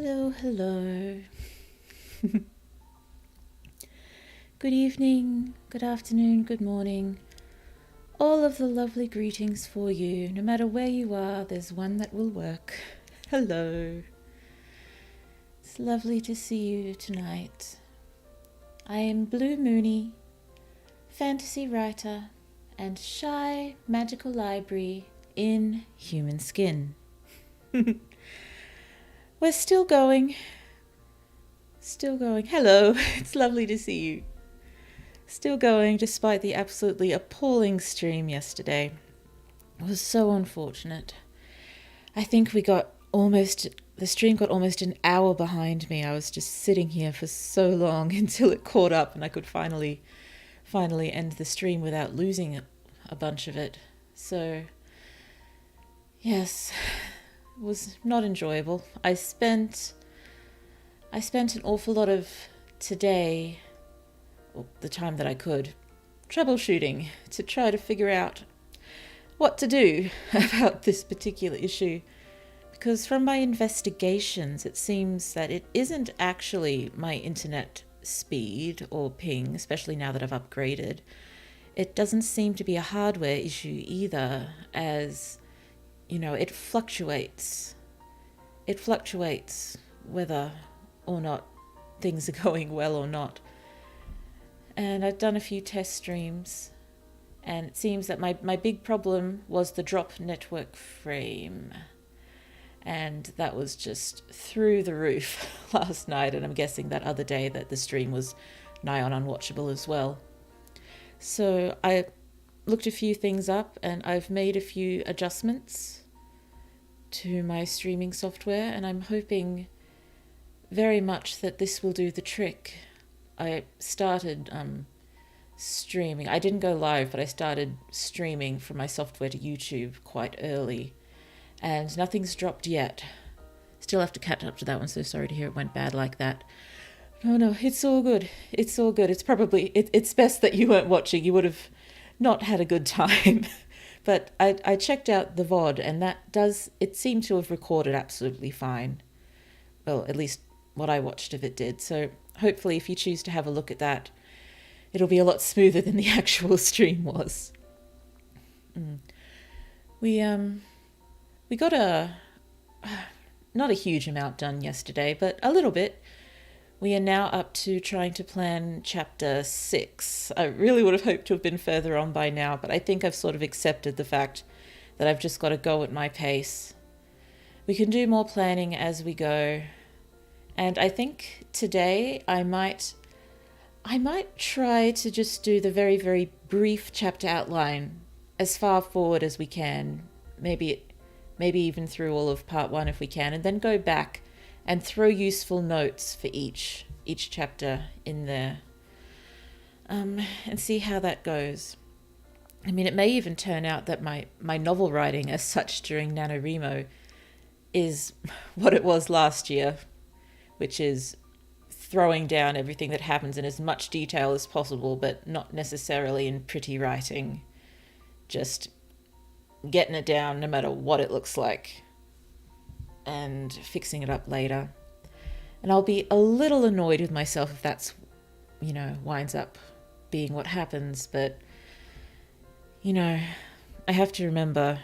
Hello, hello. Good evening, good afternoon, good morning. All of the lovely greetings for you. No matter where you are, there's one that will work. Hello. It's lovely to see you tonight. I am Blue Moony, fantasy writer, and shy magical library in human skin. We're still going. Still going. Hello, it's lovely to see you. Still going despite the absolutely appalling stream yesterday. It was so unfortunate. I think the stream got almost an hour behind me. I was just sitting here for so long until it caught up and I could finally end the stream without losing a bunch of it. So, yes, it was not enjoyable. I spent an awful lot of today, or the time that I could, troubleshooting to try to figure out what to do about this particular issue. Because from my investigations, it seems that it isn't actually my internet speed or ping, especially now that I've upgraded. It doesn't seem to be a hardware issue either, as, it fluctuates. It fluctuates whether or not things are going well or not. And I've done a few test streams, and it seems that my big problem was the drop network frame. And that was just through the roof last night, and I'm guessing that other day that the stream was nigh on unwatchable as well. So I looked a few things up, and I've made a few adjustments to my streaming software, and I'm hoping very much that this will do the trick. I started streaming. I didn't go live, but I started streaming from my software to YouTube quite early, and nothing's dropped yet. Still have to catch up to that one, so sorry to hear it went bad like that. No, it's all good. It's all good. It's best that you weren't watching. You would have not had a good time. But I checked out the VOD, and it seemed to have recorded absolutely fine. Well, at least what I watched of it did. So hopefully if you choose to have a look at that, it'll be a lot smoother than the actual stream was. We got not a huge amount done yesterday, but a little bit. We are now up to trying to plan chapter 6. I really would have hoped to have been further on by now, but I think I've sort of accepted the fact that I've just got to go at my pace. We can do more planning as we go. And I think today I might try to just do the very, very brief chapter outline as far forward as we can. Maybe even through all of part 1 if we can, and then go back and throw useful notes for each chapter in there, and see how that goes. I mean, it may even turn out that my novel writing as such during NaNoWriMo is what it was last year, which is throwing down everything that happens in as much detail as possible, but not necessarily in pretty writing. Just getting it down no matter what it looks like and fixing it up later. And I'll be a little annoyed with myself if that's, winds up being what happens. But, I have to remember,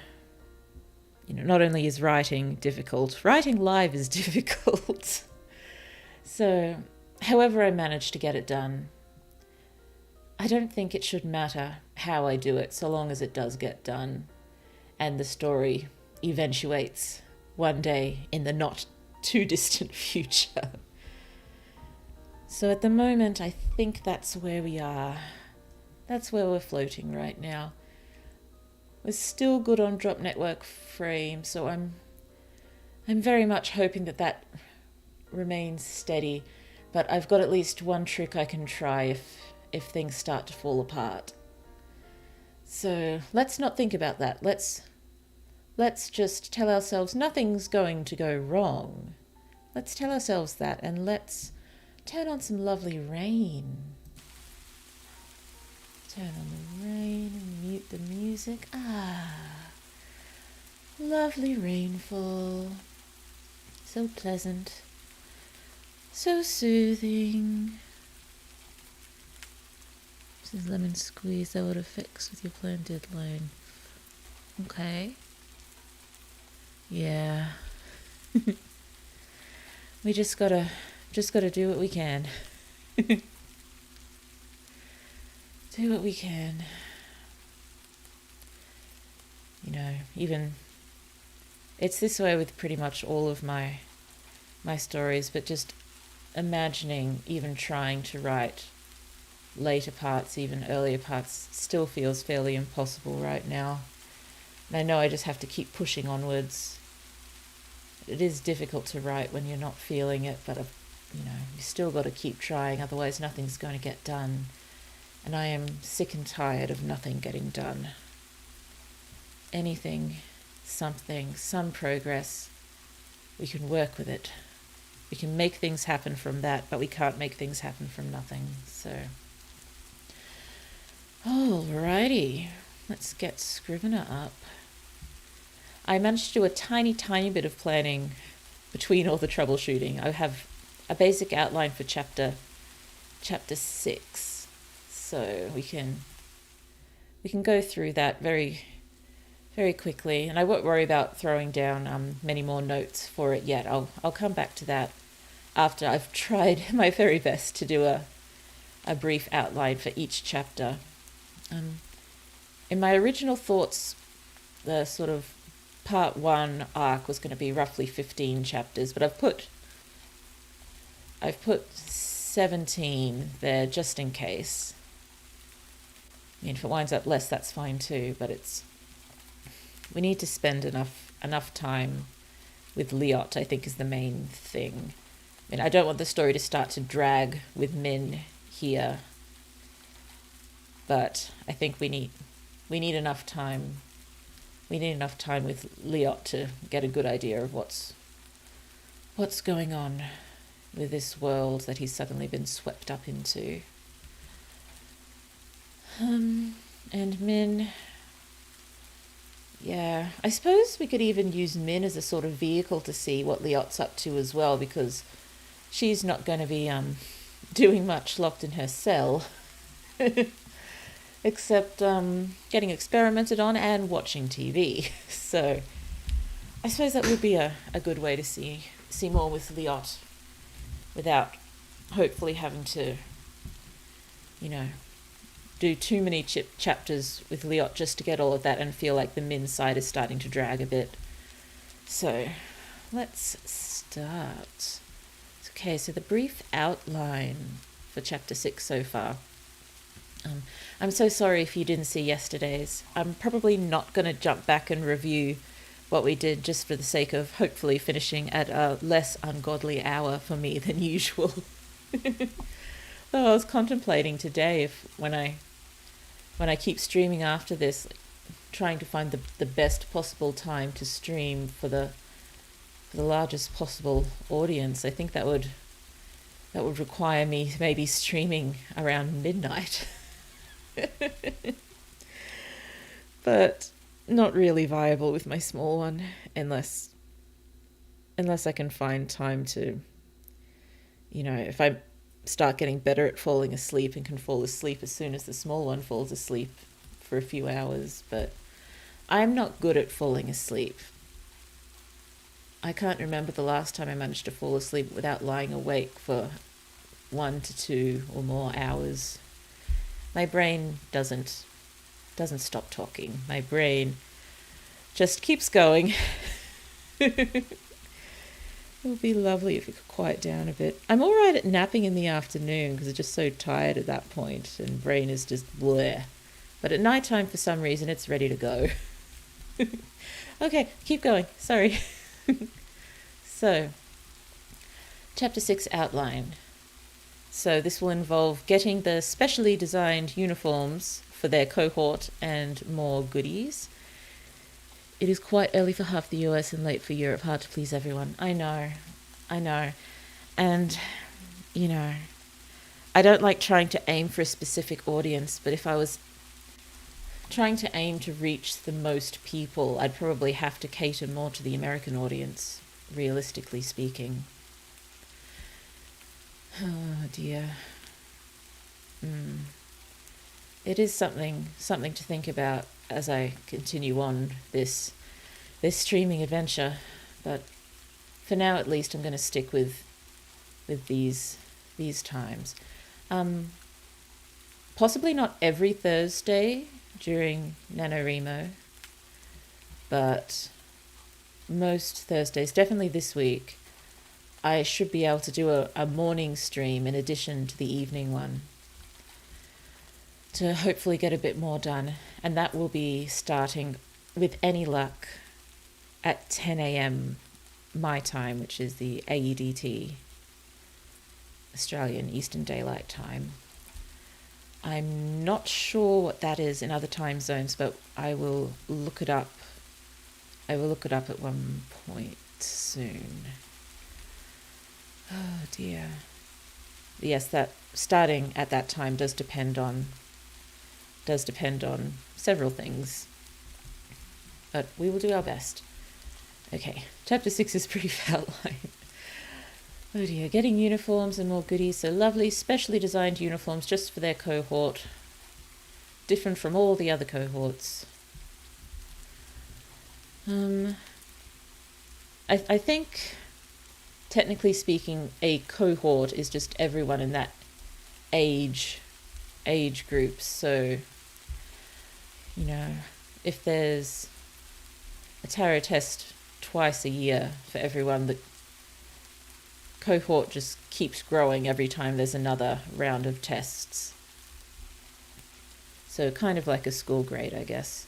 not only is writing difficult, writing live is difficult. So, however I manage to get it done, I don't think it should matter how I do it, so long as it does get done and the story eventuates one day in the not too distant future. So at the moment, I think that's where we are. That's where we're floating right now. We're still good on drop network frame, so I'm very much hoping that remains steady, but I've got at least one trick I can try if things start to fall apart. So let's not think about that. Let's just tell ourselves nothing's going to go wrong. Let's tell ourselves that, and let's turn on some lovely rain. Turn on the rain and mute the music. Lovely rainfall. So pleasant. So soothing. This is lemon squeeze that would affect with your planned deadline. Okay. Yeah. We just gotta do what we can. Do what we can. Even it's this way with pretty much all of my stories, but just imagining even trying to write later parts, even earlier parts, still feels fairly impossible right now. And I know I just have to keep pushing onwards. It is difficult to write when you're not feeling it, but you still got to keep trying, otherwise nothing's going to get done. And I am sick and tired of nothing getting done. Anything, something, some progress, we can work with it. We can make things happen from that, but we can't make things happen from nothing. So, alrighty, let's get Scrivener up. I managed to do a tiny bit of planning between all the troubleshooting. I have a basic outline for chapter 6, so we can go through that very, very quickly, and I won't worry about throwing down many more notes for it yet. I'll come back to that after I've tried my very best to do a brief outline for each chapter. In my original thoughts, the sort of part 1 arc was going to be roughly 15 chapters, but I've put 17 there just in case. I mean, if it winds up less, that's fine too, but we need to spend enough time with Liot, I think, is the main thing. I mean, I don't want the story to start to drag with Min here, but I think we need enough time. We need enough time with Liot to get a good idea of what's going on with this world that he's suddenly been swept up into. And Min, yeah, I suppose we could even use Min as a sort of vehicle to see what Liot's up to as well, because she's not going to be doing much locked in her cell. Except getting experimented on and watching TV. So I suppose that would be a good way to see more with Liot without hopefully having to, do too many chapters with Liot just to get all of that and feel like the Min side is starting to drag a bit. So let's start. Okay, so the brief outline for chapter 6 so far. I'm so sorry if you didn't see yesterday's. I'm probably not going to jump back and review what we did just for the sake of hopefully finishing at a less ungodly hour for me than usual. Though I was contemplating today when I keep streaming after this, trying to find the best possible time to stream for the largest possible audience. I think that would require me maybe streaming around midnight. But not really viable with my small one unless I can find time to, if I start getting better at falling asleep and can fall asleep as soon as the small one falls asleep for a few hours. But I'm not good at falling asleep. I can't remember the last time I managed to fall asleep without lying awake for 1 to 2 or more hours. My brain doesn't stop talking. My brain just keeps going. It would be lovely if it could quiet down a bit. I'm all right at napping in the afternoon because I'm just so tired at that point and brain is just bleh. But at nighttime, for some reason, it's ready to go. Okay, keep going. Sorry. So, chapter 6 outline. So this will involve getting the specially designed uniforms for their cohort and more goodies. It is quite early for half the US and late for Europe. Hard to please everyone. I know. And, I don't like trying to aim for a specific audience, but if I was trying to aim to reach the most people, I'd probably have to cater more to the American audience, realistically speaking. Oh dear. It is something to think about as I continue on this streaming adventure, but for now at least I'm going to stick with these times. Possibly not every Thursday during NaNoWriMo, but most Thursdays, definitely this week, I should be able to do a morning stream in addition to the evening one to hopefully get a bit more done. And that will be starting, with any luck, at 10 a.m. my time, which is the AEDT, Australian Eastern Daylight Time. I'm not sure what that is in other time zones, but I will look it up. I will look it up at one point soon. Oh dear. Yes, that starting at that time does depend on several things, but we will do our best. Okay, chapter 6 is pretty fat line. Oh dear, getting uniforms and more goodies. So lovely, specially designed uniforms just for their cohort, different from all the other cohorts. I think, technically speaking, a cohort is just everyone in that age group. So, if there's a tarot test twice a year for everyone, the cohort just keeps growing every time there's another round of tests. So kind of like a school grade, I guess.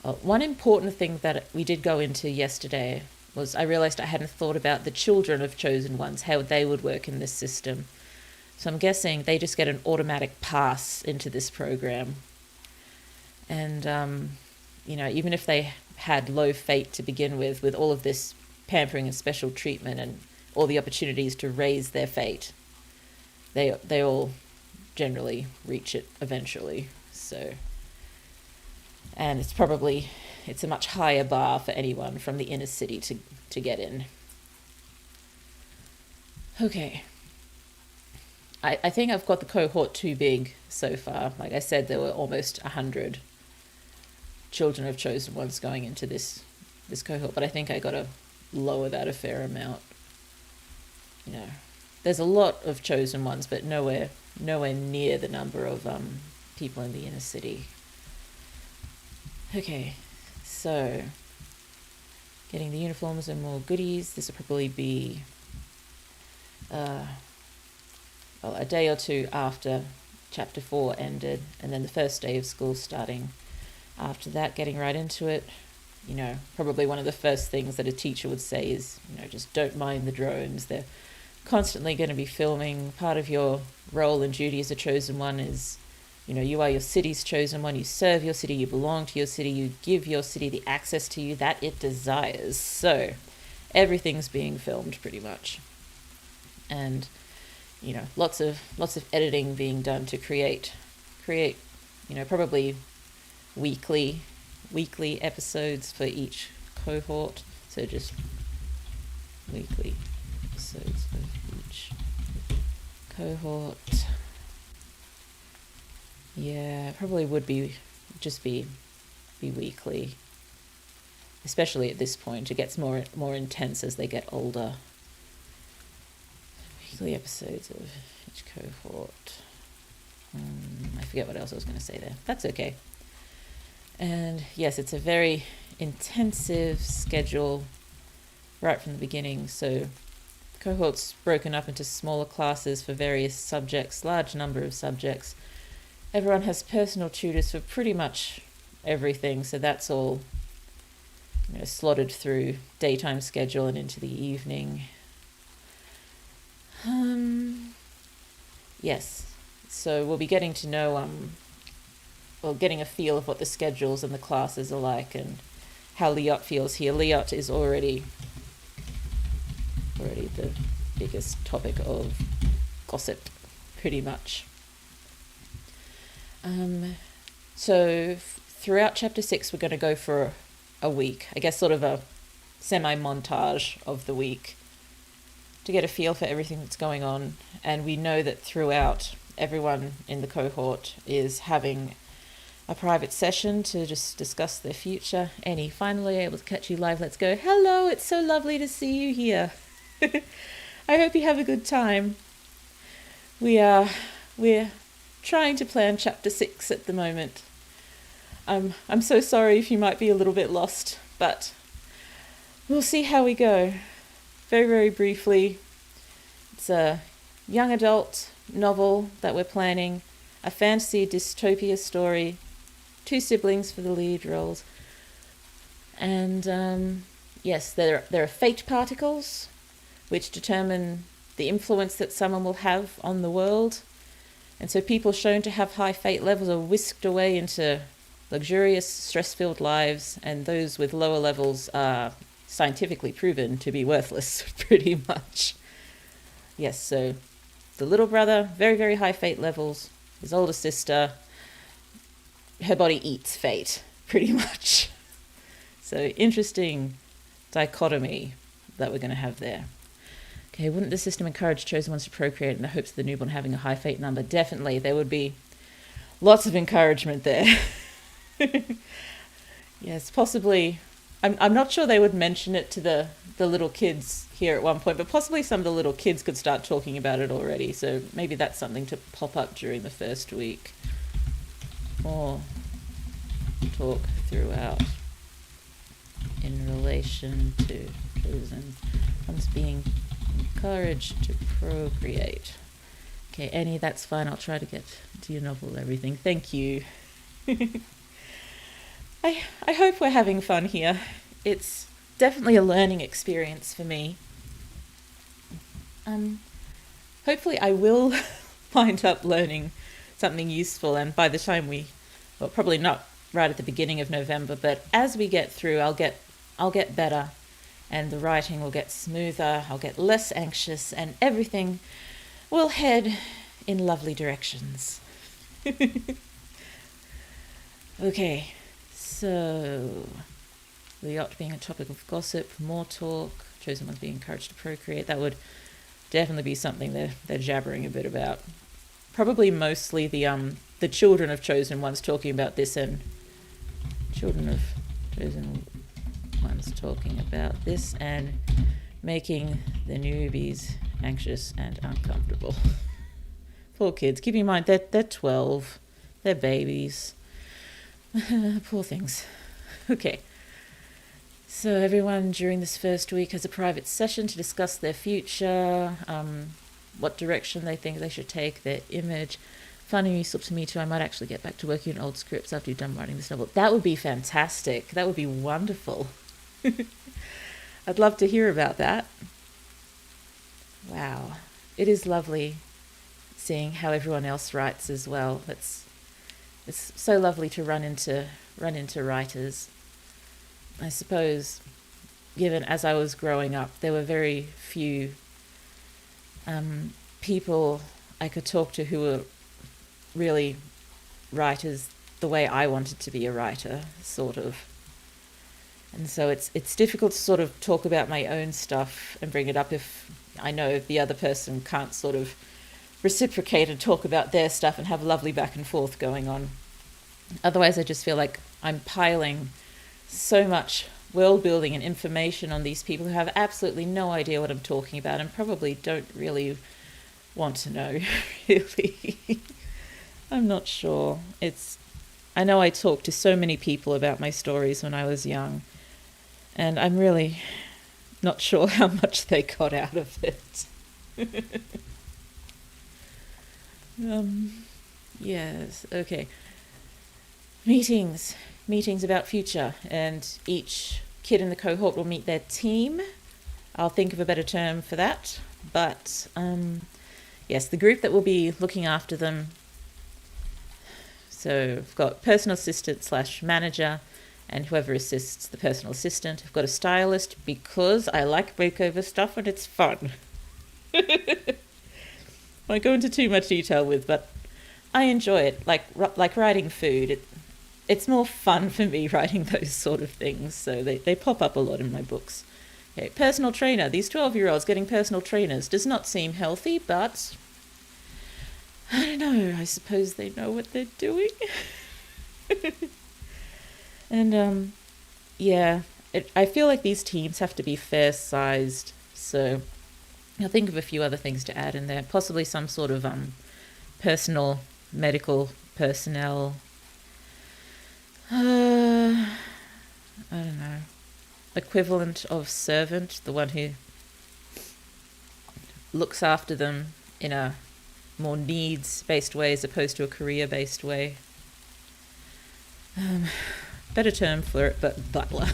One important thing that we did go into yesterday was I realized I hadn't thought about the children of chosen ones, how they would work in this system. So I'm guessing they just get an automatic pass into this program. And, even if they had low fate to begin with all of this pampering and special treatment and all the opportunities to raise their fate, they all generally reach it eventually. So, and it's a much higher bar for anyone from the inner city to get in. Okay. I think I've got the cohort too big so far. Like I said, there were almost 100 children of chosen ones going into this cohort, but I think I got to lower that a fair amount. There's a lot of chosen ones, but nowhere near the number of people in the inner city. Okay, so getting the uniforms and more goodies. This will probably be a day or two after chapter 4 ended, and then the first day of school starting after that, getting right into it. Probably one of the first things that a teacher would say is, just don't mind the drones. They're constantly going to be filming. Part of your role and duty as a chosen one is, you are your city's chosen one. You serve your city. You belong to your city. You give your city the access to you that it desires. So everything's being filmed pretty much. And, lots of editing being done to create, probably weekly episodes for each cohort. So just weekly episodes for each cohort. Yeah, probably would be weekly, especially at this point. It gets more intense as they get older. Weekly episodes of each cohort. I forget what else I was going to say there. That's okay. And yes, it's a very intensive schedule right from the beginning. So cohorts broken up into smaller classes for various subjects, large number of subjects. Everyone has personal tutors for pretty much everything, so that's all slotted through daytime schedule and into the evening. Yes, so we'll be getting to know, getting a feel of what the schedules and the classes are like and how Liot feels here. Liot is already the biggest topic of gossip, pretty much. So throughout chapter 6, we're going to go for a week, I guess, sort of a semi-montage of the week. to get a feel for everything that's going on. And we know that throughout, everyone in the cohort is having a private session to just discuss their future. Annie, finally able to catch you live. Let's go. Hello, it's so lovely to see you here. I hope you have a good time. We're trying to plan chapter 6 at the moment. I'm so sorry if you might be a little bit lost, but we'll see how we go. Very, very briefly, it's a young adult novel that we're planning, a fantasy dystopia story, 2 siblings for the lead roles. And yes, there are fate particles which determine the influence that someone will have on the world. And so people shown to have high fate levels are whisked away into luxurious, stress-filled lives, and those with lower levels are scientifically proven to be worthless, pretty much. Yes, so the little brother, very, very high fate levels. His older sister, her body eats fate, pretty much. So interesting dichotomy that we're going to have there. Okay, wouldn't the system encourage chosen ones to procreate in the hopes of the newborn having a high fate number? Definitely, there would be lots of encouragement there. Yes, possibly. I'm not sure they would mention it to the little kids here at one point, but possibly some of the little kids could start talking about it already. So maybe that's something to pop up during the first week. Or talk throughout in relation to chosen ones being encouraged to procreate. Okay, Annie, that's fine. I'll try to get to your novel and everything. Thank you. I hope we're having fun here. It's definitely a learning experience for me. Hopefully I will wind up learning something useful, and by the time well, probably not right at the beginning of November, but as we get through, I'll get better, and the writing will get smoother, I'll get less anxious, and everything will head in lovely directions. Okay, so the yacht being a topic of gossip, more talk, chosen ones being encouraged to procreate, that would definitely be something they're jabbering a bit about. Probably mostly the children of chosen ones talking about this, and children of chosen ones talking about this and making the newbies anxious and uncomfortable. Poor kids. Keep in mind they're 12. They're babies. Poor things. Okay. So everyone during this first week has a private session to discuss their future, what direction they think they should take, their image. Fun and useful to me too. I might actually get back to working on old scripts after you've done writing this novel. That would be fantastic. That would be wonderful. I'd love to hear about that. Wow. It is lovely seeing how everyone else writes as well. It's so lovely to run into writers. I suppose, given as I was growing up, there were very few people I could talk to who were really writers the way I wanted to be a writer, sort of. And so it's difficult to sort of talk about my own stuff and bring it up if I know the other person can't sort of reciprocate and talk about their stuff and have lovely back and forth going on. Otherwise, I just feel like I'm piling so much world building and information on these people who have absolutely no idea what I'm talking about and probably don't really want to know, really. I'm not sure. I know I talked to so many people about my stories when I was young, and I'm really not sure how much they got out of it. Yes, okay. Meetings about future, and each kid in the cohort will meet their team. I'll think of a better term for that, but yes, the group that will be looking after them. So I've got personal assistant / manager, and whoever assists the personal assistant. I've got a stylist because I like makeover stuff and it's fun. I won't go into too much detail with, but I enjoy it, like writing food. It's more fun for me writing those sort of things, so they pop up a lot in my books. Okay, personal trainer. These 12-year-olds getting personal trainers does not seem healthy, but I don't know. I suppose they know what they're doing. And, yeah, I feel like these teams have to be fair-sized, so I'll think of a few other things to add in there. Possibly some sort of personal medical personnel. I don't know. Equivalent of servant, the one who looks after them in a more needs-based way as opposed to a career-based way. Better term for it, but butler.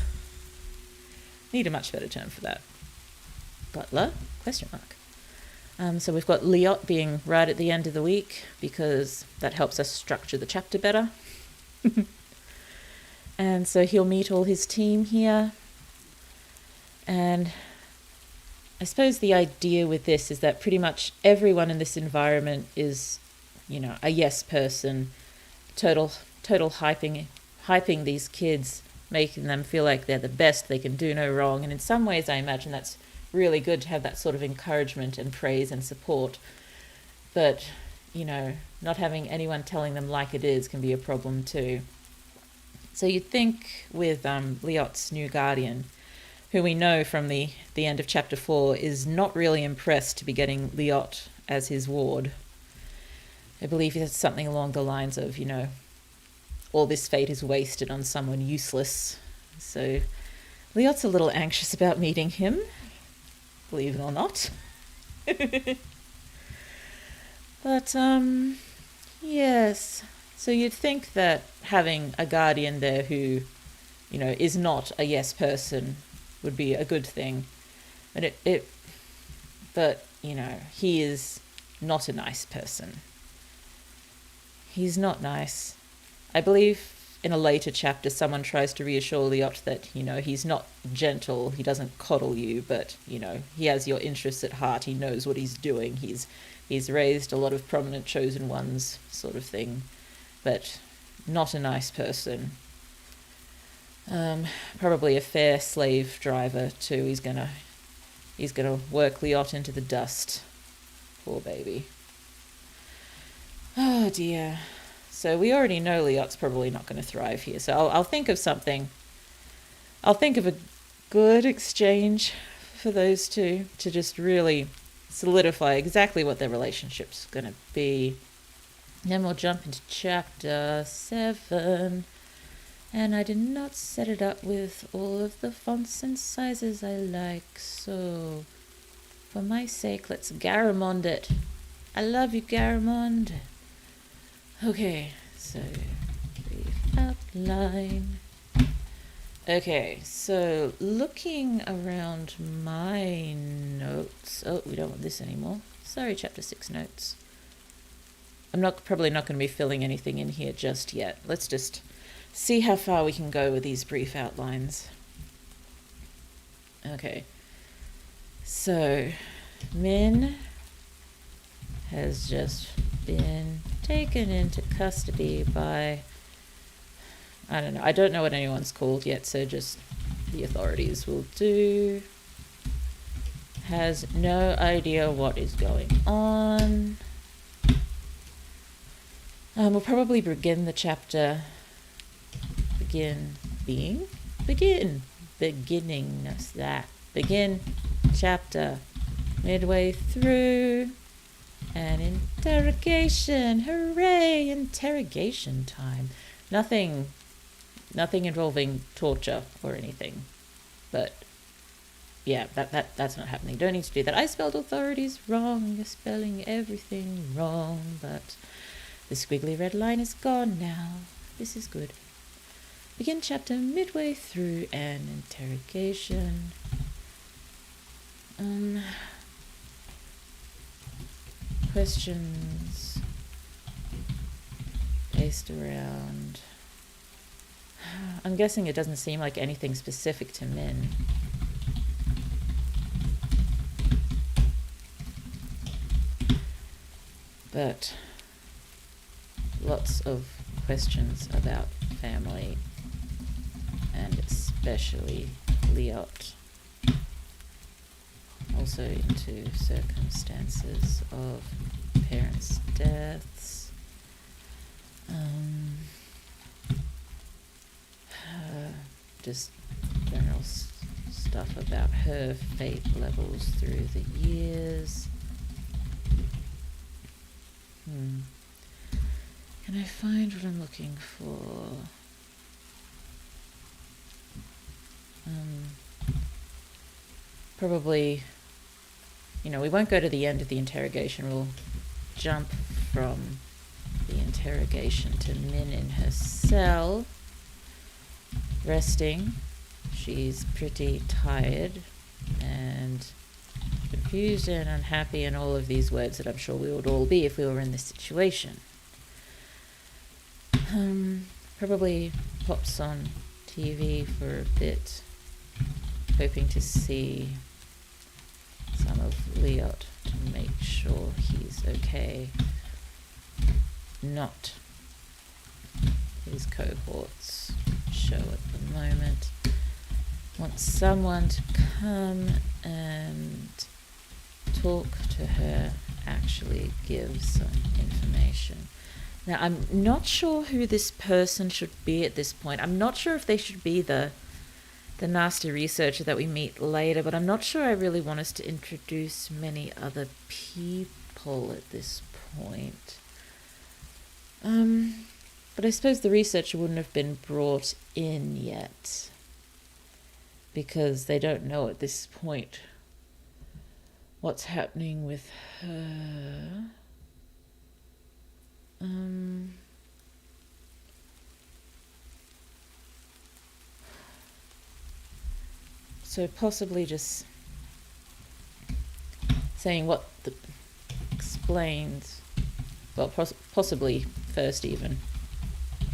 Need a much better term for that. Butler? Question mark. So we've got Liot being right at the end of the week because that helps us structure the chapter better. And so he'll meet all his team here. And I suppose the idea with this is that pretty much everyone in this environment is, a yes person, total hyping these kids, making them feel like they're the best, they can do no wrong. And in some ways, I imagine that's really good to have that sort of encouragement and praise and support. But, not having anyone telling them like it is can be a problem too. So you'd think with Liot's new guardian, who we know from the end of chapter 4 is not really impressed to be getting Liot as his ward. I believe it's something along the lines of, all this fate is wasted on someone useless. So Liot's a little anxious about meeting him, believe it or not. But, yes. So you'd think that having a guardian there who, is not a yes person would be a good thing. But but he is not a nice person. He's not nice. I believe in a later chapter someone tries to reassure Liot that, he's not gentle, he doesn't coddle you, but, he has your interests at heart, he knows what he's doing, he's raised a lot of prominent chosen ones sort of thing, but not a nice person. Probably a fair slave driver too. He's gonna work Liot into the dust. Poor baby. Oh dear. So we already know Liot's probably not going to thrive here. So I'll think of something. I'll think of a good exchange for those two to just really solidify exactly what their relationship's going to be. Then we'll jump into chapter 7. And I did not set it up with all of the fonts and sizes I like, so for my sake, let's Garamond it. I love you, Garamond. Okay, so brief outline. Okay, so looking around my notes. Oh, we don't want this anymore. Sorry, chapter 6 notes. I'm probably not going to be filling anything in here just yet. Let's just see how far we can go with these brief outlines. Okay. So, Min has just been taken into custody by, I don't know. I don't know what anyone's called yet, so just the authorities will do. Has no idea what is going on. We'll probably begin the chapter. Beginning chapter midway through. An interrogation. Hooray! Interrogation time. Nothing involving torture or anything. But yeah, that's not happening. Don't need to do that. I spelled authorities wrong. You're spelling everything wrong, but the squiggly red line is gone now. This is good. Begin chapter midway through an interrogation. Questions based around... I'm guessing it doesn't seem like anything specific to Min. But lots of questions about family, and especially Liot. also into circumstances of parents' deaths. Just general stuff about her fate levels through the years. Can I find what I'm looking for? Probably, we won't go to the end of the interrogation. We'll jump from the interrogation to Min in her cell, resting. She's pretty tired and confused and unhappy, and all of these words that I'm sure we would all be if we were in this situation. Probably pops on TV for a bit, hoping to see some of Liot to make sure he's okay. Not his cohorts show at the moment. Want someone to come and talk to her, actually give some information. Now, I'm not sure who this person should be at this point. I'm not sure if they should be the nasty researcher that we meet later, but I'm not sure I really want us to introduce many other people at this point. But I suppose the researcher wouldn't have been brought in yet, because they don't know at this point what's happening with her. So possibly just saying what explains, well, possibly first even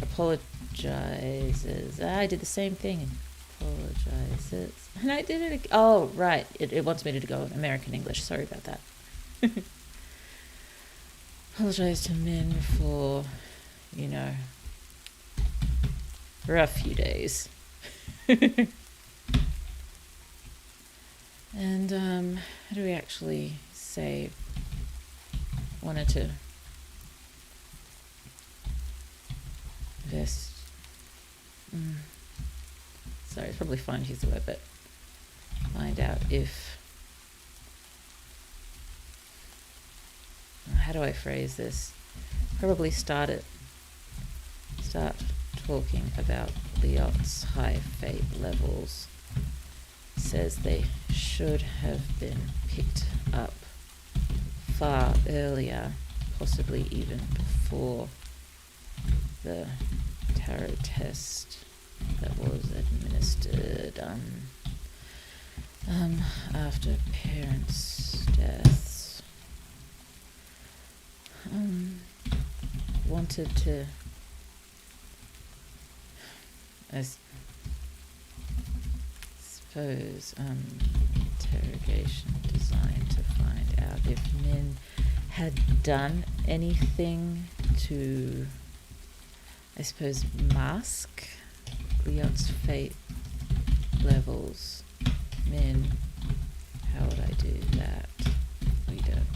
apologizes. I did the same thing. Apologizes. And I did it. Oh, right. It wants me to go in American English. Sorry about that. Apologize to Min for, rough few days. And how do we actually say? Wanted to sorry, it's probably fine to use the word, but find out if, how do I phrase this? Probably start talking about Liot's high fate levels. Says they should have been picked up far earlier, possibly even before the tarot test that was administered after parents' deaths. Wanted to, I suppose, interrogation designed to find out if Min had done anything to, I suppose, mask Liot's fate levels. Min, how would I do that? We don't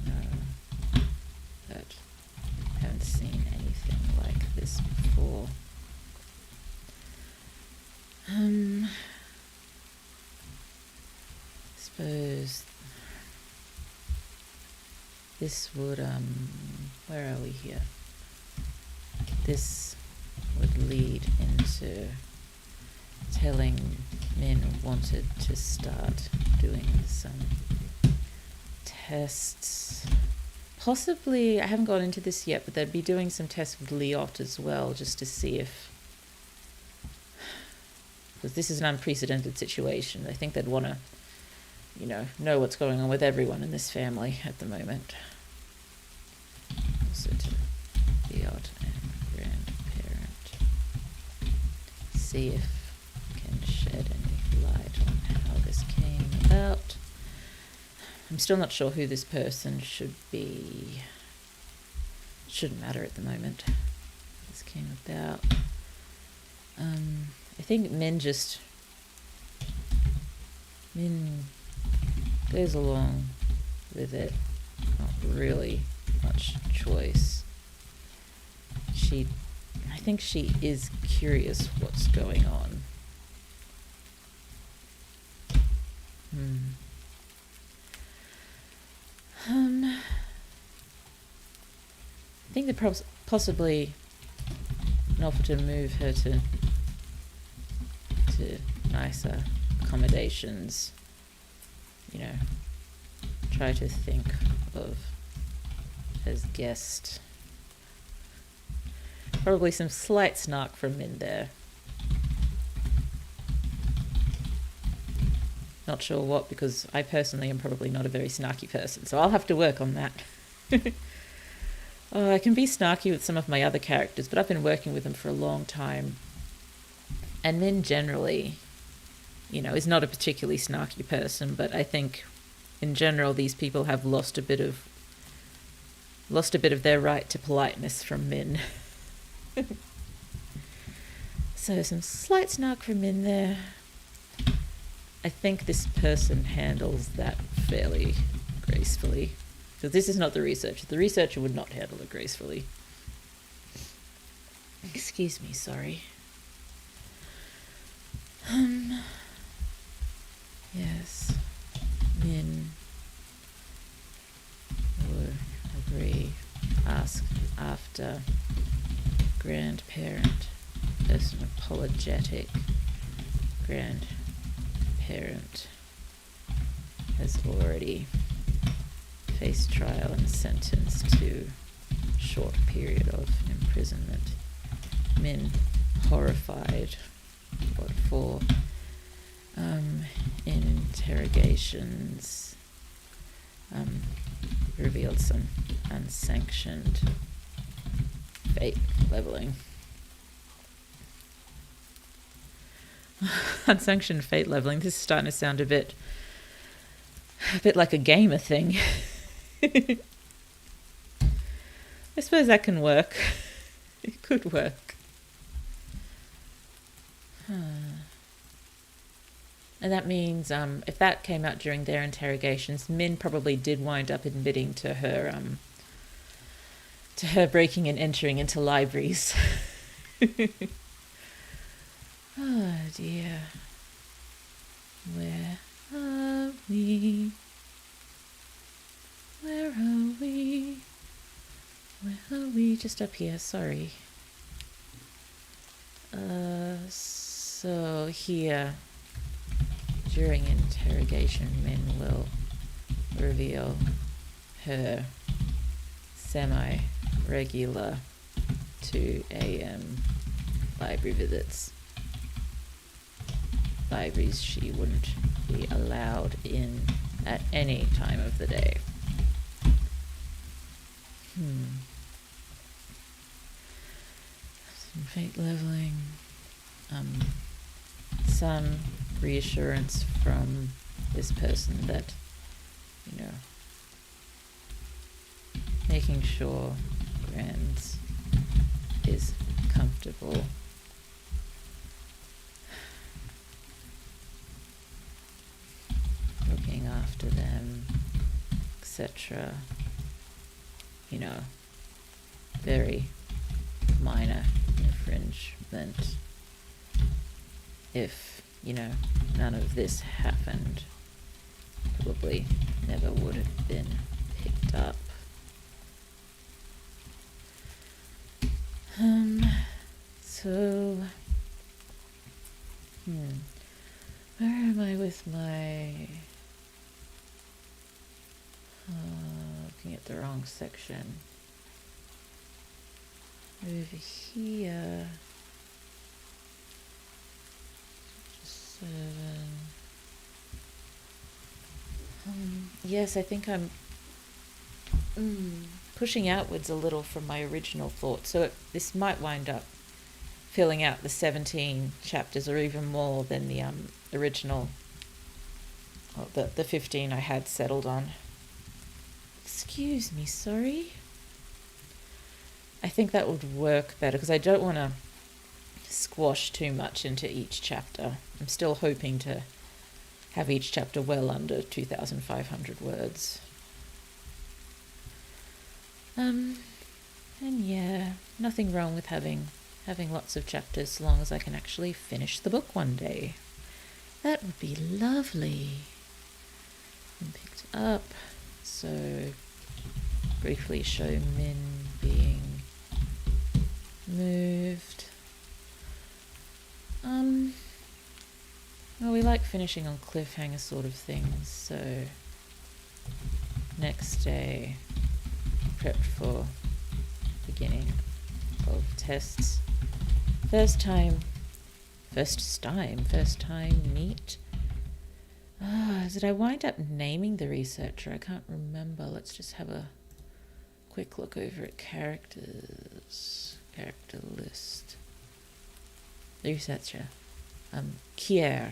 know, but haven't seen anything like this before. Suppose this would, where are we here? This would lead into telling Min wanted to start doing some tests. Possibly, I haven't got into this yet, but they'd be doing some tests with Liot as well, just to see if, because this is an unprecedented situation. I think they'd want to, know what's going on with everyone in this family at the moment. Also to Liot and grandparent. See if we can shed any light on how this came about. I'm still not sure who this person should be. It shouldn't matter at the moment. This came about. I think Min just Min goes along with it. Not really much choice. I think she is curious what's going on. I think they're possibly an offer to move her to nicer accommodations. Try to think of as guest. Probably some slight snark from Min there. Not sure what, because I personally am probably not a very snarky person, so I'll have to work on that. I can be snarky with some of my other characters, but I've been working with them for a long time. And Min generally, is not a particularly snarky person, but I think in general these people have lost a bit of their right to politeness from Min. So some slight snark from Min there. I think this person handles that fairly gracefully. So this is not the researcher. The researcher would not handle it gracefully. Excuse me, sorry. Yes. Min would agree. Ask after grandparent as an apologetic grandparent has already faced trial and sentenced to a short period of imprisonment. Min horrified. What for? In interrogations, revealed some unsanctioned fate leveling. Unsanctioned fate leveling. This is starting to sound a bit like a gamer thing. I suppose that can work. It could work. And that means if that came out during their interrogations, Min probably did wind up admitting to her breaking and entering into libraries. Oh dear. Where are we? Where are we? Where are we? Just up here, sorry. So here, during interrogation, Min will reveal her semi-regular 2 a.m. library visits. Libraries she wouldn't be allowed in at any time of the day. Some fate leveling. Some reassurance from this person that, making sure Grands is comfortable. Looking after them, etc. Very minor infringement. If, none of this happened, probably never would have been picked up. So, where am I with my, looking at the wrong section. Over here, 7. Yes, I think I'm pushing outwards a little from my original thought. So this might wind up filling out the 17 chapters, or even more than the original, the 15 I had settled on. Excuse me, sorry. I think that would work better, because I don't want to squash too much into each chapter. I'm still hoping to have each chapter well under 2,500 words. And yeah, nothing wrong with having lots of chapters so long as I can actually finish the book one day. That would be lovely. And picked up, so briefly show Min being moved. Well, we like finishing on cliffhanger sort of things, so next day, prepped for beginning of tests. First time meet. Did I wind up naming the researcher? I can't remember. Let's just have a quick look over at characters. Character list. The researcher. Kier.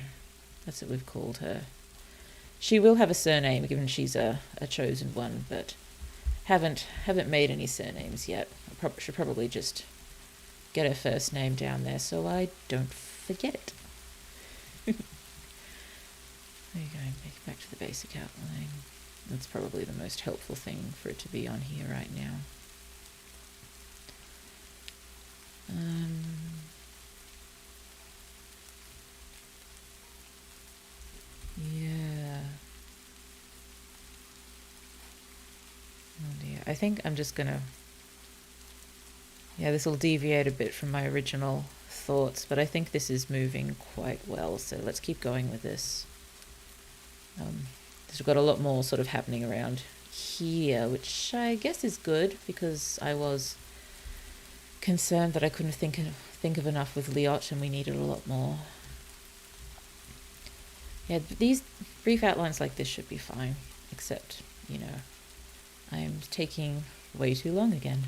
That's what we've called her. She will have a surname, given she's a chosen one, but haven't made any surnames yet. I should probably just get her first name down there so I don't forget it. There you go, back to the basic outline. That's probably the most helpful thing for it to be on here right now. Yeah. Oh dear. I think I'm just gonna... Yeah, this will deviate a bit from my original thoughts, but I think this is moving quite well, so let's keep going with this. We've got a lot more sort of happening around here, which I guess is good, because I was concerned that I couldn't think of enough with Liot, and we needed a lot more. Yeah, these brief outlines like this should be fine, except, you know, I'm taking way too long again.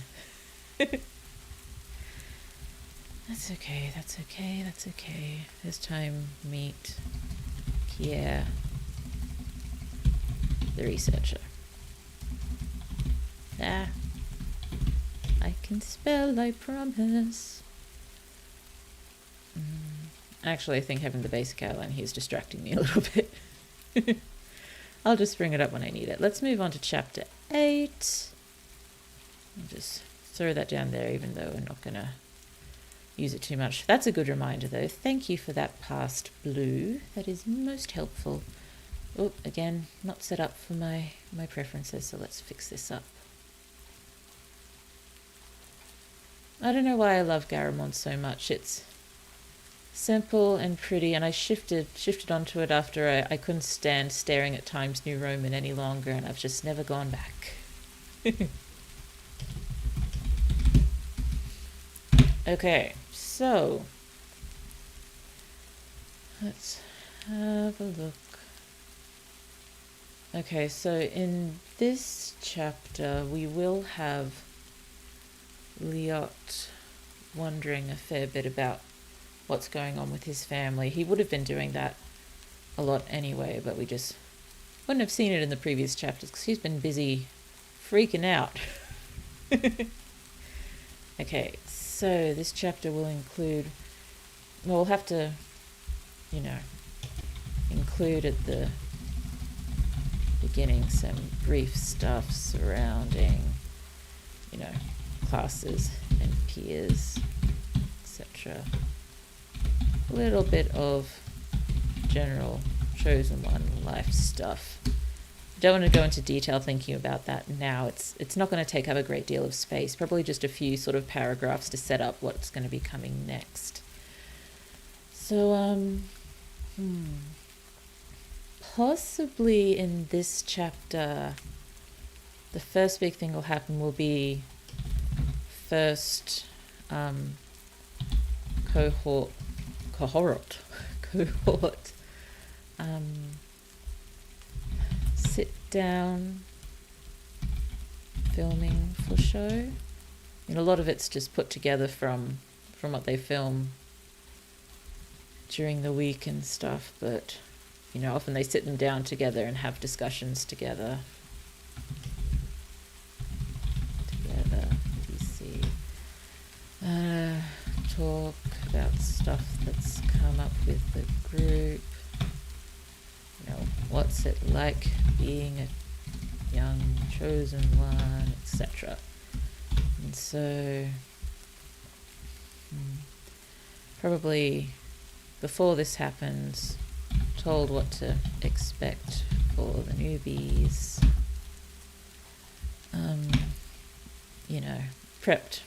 That's okay, that's okay, that's okay. This time, meet Pierre, the researcher. I can spell, I promise. Actually, I think having the basic outline here is distracting me a little bit. I'll just bring it up when I need it. Let's move on to chapter 8. I'll just throw that down there, even though we're not going to use it too much. That's a good reminder, though. Thank you for that past blue. That is most helpful. Oh, again, not set up for my preferences, so let's fix this up. I don't know why I love Garamond so much. It's simple and pretty, and I shifted onto it after I couldn't stand staring at Times New Roman any longer, and I've just never gone back. Okay, so let's have a look. Okay, so in this chapter we will have Liot wondering a fair bit about what's going on with his family. He would have been doing that a lot anyway, but we just wouldn't have seen it in the previous chapters because he's been busy freaking out. Okay, so this chapter will include, well, we'll have to, you know, include at the beginning some brief stuff surrounding, you know, classes and peers, etc. A little bit of general chosen one life stuff. Don't want to go into detail thinking about that now. It's not going to take up a great deal of space. Probably just a few sort of paragraphs to set up what's going to be coming next. So, possibly in this chapter, the first big thing will happen will be first cohort sit down filming for show. And a lot of it's just put together from what they film during the week and stuff, but you know, often they sit them down together and have discussions together. You see, talk about stuff that's come up with the group. You know, what's it like being a young chosen one, etc. And so probably before this happens, told what to expect for the newbies. You know, prepped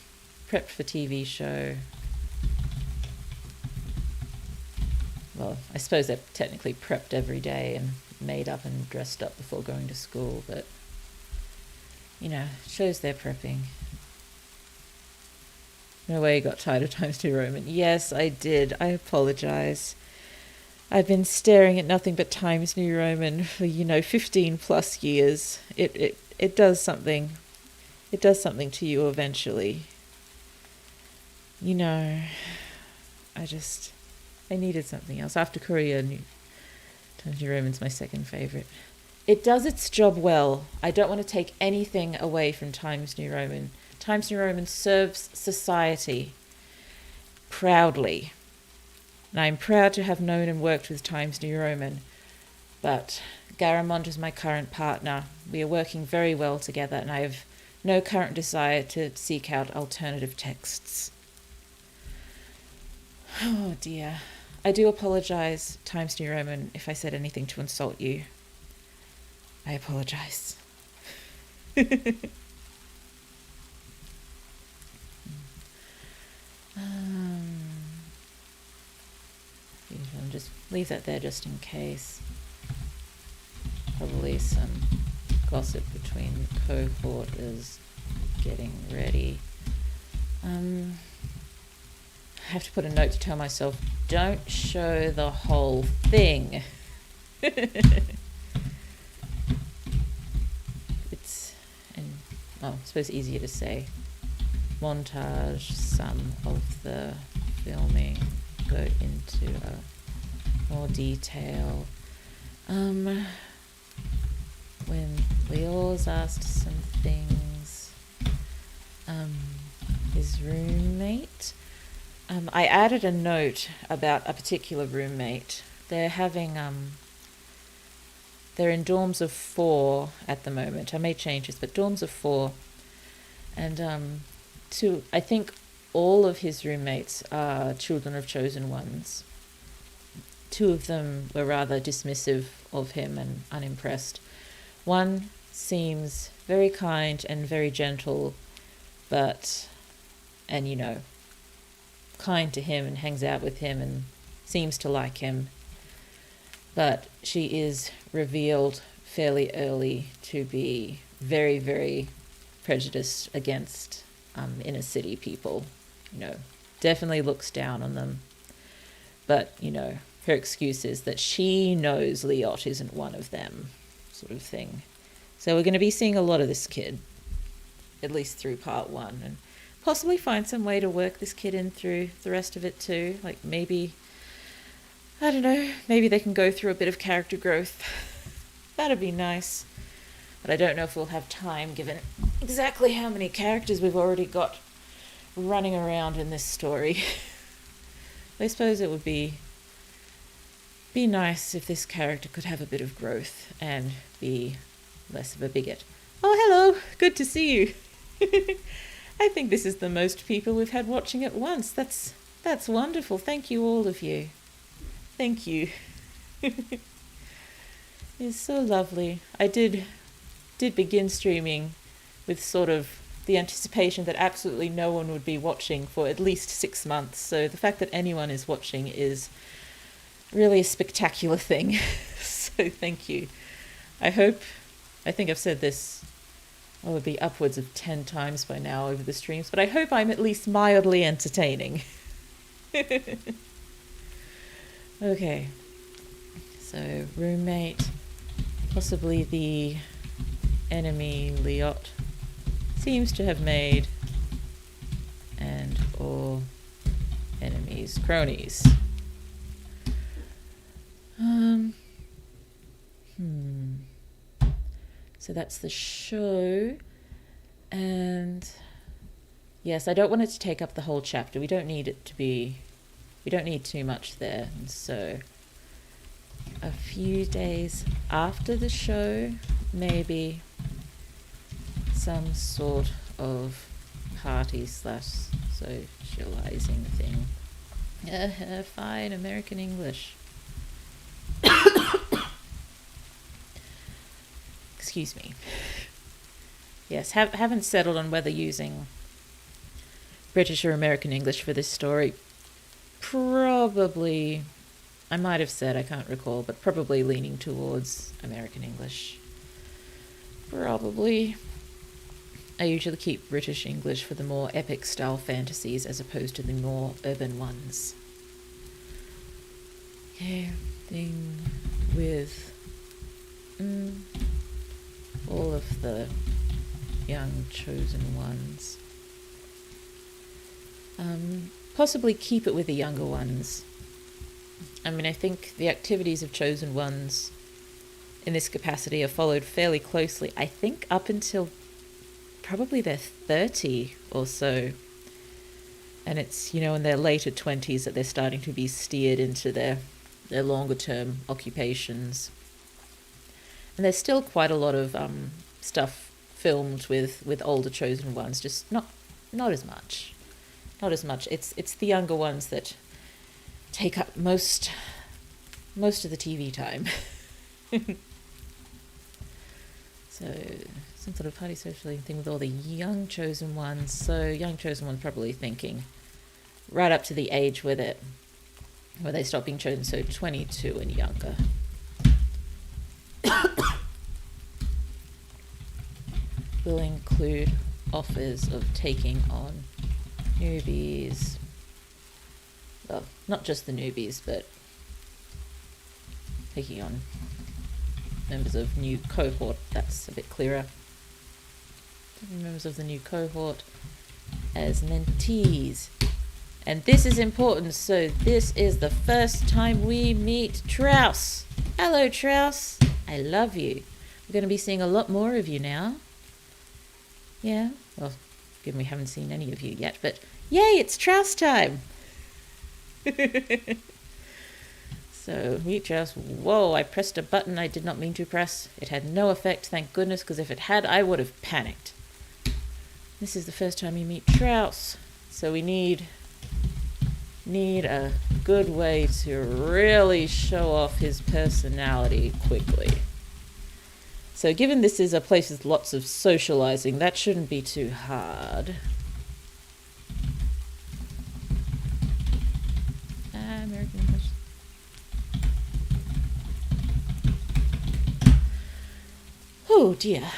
for TV show. Well, I suppose they're technically prepped every day and made up and dressed up before going to school, but, you know, shows they're prepping. No way you got tired of Times New Roman. Yes, I did. I apologize. I've been staring at nothing but Times New Roman for, 15 plus years. It does something. It does something to you eventually. I needed something else. After Korea, Times New Roman's my second favourite. It does its job well. I don't want to take anything away from Times New Roman. Times New Roman serves society proudly. And I'm proud to have known and worked with Times New Roman. But Garamond is my current partner. We are working very well together, and I have no current desire to seek out alternative texts. Oh dear. I do apologise, Times New Roman, if I said anything to insult you. I apologise. I'll just leave that there just in case. Probably some gossip between the cohort is getting ready. I have to put a note to tell myself, don't show the whole thing. I suppose easier to say. Montage some of the filming, go into more detail. When Leo's asked some things, his roommate, I added a note about a particular roommate. They're having, they're in dorms of 4 at the moment. I made changes, but dorms of 4. And I think all of his roommates are children of chosen ones. 2 of them were rather dismissive of him and unimpressed. One seems very kind and very gentle, kind to him and hangs out with him and seems to like him. But she is revealed fairly early to be very, very prejudiced against inner city people. Definitely looks down on them. But, her excuse is that she knows Leot isn't one of them, sort of thing. So we're going to be seeing a lot of this kid, at least through part 1, and possibly find some way to work this kid in through the rest of it too. Like maybe, I don't know, maybe they can go through a bit of character growth. That'd be nice. But I don't know if we'll have time, given exactly how many characters we've already got running around in this story. I suppose it would be nice if this character could have a bit of growth and be less of a bigot. Oh, hello. Good to see you. I think this is the most people we've had watching at once. That's wonderful. Thank you, all of you. Thank you. It's so lovely. I did begin streaming with sort of the anticipation that absolutely no one would be watching for at least 6 months. So the fact that anyone is watching is really a spectacular thing. So thank you. I think I've said this, it would be upwards of 10 times by now over the streams, but I hope I'm at least mildly entertaining. Okay. So, roommate, possibly the enemy Leot seems to have made, and all enemies cronies. So that's the show, and yes, I don't want it to take up the whole chapter. We don't need too much there, and so a few days after the show, maybe some sort of party / socializing thing. Fine, American English. Excuse me. Yes, haven't settled on whether using British or American English for this story. Probably, I might have said, I can't recall, but probably leaning towards American English. Probably. I usually keep British English for the more epic style fantasies as opposed to the more urban ones. Yeah, thing with all of the young chosen ones. Possibly keep it with the younger ones. I mean, I think the activities of chosen ones in this capacity are followed fairly closely, I think up until probably they're 30 or so. And it's, in their later 20s that they're starting to be steered into their longer term occupations. And there's still quite a lot of stuff filmed with older chosen ones, just not as much. Not as much. It's the younger ones that take up most of the TV time. So some sort of party socializing thing with all the young chosen ones. So young chosen ones probably thinking right up to the age where they stop being chosen, so 22 and younger. Will include offers of taking on newbies. Well, not just the newbies, but taking on members of new cohort. That's a bit clearer. Members of the new cohort as mentees. And this is important, so this is the first time we meet Trouse. Hello, Trouse. I love you. We're going to be seeing a lot more of you now. Yeah, well, given we haven't seen any of you yet, but yay, it's Trouse time. So, meet Trouse. Whoa, I pressed a button I did not mean to press. It had no effect, thank goodness, because if it had, I would have panicked. This is the first time you meet Trouse. So we need a good way to really show off his personality quickly. So given this is a place with lots of socializing, that shouldn't be too hard. American English. Oh dear.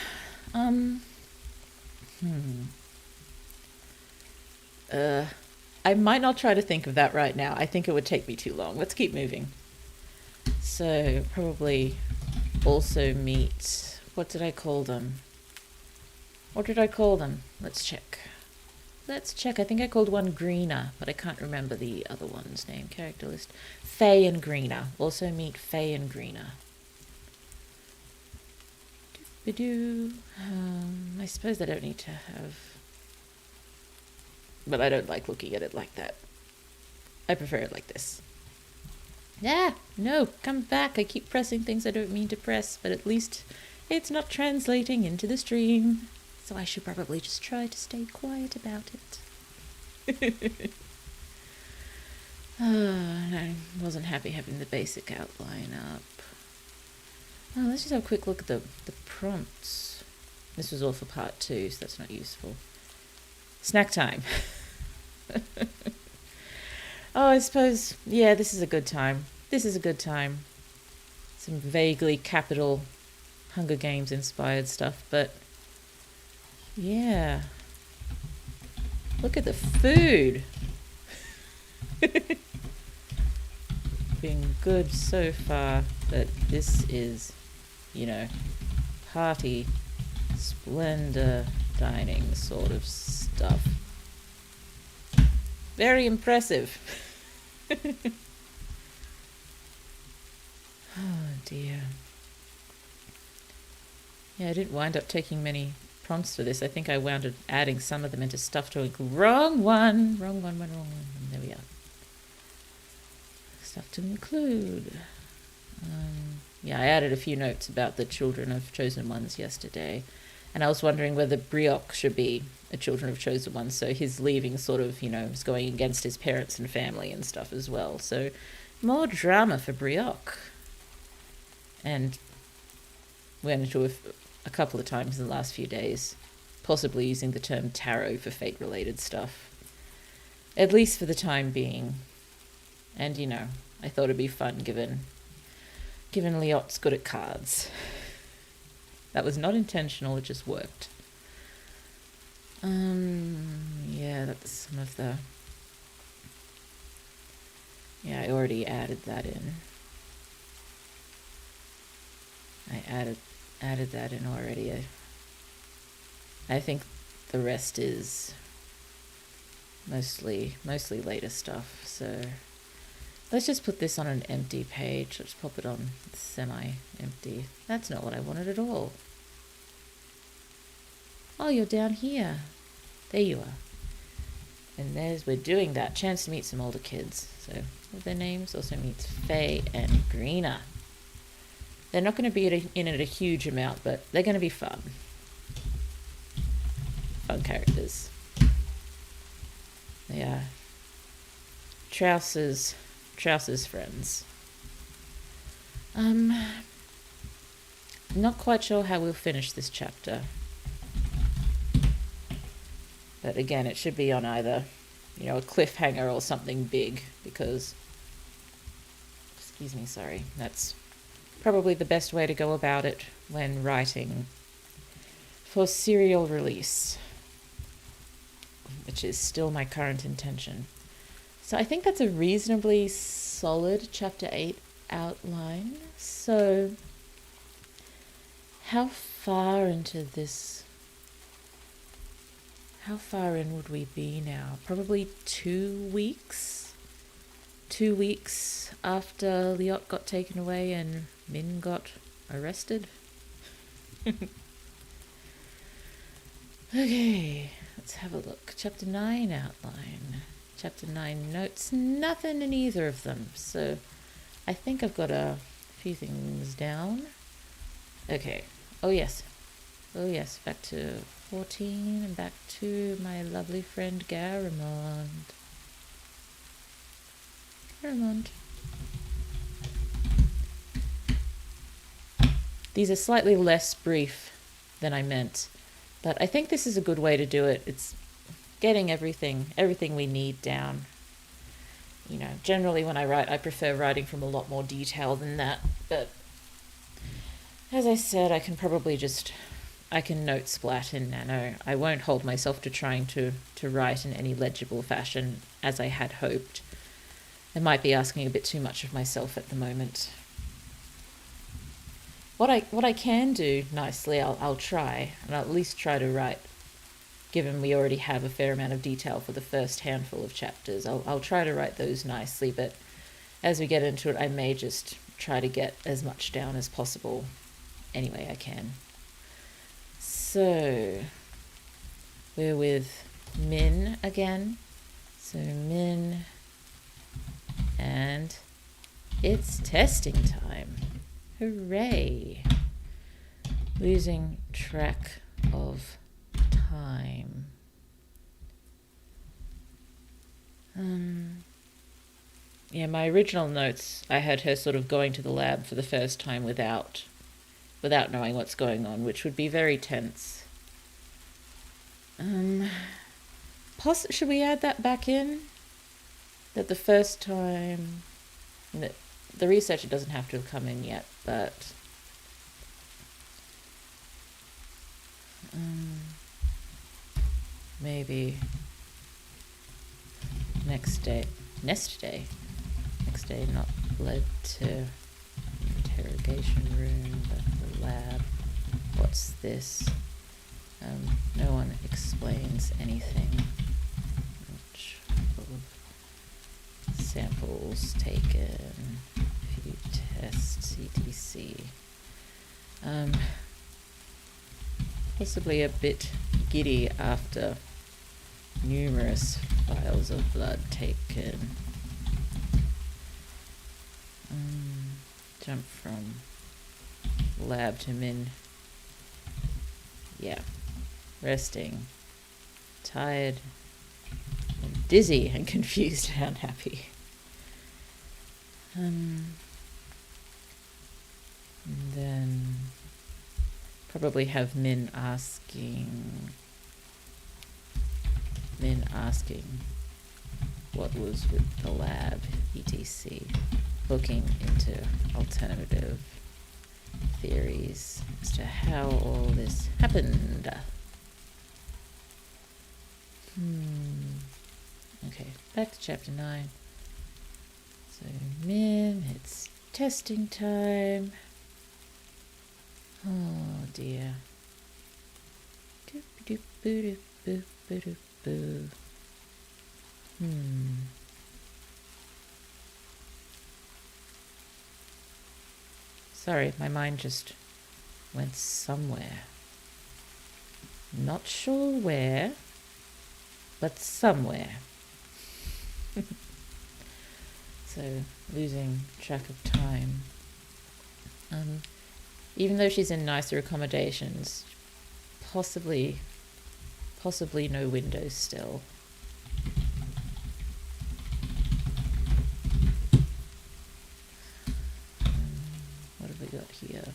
I might not try to think of that right now. I think it would take me too long. Let's keep moving. So probably also meet, what did I call them? Let's check. I think I called one Greener, but I can't remember the other one's name. Character list. Faye and Greener. Also meet Faye and Greener. I suppose I don't need to have... But I don't like looking at it like that. I prefer it like this. Ah, no, come back. I keep pressing things I don't mean to press, but at least it's not translating into the stream. So I should probably just try to stay quiet about it. I wasn't happy having the basic outline up. Oh, let's just have a quick look at the prompts. This was all for part 2, so that's not useful. Snack time. Oh, I suppose, yeah, this is a good time. Some vaguely capital Hunger Games inspired stuff, but yeah. Look at the food. Been good so far, but this is, party, splendor, dining sort of stuff. Very impressive. Oh dear. Yeah, I didn't wind up taking many prompts for this. I think I wound up adding some of them into stuff to include. Wrong one. There we are. Stuff to include. Yeah, I added a few notes about the children of chosen ones yesterday, and I was wondering whether Brioc should be a children of chosen ones, so his leaving sort of, is going against his parents and family and stuff as well. So more drama for Brioc. And went into a couple of times in the last few days, possibly using the term tarot for fate-related stuff, at least for the time being. And, I thought it'd be fun given Liot's good at cards. That was not intentional, it just worked. Yeah, that's some of the... Yeah, I already added that in. I added that in already. I think the rest is mostly later stuff. So let's just put this on an empty page. Let's pop it on semi-empty. That's not what I wanted at all. Oh, you're down here. There you are. And we're doing that. Chance to meet some older kids. So what are their names? Also meets Faye and Greener. They're not going to be in it a huge amount, but they're going to be fun. Fun characters. They are Trousers friends. Not quite sure how we'll finish this chapter. But again, it should be on either, a cliffhanger or something big, because, that's probably the best way to go about it when writing for serial release, which is still my current intention. So I think that's a reasonably solid chapter 8 outline. So how far in would we be now? Probably 2 weeks? 2 weeks after Liot got taken away and Min got arrested. Okay, let's have a look. Chapter 9 outline. Chapter 9 notes. Nothing in either of them. So I think I've got a few things down. Okay. Oh yes. Back to 14 and back to my lovely friend Garamond. These are slightly less brief than I meant, but I think this is a good way to do it. It's getting everything we need down. Generally when I write, I prefer writing from a lot more detail than that, but as I said, I can note splat in Nano. I won't hold myself to trying to write in any legible fashion as I had hoped. I might be asking a bit too much of myself at the moment. What I can do nicely, I'll try, and I'll at least try to write, given we already have a fair amount of detail for the first handful of chapters. I'll try to write those nicely, but as we get into it, I may just try to get as much down as possible any way I can. So, we're with Min again. So Min, and it's testing time. Hooray! Losing track of time. Yeah, my original notes, I had her sort of going to the lab for the first time without knowing what's going on, which would be very tense. Should we add that back in? That the first time... The researcher doesn't have to have come in yet, but... maybe... Next day, not led to interrogation room, but the lab. What's this? No one explains anything. Samples taken, few tests, etc. Possibly a bit giddy after numerous vials of blood taken. jump from lab to min. Yeah. Resting. Tired. And dizzy and confused and unhappy. And then probably have Min asking what was with the lab, etc. Looking into alternative theories as to how all this happened. Okay, back to chapter 9. So, Min, it's testing time. Oh dear. Sorry, my mind just went somewhere. Not sure where, but somewhere. So, losing track of time. Even though she's in nicer accommodations, possibly no windows still. What have we got here?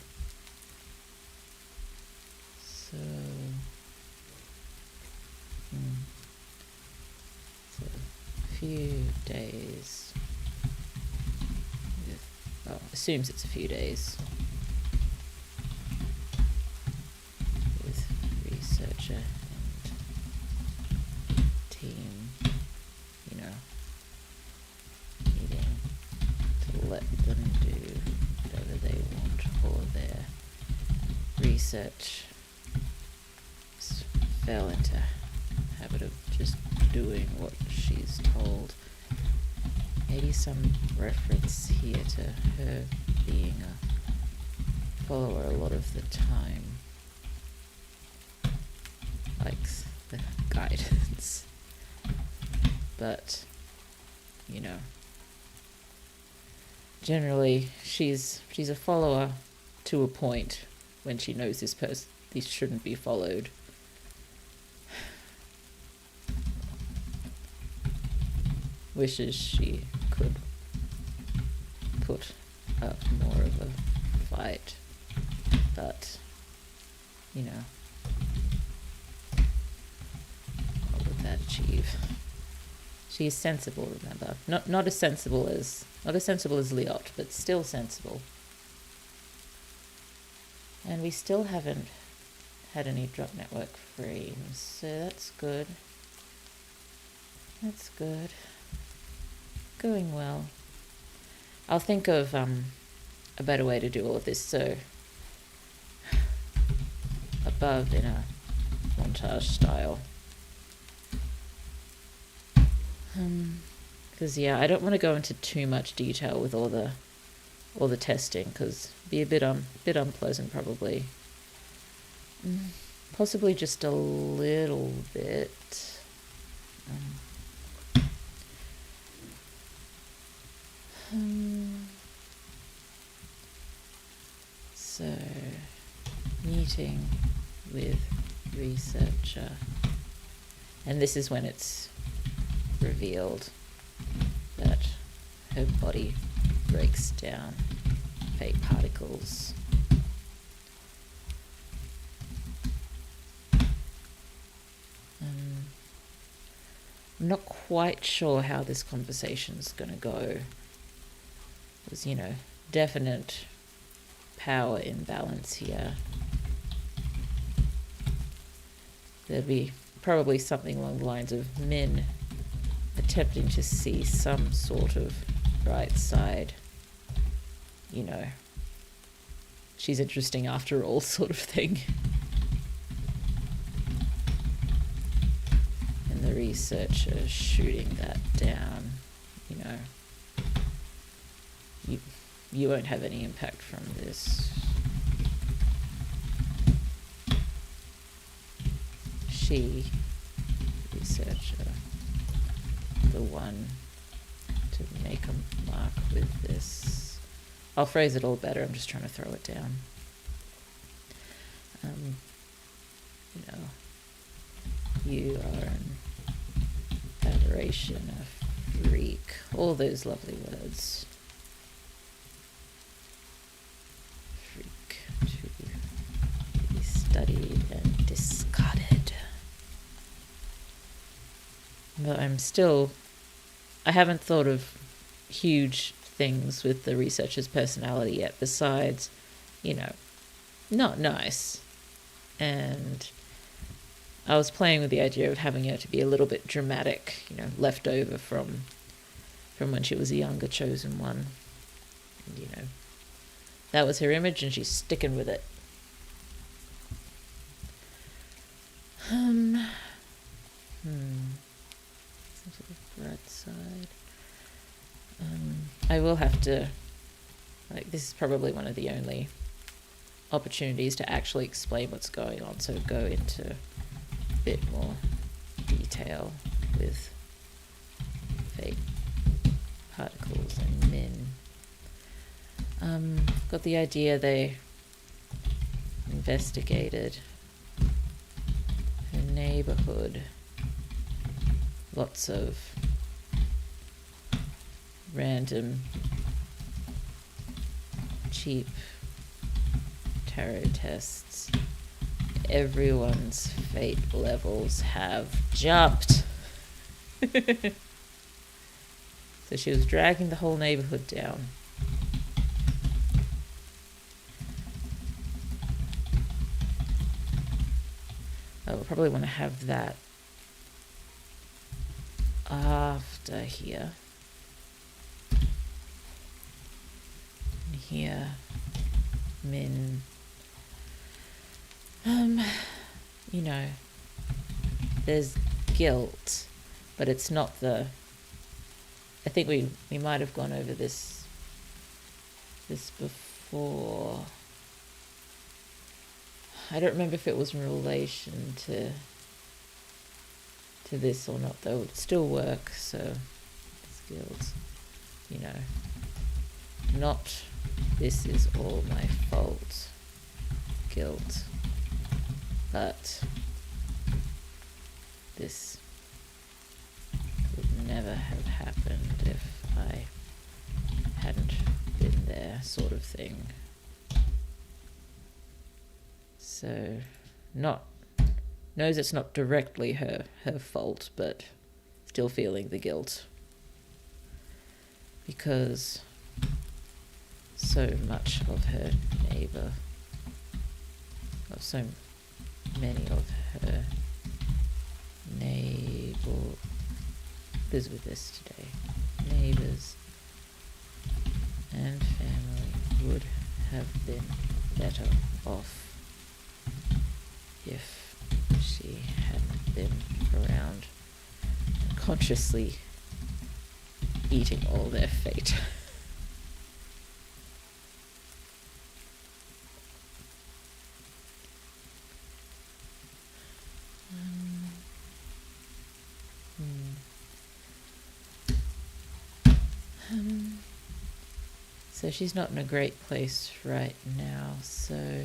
So, so a few days. Well, assumes it's a few days. With researcher and team, needing to let them do whatever they want for their research. Just fell into habit of just doing what she's told. Maybe some reference here to her being a follower a lot of the time. Likes the guidance. But, generally she's a follower to a point when she knows this shouldn't be followed. Wishes she could put up more of a fight, but what would that achieve? She's sensible, remember, not as sensible as Liot, but still sensible. And we still haven't had any drop network frames, so that's good. That's good. Going well. I'll think of a better way to do all of this. So above in a montage style. Because I don't want to go into too much detail with all the testing, because be a bit unpleasant probably. Possibly just a little bit. So, meeting with researcher, and this is when it's revealed that her body breaks down fake particles. I'm not quite sure how this conversation's going to go. There's, definite power imbalance here. There'd be probably something along the lines of Min attempting to see some sort of bright side. She's interesting after all sort of thing. And the researcher shooting that down, you won't have any impact from this. She, researcher, the one to make a mark with this I'll phrase it all better. I'm just trying to throw it down. You know, you are an aberration, a freak, all those lovely words. Freak, to be studied and discarded. But I haven't thought of huge things with the researcher's personality yet, besides, not nice. And I was playing with the idea of having her to be a little bit dramatic, left over from when she was a younger chosen one. And, that was her image and she's sticking with it. Some sort of bright side. I will have to, this is probably one of the only opportunities to actually explain what's going on, so go into a bit more detail with fake particles and min. Got the idea they investigated her neighborhood. Lots of random cheap tarot tests. Everyone's fate levels have jumped. So she was dragging the whole neighborhood down. We'll probably want to have that after here. And here, min. There's guilt, but it's not I think we might have gone over this before. I don't remember if it was in relation to this or not, though. It would still work, so skills, not this is all my fault guilt, but this would never have happened if I hadn't been there, sort of thing. So, knows it's not directly her fault, but still feeling the guilt. Because so much of her neighbor, of so many of her neighbors with this today, neighbors and family would have been better off if she hadn't been around and consciously eating all their fate. So she's not in a great place right now, so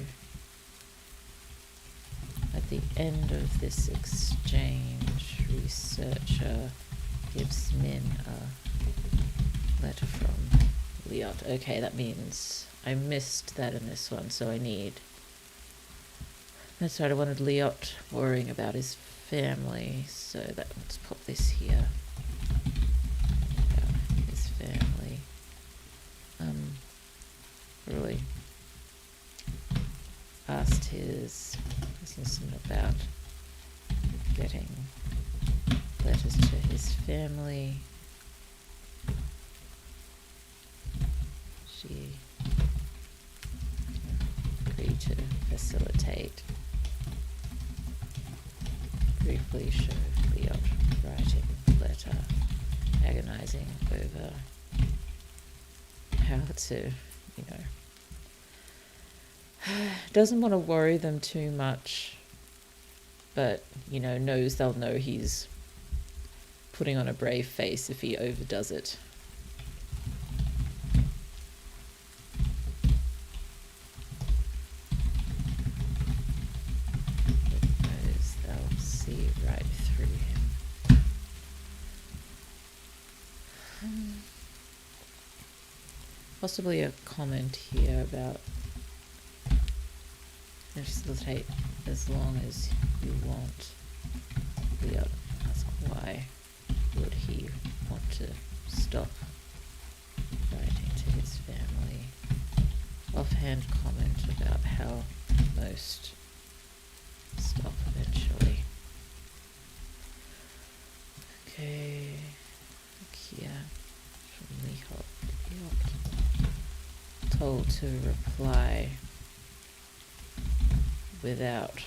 at the end of this exchange, researcher gives Min a letter from Liot. Okay, that means I missed that in this one, so that's right, I wanted Liot worrying about his family, so let's pop this here. His family. Really asked his businessman about getting letters to his family. She agreed to facilitate. Briefly show Liot writing letter, agonizing over how to, doesn't want to worry them too much, but, knows they'll know he's putting on a brave face if he overdoes it. possibly a comment here about facilitate as long as you want. Leot asks why would he want to stop writing to his family. Offhand comment about how most stop eventually. Okay, Kia from Leot told to reply without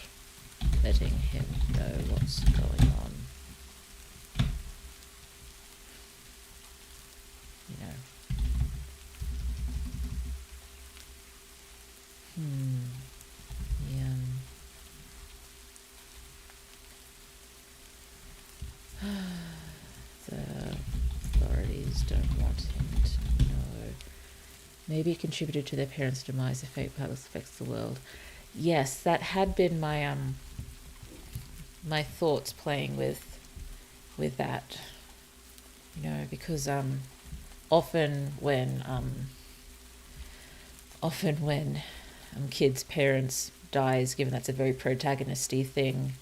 letting him know what's going on. You know. Yeah. The authorities don't want him to know. Maybe it contributed to their parents' demise if fate perhaps affects the world. Yes, that had been my my thoughts playing with that. You know, because often when kids' parents dies, given that's a very protagonisty thing,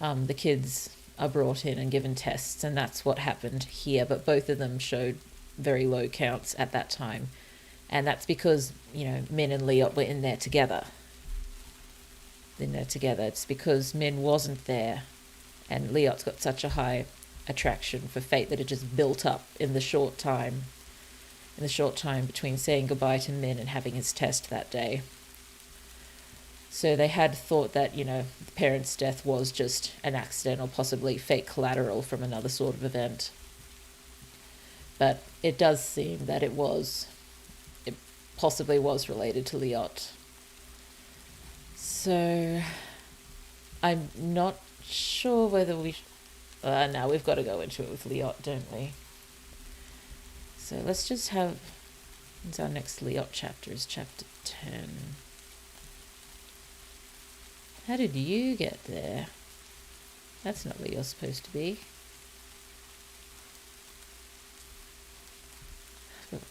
the kids are brought in and given tests, and that's what happened here. But both of them showed very low counts at that time, and that's because, you know, Min and Leot were in there together. It's because Min wasn't there, and Leot's got such a high attraction for fate that it just built up in the short time between saying goodbye to Min and having his test that day. So they had thought that, you know, the parents' death was just an accident or possibly fake collateral from another sort of event. But it does seem that it possibly was related to Leot. So I'm not sure whether now we've got to go into it with Leot, don't we? So let's just have, it's our next Leot chapter is chapter 10. How did you get there? That's not where you're supposed to be. I've got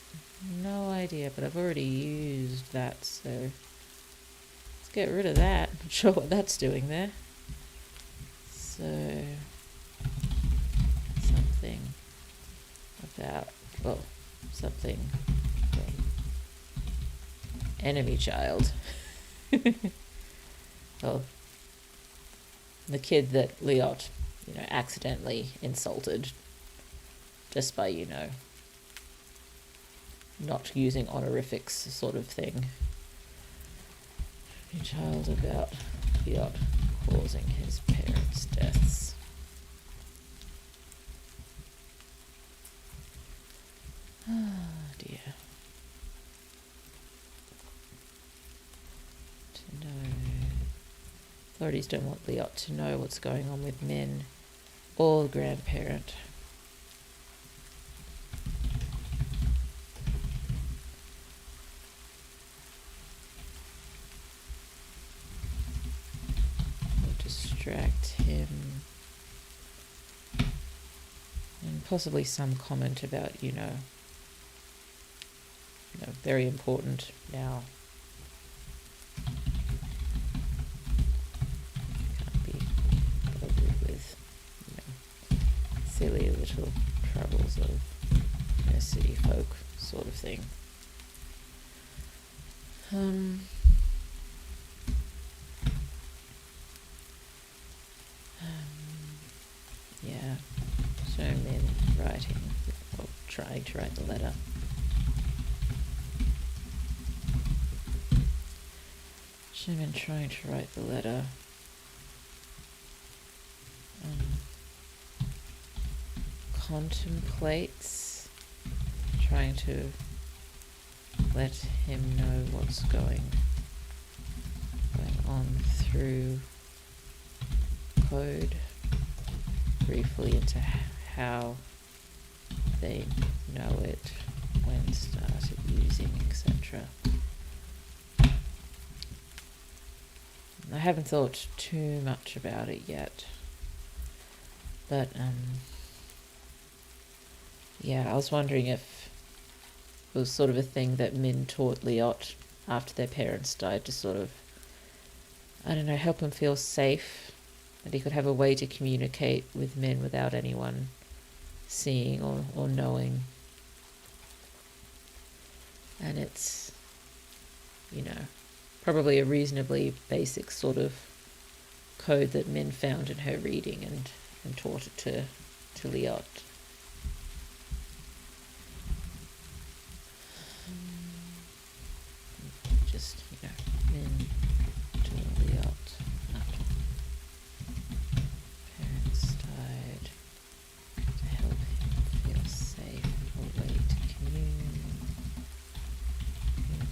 no idea, but I've already used that, so let's get rid of that. I'm not sure what that's doing there. So, something about, something from enemy child. Well, the kid that Leot, you know, accidentally insulted just by, you know, not using honorifics sort of thing. Enemy child about Leot causing his parents' deaths. Oh dear. To know. Authorities don't want Leot to know what's going on with Min or the grandparent. Or distract him. And possibly some comment about, you know, very important now. Can't be bothered with, you know, silly little troubles of, you know, city folk sort of thing. Yeah. So Min writing, or trying to write the letter. Min trying to write the letter. Contemplates trying to let him know what's going on through code, briefly into how they know it, when started using, etc. I haven't thought too much about it yet, but yeah, I was wondering if it was sort of a thing that Min taught Liot after their parents died to sort of, I don't know, help him feel safe, that he could have a way to communicate with Min without anyone seeing or knowing. And it's, you know, probably a reasonably basic sort of code that Min found in her reading and taught it to Liot. Just, you know, Min to Liot after parents died to help him feel safe, a way to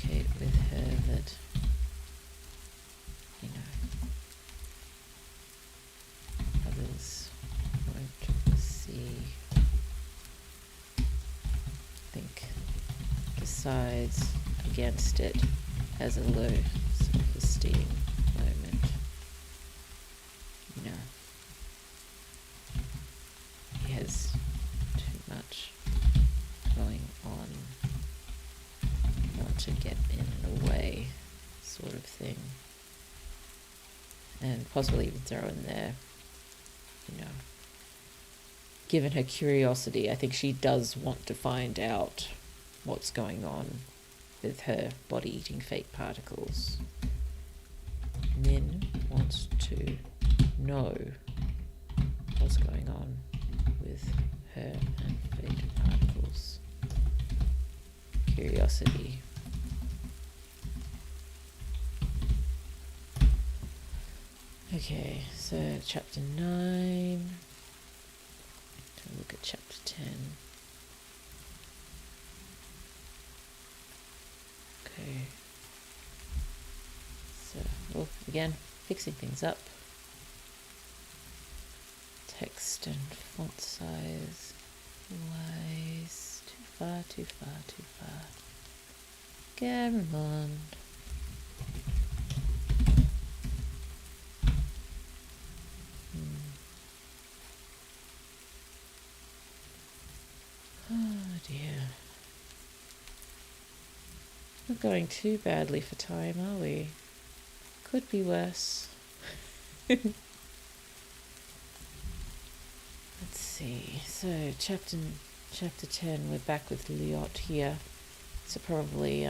communicate with her that, you know, others won't see. Think decides against it as a low self-esteem moment. You know, he has too much going on, not to get in the way, sort of thing. And possibly even throw in there, you know, given her curiosity, I think she does want to find out what's going on with her body eating fate particles. Min wants to know what's going on with her and fate particles. Curiosity. Okay, so chapter 9. To look at chapter 10. Okay. So, well, again, fixing things up. Text and font size wise. Too far, too far, too far. Garamond. Oh dear. Not going too badly for time, are we? Could be worse. Let's see. So chapter 10, we're back with Liot here. So probably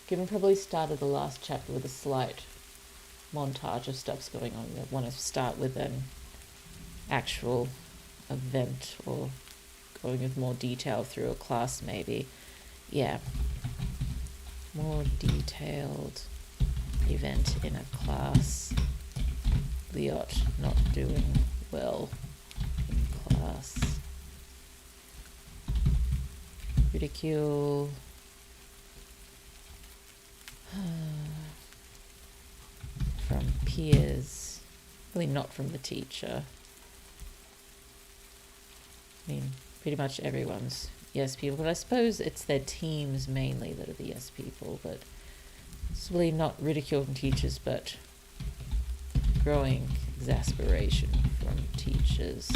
given probably started the last chapter with a slight montage of stuff's going on. I want to start with an actual event or going with more detail through a class maybe. Yeah. More detailed event in a class. Liot not doing well in class. Ridicule. From peers. Really not from the teacher. I mean, pretty much everyone's yes people, but I suppose it's their teams mainly that are the yes people, but it's really not ridicule from teachers, but growing exasperation from teachers.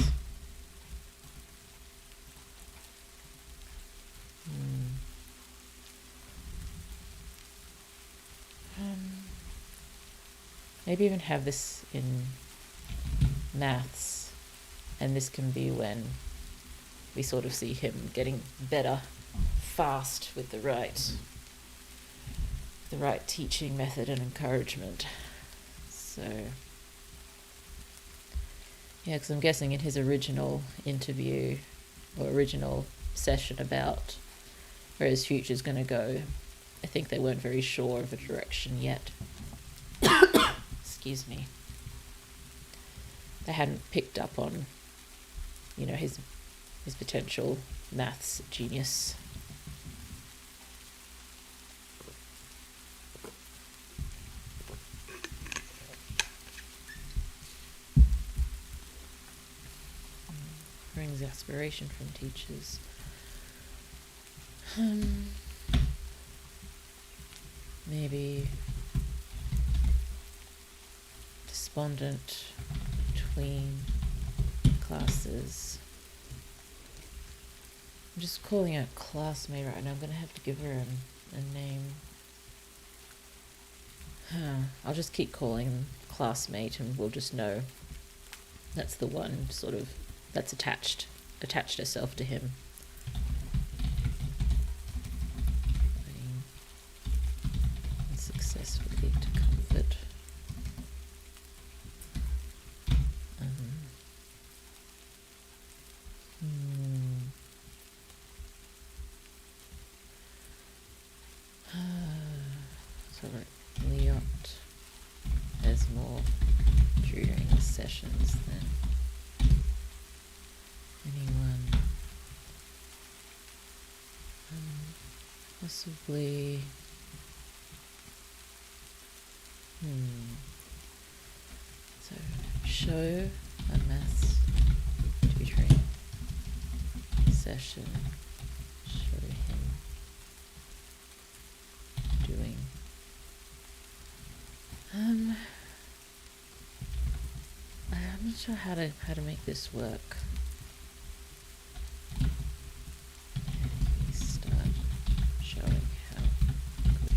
Maybe even have this in maths, and this can be when we sort of see him getting better fast with the right teaching method and encouragement. So yeah, because I'm guessing in his original interview or original session about where his future's going to go, I think they weren't very sure of a direction yet. Excuse me. They hadn't picked up on, you know, his potential maths genius. Brings aspiration from teachers. Maybe despondent between classes. I'm just calling her classmate right now. I'm going to have to give her a name. I'll just keep calling him classmate and we'll just know that's the one sort of that's attached herself to him. Successfully to comfort. So Leot has more during sessions than anyone. Possibly. So show a maths tutoring session. Show him doing. I'm not sure how to make this work. Start showing how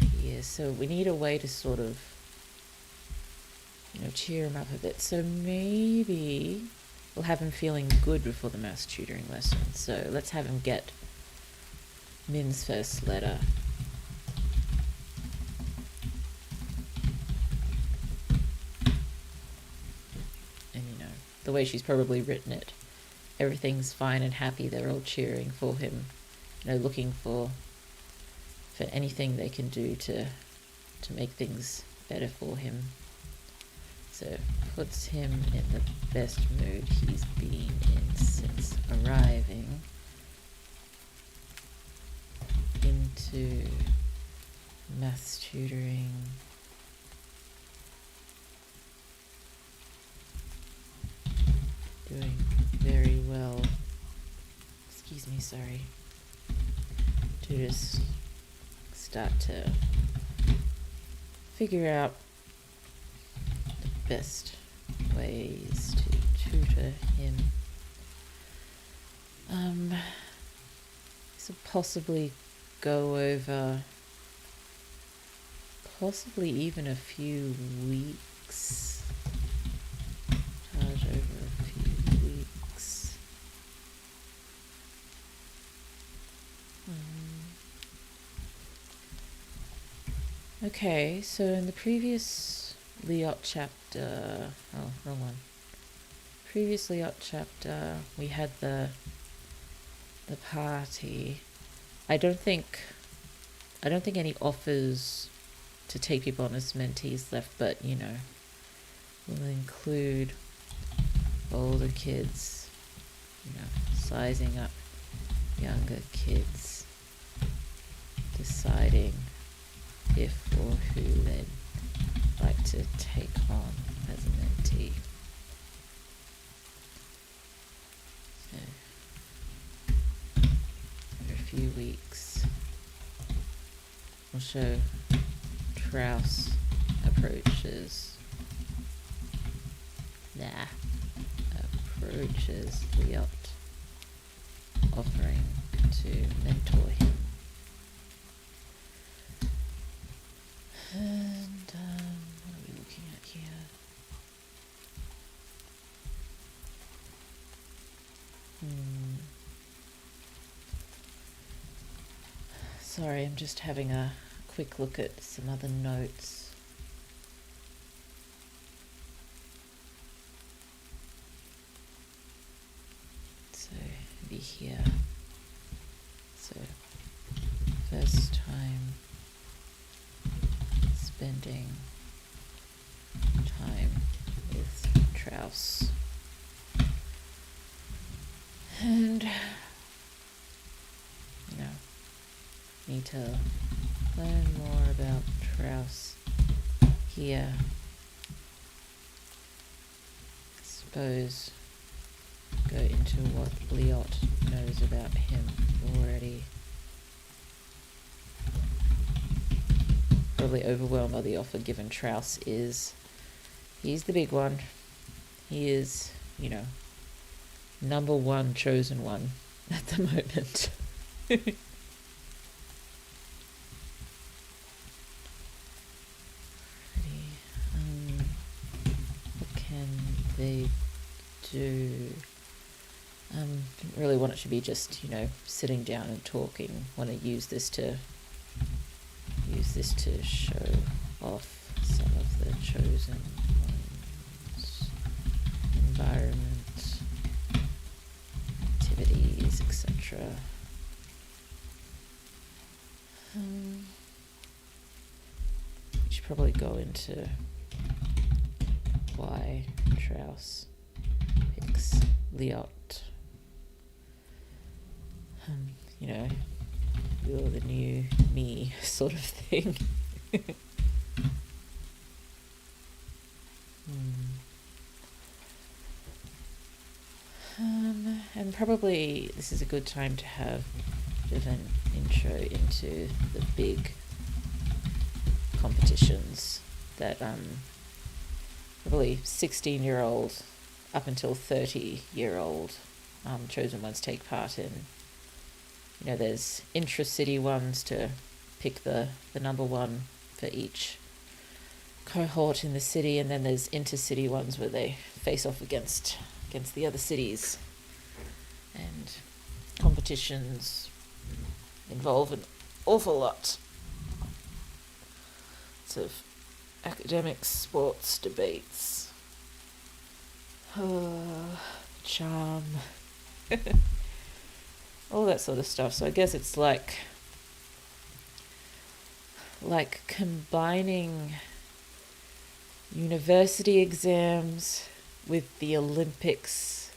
good he is. So we need a way to sort of, cheer him up a bit. So maybe we'll have him feeling good before the maths tutoring lesson. So let's have him get Min's first letter. And the way she's probably written it, everything's fine and happy. They're all cheering for him, looking for anything they can do to make things better for him. So puts him in the best mood he's been in since arriving into maths tutoring. Doing very well. Excuse me, sorry. To just start to figure out the best ways to tutor him. So possibly go over, possibly even a few weeks. Charge over a few weeks. Okay, so in the previous Leot chapter, wrong one. Previous Leot chapter, we had the party. I don't think any offers to take people on as mentees left, but we'll include older kids, sizing up younger kids, deciding if or who they'd like to take on as a mentee. So, for a few weeks, we'll show Trouse approaches Leot, offering to mentor him. And what are we looking at here? Sorry, I'm just having a quick look at some other notes. So, be here. So, first time spending time with Trouse. And, need to learn more about Trouse here. Suppose go into what Leot knows about him already. Probably overwhelmed by the offer given Trouse he's the big one. He is, number one chosen one at the moment. What can they do? Didn't really want it to be just, sitting down and talking. Want to use this to show off some of the chosen ones. Environment, activities, etc. We should probably go into why Trouse picks Liot. You're the new me sort of thing. And probably this is a good time to have a bit of an intro into the big competitions that probably 16-year-old up until 30-year-old chosen ones take part in. There's intra-city ones to pick the number one for each cohort in the city, and then there's intercity ones where they face off against the other cities. And competitions involve an awful lot of academics, sports, debates, charm, all that sort of stuff. So I guess it's like combining university exams with the Olympics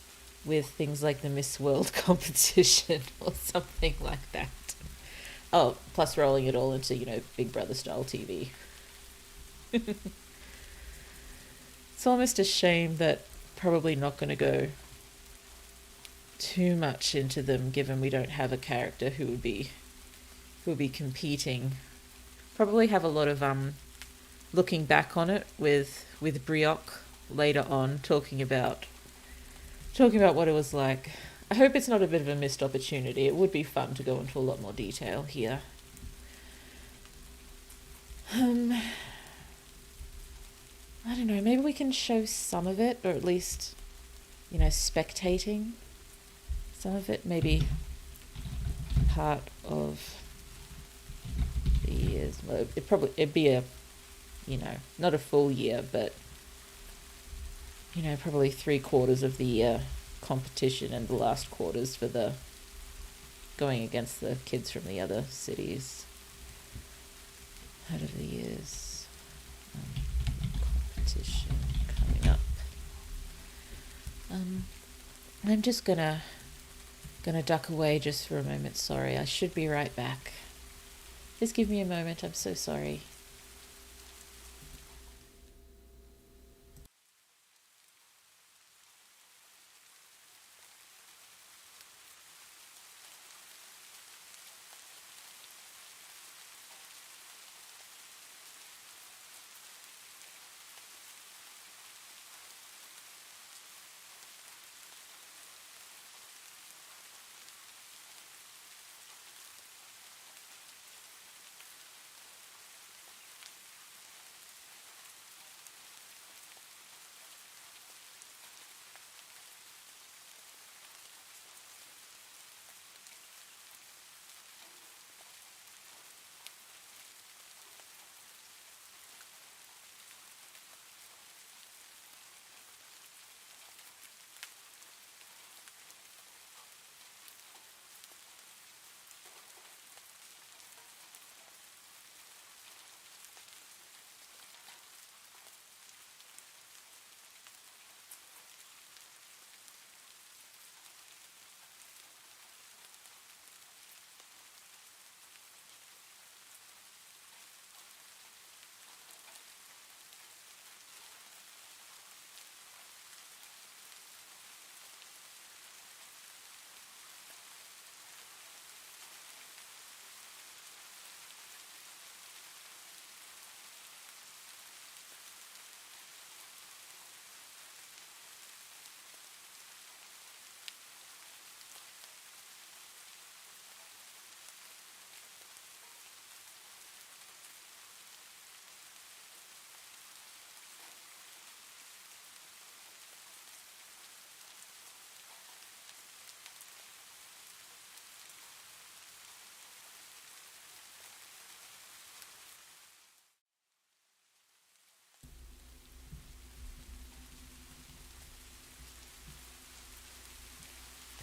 with things like the Miss World competition or something like that. Oh, plus rolling it all into, Big Brother style TV. It's almost a shame that probably not going to go too much into them, given we don't have a character who would be competing. Probably have a lot of looking back on it with Brioc later on, talking about what it was like. I hope it's not a bit of a missed opportunity. It would be fun to go into a lot more detail here. I don't know, maybe we can show some of it, or at least, spectating some of it, maybe part of the years. Well, it'd be a, not a full year, but, probably 3/4 of the year competition and the last quarters for the going against the kids from the other cities. Out of the years. Competition coming up. I'm just gonna duck away just for a moment. Sorry, I should be right back. Just give me a moment. I'm so sorry.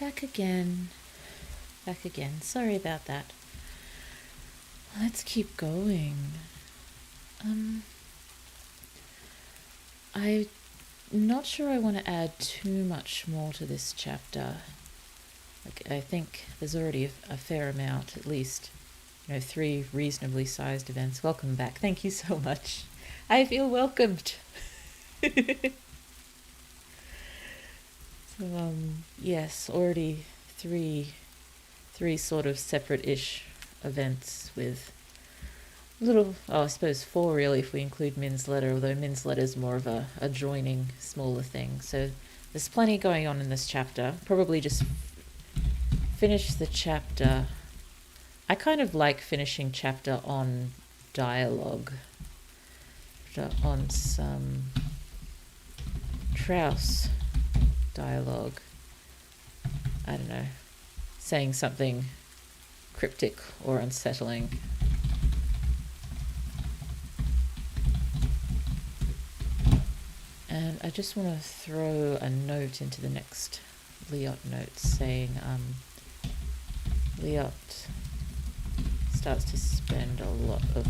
back again. Back again. Sorry about that. Let's keep going. I'm not sure I want to add too much more to this chapter. I think there's already a fair amount, at least, 3 reasonably sized events. Welcome back. Thank you so much. I feel welcomed. So, yes, already three sort of separate-ish events with I suppose 4 really if we include Min's letter, although Min's letter is more of a joining smaller thing. So there's plenty going on in this chapter. Probably just finish the chapter. I kind of like finishing chapter on dialogue, on some Trouse dialogue. I don't know, saying something cryptic or unsettling. And I just want to throw a note into the next Liot note saying Liot starts to spend a lot of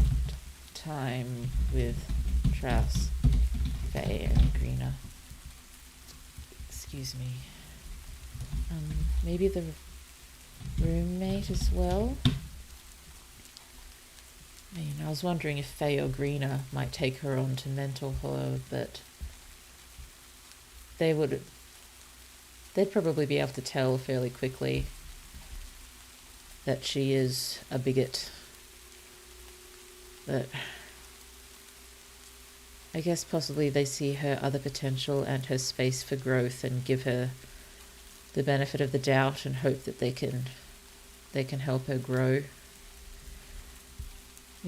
time with Trouse, Faye and Greener. Excuse me. Maybe the roommate as well? I was wondering if Faye or Greener might take her on to mentor her, but they'd probably be able to tell fairly quickly that she is a bigot. But I guess possibly they see her other potential and her space for growth and give her the benefit of the doubt and hope that they can help her grow.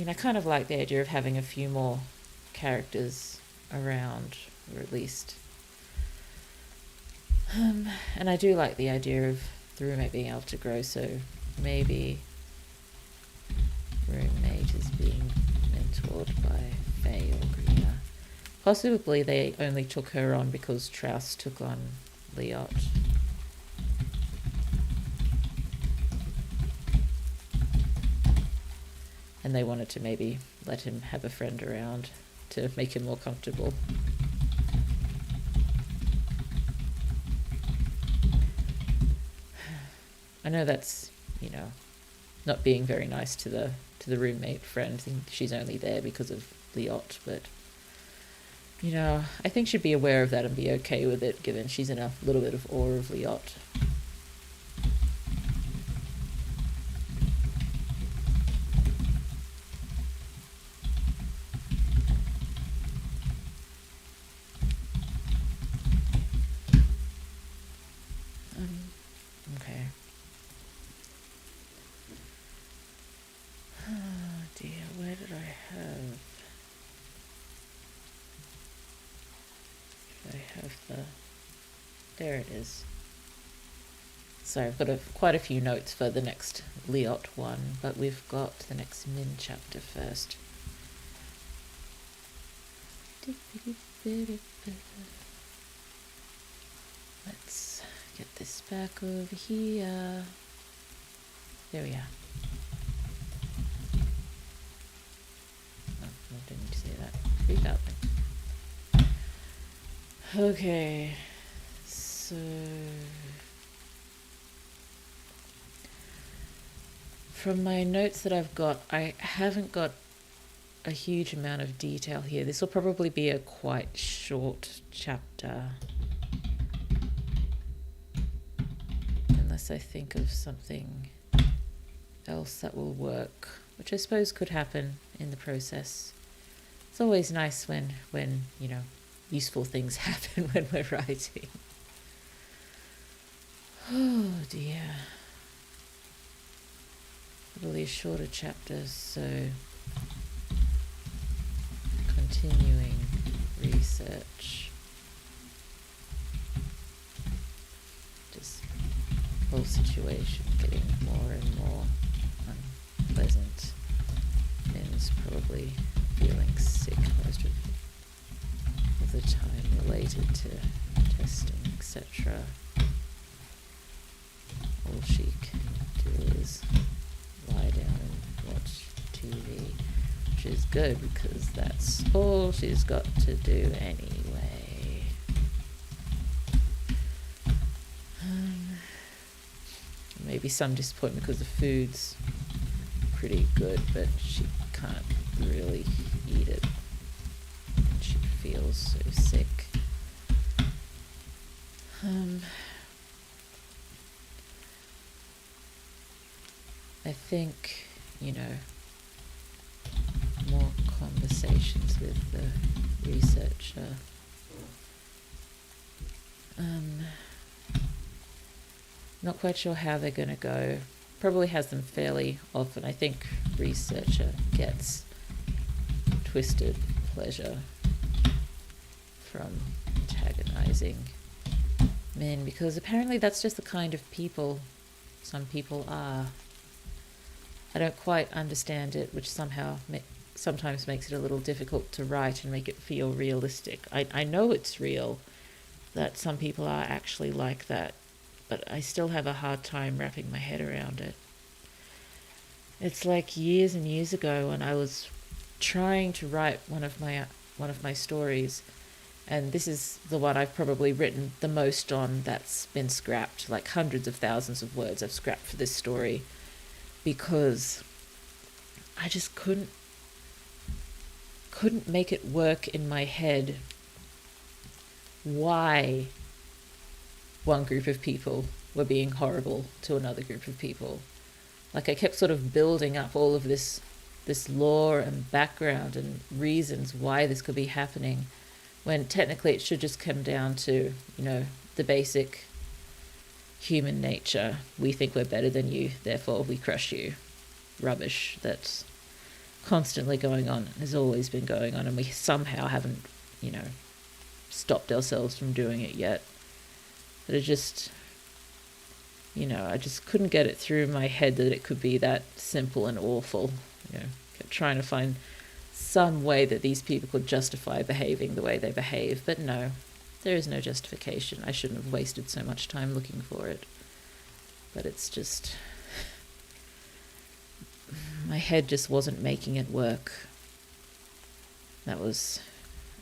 I kind of like the idea of having a few more characters around, or at least. And I do like the idea of the roommate being able to grow, so maybe roommate is being mentored by Faye or Greener. Possibly they only took her on because Trouse took on Liot. And they wanted to maybe let him have a friend around to make him more comfortable. I know that's, not being very nice to the roommate friend. I think she's only there because of Liot, but I think she'd be aware of that and be okay with it, given she's in a little bit of awe of Liot. Okay. Oh dear, where did I have? Should I have there it is. So I've got quite a few notes for the next Liot one, but we've got the next Min chapter first. Let's get this back over here. There we are. Oh, I didn't need to say that. Freak out. Okay, so from my notes that I've got, I haven't got a huge amount of detail here. This will probably be a quite short chapter. Unless I think of something else that will work, which I suppose could happen in the process. It's always nice when useful things happen when we're writing. Oh dear. Probably a shorter chapter, so continuing research. Just whole situation getting more and more unpleasant. Min's probably feeling sick most of the time related to testing, etc. which is good because that's all she's got to do anyway. Maybe some disappointment because the food's pretty good, but she can't really eat it. She feels so sick. I think, more conversations with the researcher. Not quite sure how they're going to go. Probably has them fairly often. I think researcher gets twisted pleasure from antagonizing men, because apparently that's just the kind of people some people are. I don't quite understand it, which sometimes makes it a little difficult to write and make it feel realistic. I know it's real, that some people are actually like that, but I still have a hard time wrapping my head around it. It's like years and years ago when I was trying to write one of my stories, and this is the one I've probably written the most on that's been scrapped, like hundreds of thousands of words I've scrapped for this story, because I just couldn't make it work in my head why one group of people were being horrible to another group of people. Like, I kept sort of building up all of this lore and background and reasons why this could be happening, when technically it should just come down to, the basic human nature. We think we're better than you, therefore we crush you. Rubbish that's constantly going on, has always been going on, and we somehow haven't, stopped ourselves from doing it yet. But it just, I just couldn't get it through my head that it could be that simple and awful. Kept trying to find some way that these people could justify behaving the way they behave, but no, there is no justification. I shouldn't have wasted so much time looking for it. But it's just, my head just wasn't making it work. That was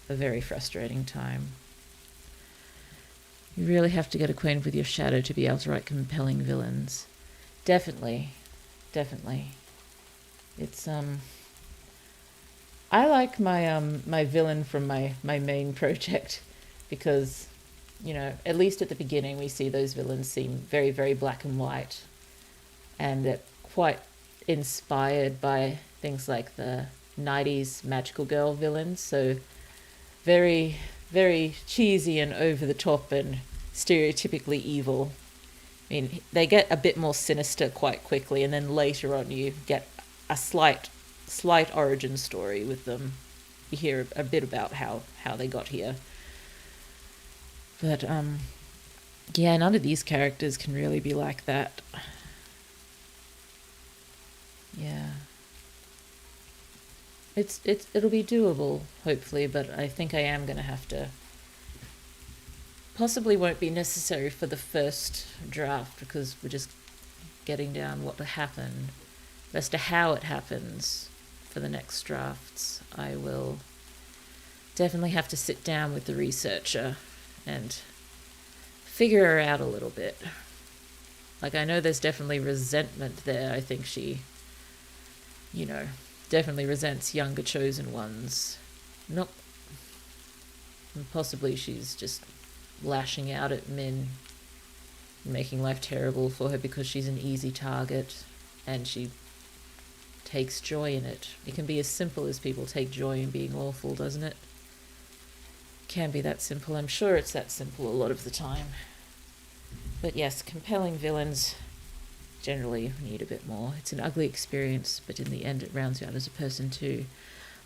a very frustrating time. You really have to get acquainted with your shadow to be able to write compelling villains. Definitely. It's I like my my villain from my main project, because at least at the beginning we see those villains seem very, very black and white, and they're quite inspired by things like the 90s magical girl villains, so very, very cheesy and over the top and stereotypically evil. I mean, they get a bit more sinister quite quickly, and then later on you get a slight origin story with them. You hear a bit about how they got here. But yeah, none of these characters can really be like that. Yeah. It'll be doable, hopefully, but I think I am going to have to, possibly won't be necessary for the first draft, because we're just getting down what to happen. As to how it happens for the next drafts, I will definitely have to sit down with the researcher and figure her out a little bit. Like, I know there's definitely resentment there. I think she, definitely resents younger chosen ones. Not, and possibly she's just lashing out at men, making life terrible for her because she's an easy target, and she takes joy in it. It can be as simple as people take joy in being awful, doesn't it? Can be that simple. I'm sure it's that simple a lot of the time. But yes, compelling villains generally need a bit more. It's an ugly experience, but in the end it rounds you out as a person too.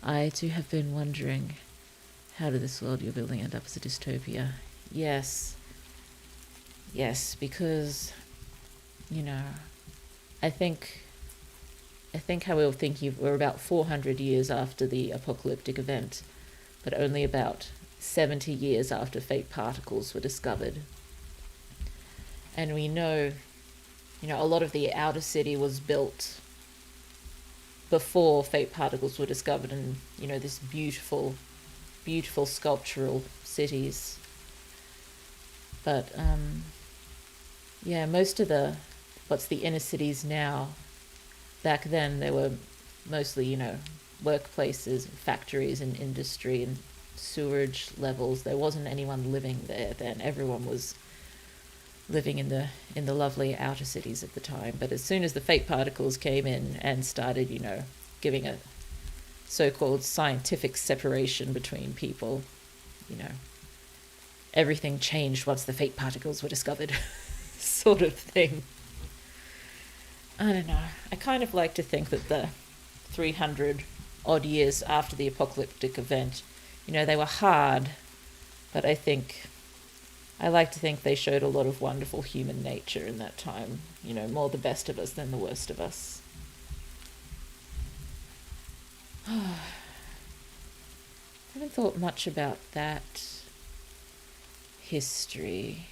I too have been wondering, how did this world you're building end up as a dystopia? Yes, because, I think how we're thinking, we're about 400 years after the apocalyptic event, but only about 70 years after fake particles were discovered. And we know, a lot of the outer city was built before fate particles were discovered, and this beautiful sculptural cities. But yeah, most of what's the inner cities now, back then they were mostly workplaces, factories, and industry, and sewerage levels. There wasn't anyone living there then. Everyone was living in the lovely outer cities at the time. But as soon as the fate particles came in and started, giving a so-called scientific separation between people, everything changed once the fate particles were discovered, sort of thing. I don't know. I kind of like to think that the 300 odd years after the apocalyptic event, they were hard, but I like to think they showed a lot of wonderful human nature in that time. More the best of us than the worst of us. I haven't thought much about that history.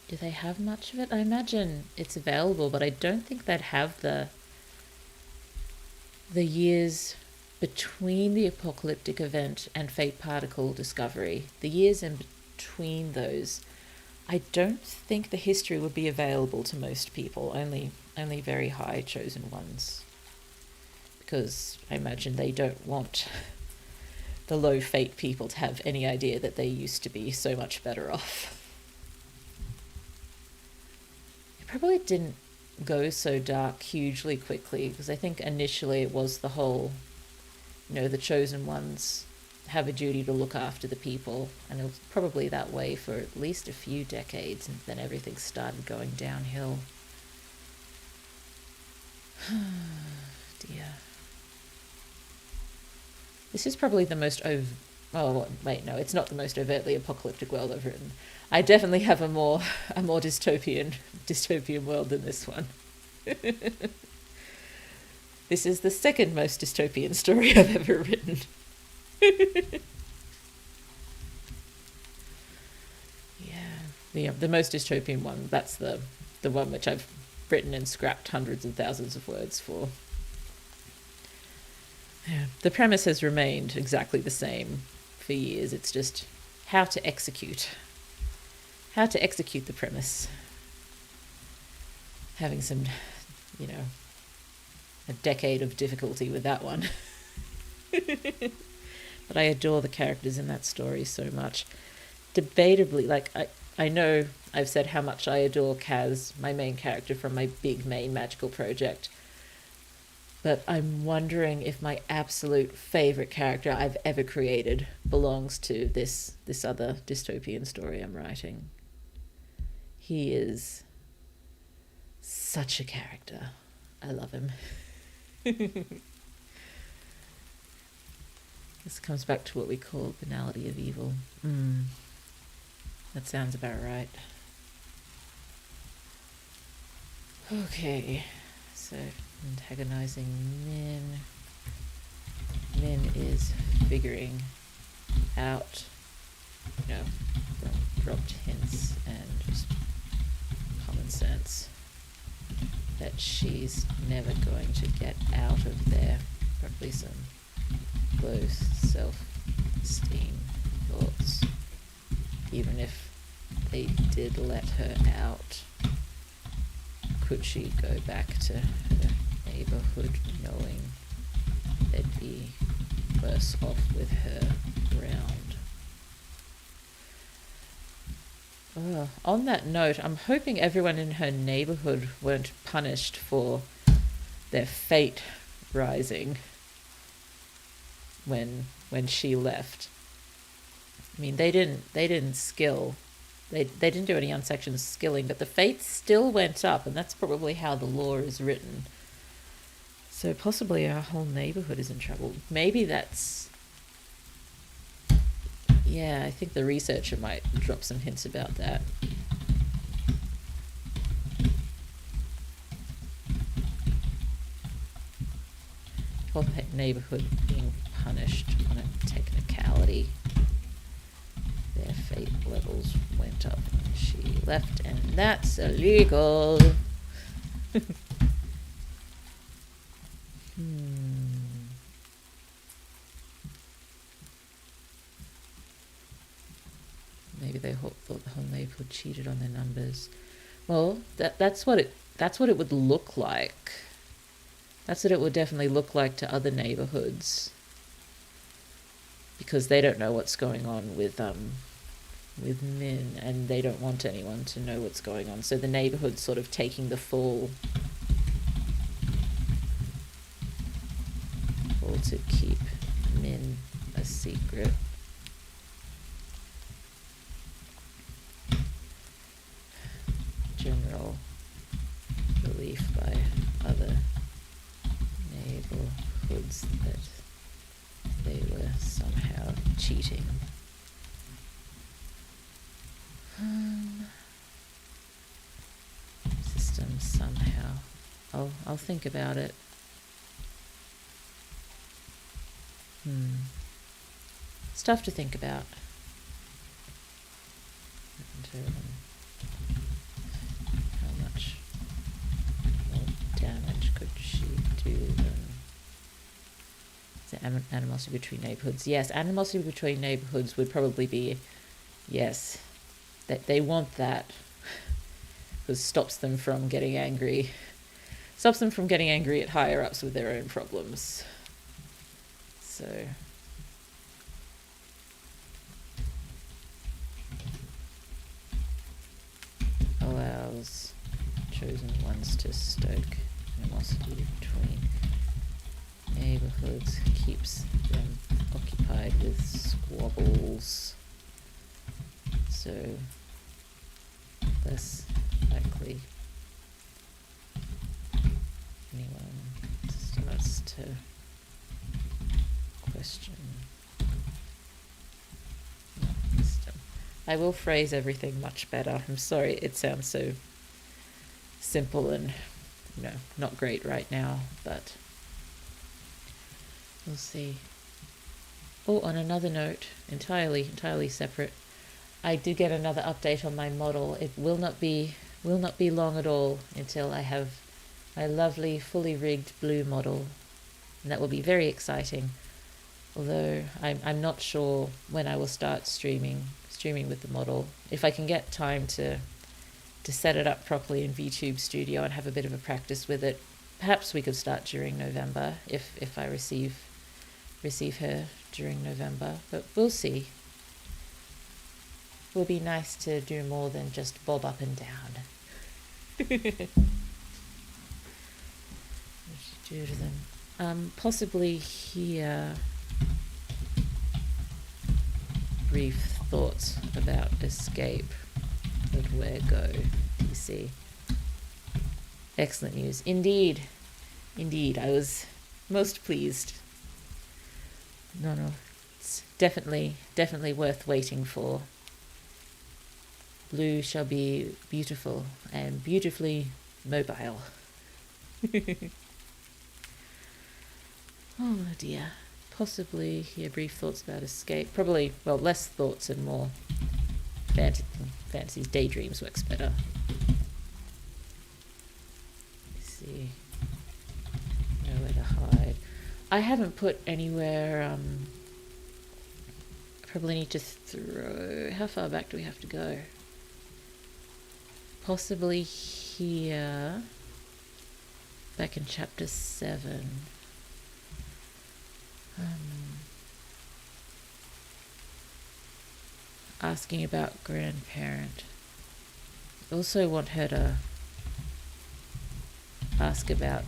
Do they have much of it? I imagine it's available, but I don't think they'd have the years between the apocalyptic event and fate particle discovery. The years in between those, I don't think the history would be available to most people, only very high chosen ones. Because I imagine they don't want the low fate people to have any idea that they used to be so much better off. It probably didn't go so dark hugely quickly, because I think initially it was the whole, the chosen ones have a duty to look after the people, and it was probably that way for at least a few decades, and then everything started going downhill. Dear. This is probably the most oh wait, no, it's not the most overtly apocalyptic world I've written. I definitely have a more dystopian world than this one. This is the second most dystopian story I've ever written. Yeah, the most dystopian one, that's the one which I've written and scrapped hundreds and thousands of words for. Yeah. The premise has remained exactly the same for years. It's just how to execute the premise. Having some, a decade of difficulty with that one. But I adore the characters in that story so much. Debatably, I know I've said how much I adore Kaz, my main character from my big main magical project. But I'm wondering if my absolute favourite character I've ever created belongs to this other dystopian story I'm writing. He is such a character. I love him. This comes back to what we call banality of evil. That sounds about right. Okay, so antagonizing Min. Min is figuring out, dropped hints and just common sense that she's never going to get out of there. Probably some low self-esteem thoughts. Even if they did let her out, could she go back to her neighborhood knowing they'd be worse off with her around? On that note, I'm hoping everyone in her neighborhood weren't punished for their fate rising when she left. I mean, they didn't skill. They didn't do any unsection skilling, but the fates still went up, and that's probably how the law is written. So possibly our whole neighborhood is in trouble. Maybe that's... Yeah, I think the researcher might drop some hints about that. Whole neighborhood being punished on a technicality. Their fate levels went up when she left, and that's illegal. Maybe they thought the whole neighborhood cheated on their numbers. Well, that's what it would look like. That's what it would definitely look like to other neighborhoods, because they don't know what's going on with Min, and they don't want anyone to know what's going on. So the neighborhood's sort of taking the fall to keep Min a secret. General belief by other neighborhoods that they were somehow cheating. System somehow. I'll think about it. Stuff to think about. How much more damage could she do them? Is there animosity between neighborhoods? Yes, animosity between neighborhoods would probably be, yes, that they want that, because stops them from getting angry. Stops them from getting angry at higher ups with their own problems. So allows chosen ones to stoke animosity between neighborhoods, keeps them occupied with squabbles, so less likely anyone starts to question wisdom. I will phrase everything much better. I'm sorry it sounds so simple and, not great right now, but we'll see. Oh, on another note, entirely separate, I did get another update on my model. It will not be long at all until I have my lovely fully rigged blue model, and that will be very exciting. Although I'm not sure when I will start streaming with the model. If I can get time to set it up properly in VTube Studio and have a bit of a practice with it, perhaps we could start during November if I receive her during November. But we'll see. It will be nice to do more than just bob up and down. What should do to them? Possibly here. Brief thoughts about escape. But where go, DC? Excellent news. Indeed, I was most pleased. No, it's definitely worth waiting for. Blue shall be beautiful and beautifully mobile. Oh dear. Possibly here, brief thoughts about escape. Probably, well, less thoughts and more fantasies. Daydreams works better. Let's see. Nowhere to hide. I haven't put anywhere. I probably need to throw. How far back do we have to go? Possibly here. Back in chapter 7. Asking about grandparent. Also want her to ask about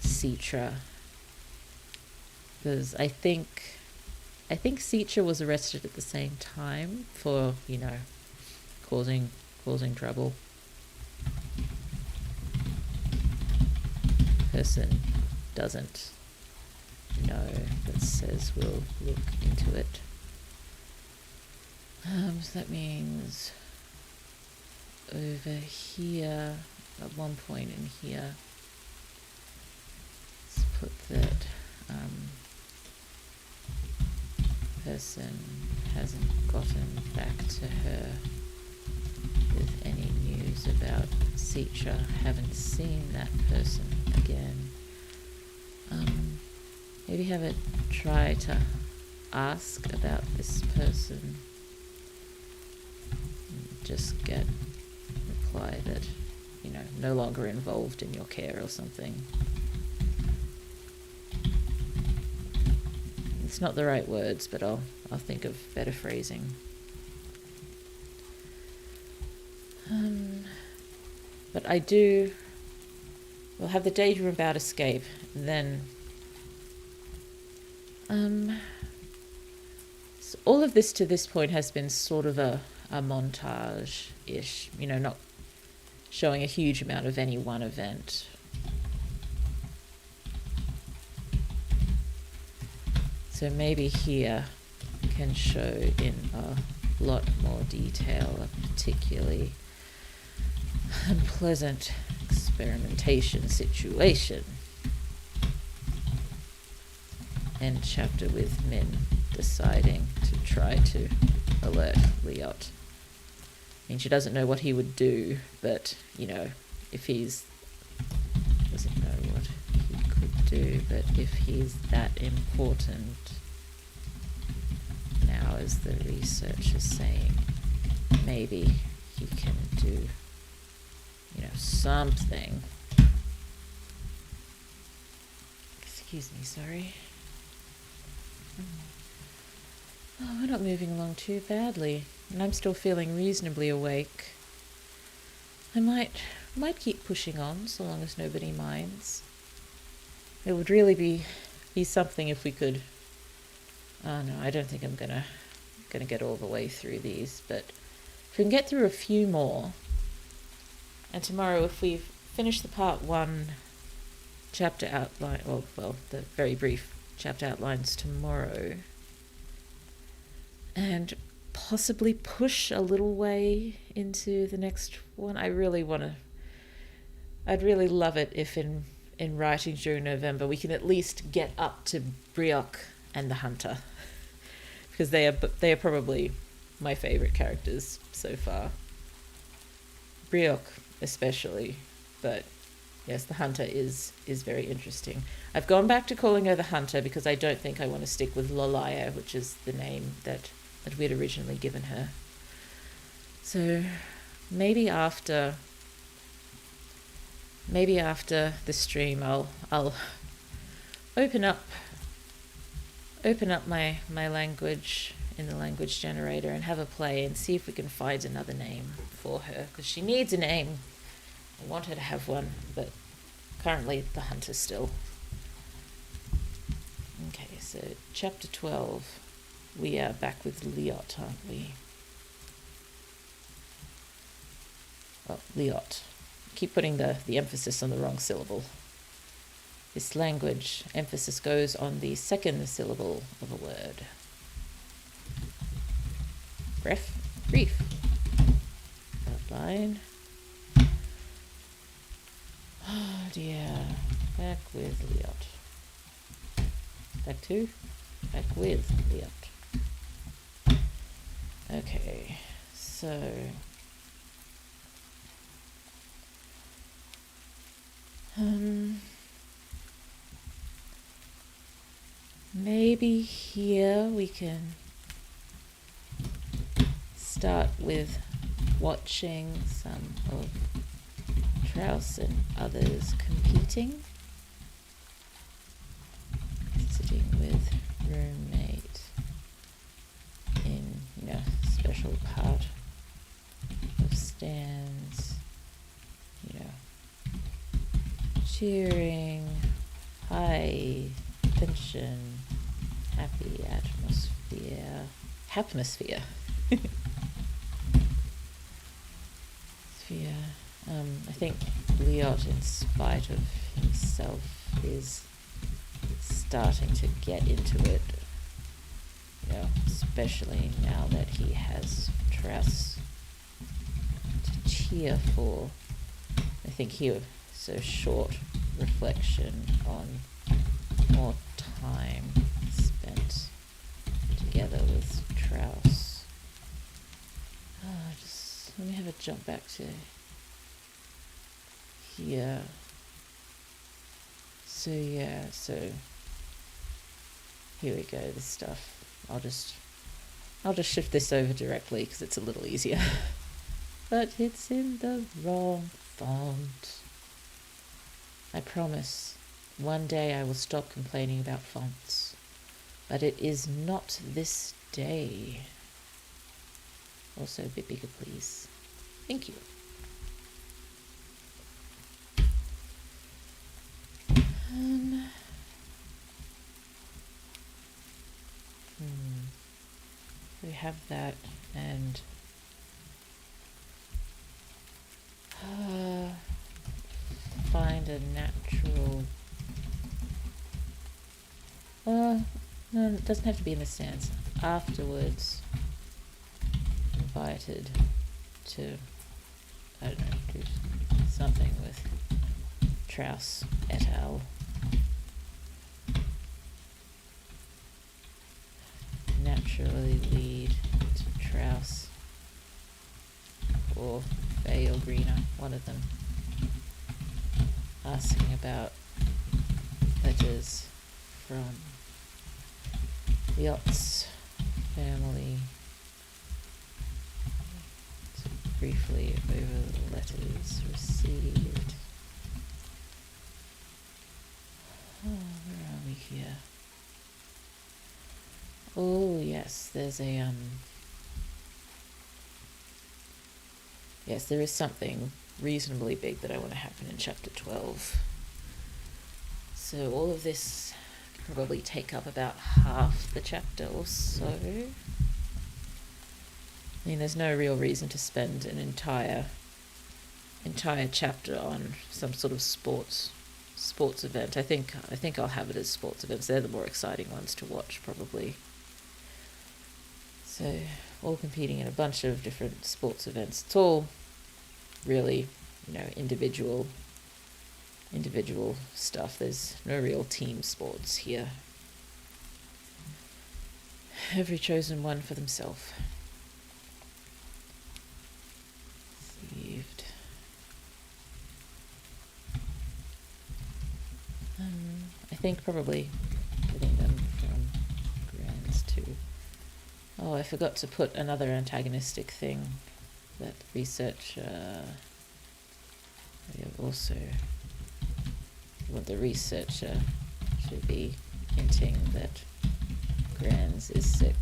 Citra, because I think Citra was arrested at the same time for causing trouble. Person doesn't know, but says we'll look into it. So that means over here, at one point in here, let's put that person hasn't gotten back to her with any news about Citra. Haven't seen that person again. Maybe have it try to ask about this person. Just get reply that, no longer involved in your care or something. It's not the right words, but I'll think of better phrasing. But we'll have the data about escape, and then so all of this to this point has been sort of a montage-ish, not showing a huge amount of any one event. So maybe here can show in a lot more detail a particularly unpleasant experimentation situation. End chapter with Min deciding to try to alert Liot. I mean, she doesn't know what he would do, but, if he's... doesn't know what he could do, but if he's that important now, as the research is saying, maybe he can do, something. Excuse me, sorry. Oh, we're not moving along too badly, and I'm still feeling reasonably awake. I might keep pushing on, so long as nobody minds. It would really be something if we could... Oh no, I don't think I'm gonna get all the way through these, but if we can get through a few more, and tomorrow if we've finished the part 1 chapter outline, well, the very brief chapter outlines tomorrow, and possibly push a little way into the next one. I'd really love it if in writing during November we can at least get up to Brioc and the Hunter, because they are probably my favourite characters so far. Brioc especially, but yes, the Hunter is very interesting. I've gone back to calling her the Hunter because I don't think I want to stick with Lolaya, which is the name that we had originally given her. So maybe after the stream I'll open up my language in the language generator and have a play and see if we can find another name for her, because she needs a name. I want her to have one, but currently the Hunter still. Okay, so chapter 12. We are back with Liot, aren't we? Oh, Liot. Keep putting the emphasis on the wrong syllable. This language, emphasis goes on the second syllable of a word. Brief. Outline. Oh dear. Back with Liot. Back with Liot. Okay, so maybe here we can start with watching some of Strauss and others competing, sitting with roommate in, special part of stands, cheering, high tension, happy atmosphere. I think Liot, in spite of himself, is starting to get into it, especially now that he has Truss to cheer for. I think so short reflection on more time spent together with Strauss. Let me have a jump back to here. So yeah, so here we go, this stuff. I'll just shift this over directly because it's a little easier. But it's in the wrong font. I promise, one day I will stop complaining about fonts. But it is not this day. Also, a bit bigger, please. Thank you. We have that, and find a natural. No, it doesn't have to be in the stance. Afterwards, invited to, I don't know, do something with Strauss et al. Naturally lead to Strauss or Fay or Greener, one of them, asking about letters from the Otts family. So briefly over the letters received. Oh, where are we here? Oh yes, there's a yes, there is something reasonably big that I want to happen in chapter 12. So all of this could probably take up about half the chapter or so. I mean, there's no real reason to spend an entire chapter on some sort of sports event. I think I'll have it as sports events. They're the more exciting ones to watch, probably. So, all competing in a bunch of different sports events. It's all really, individual stuff. There's no real team sports here. Every chosen one for themselves. Received. I think probably getting them from Grands too. Oh, I forgot to put another antagonistic thing. That researcher. We also want the researcher to be hinting that Grands is sick.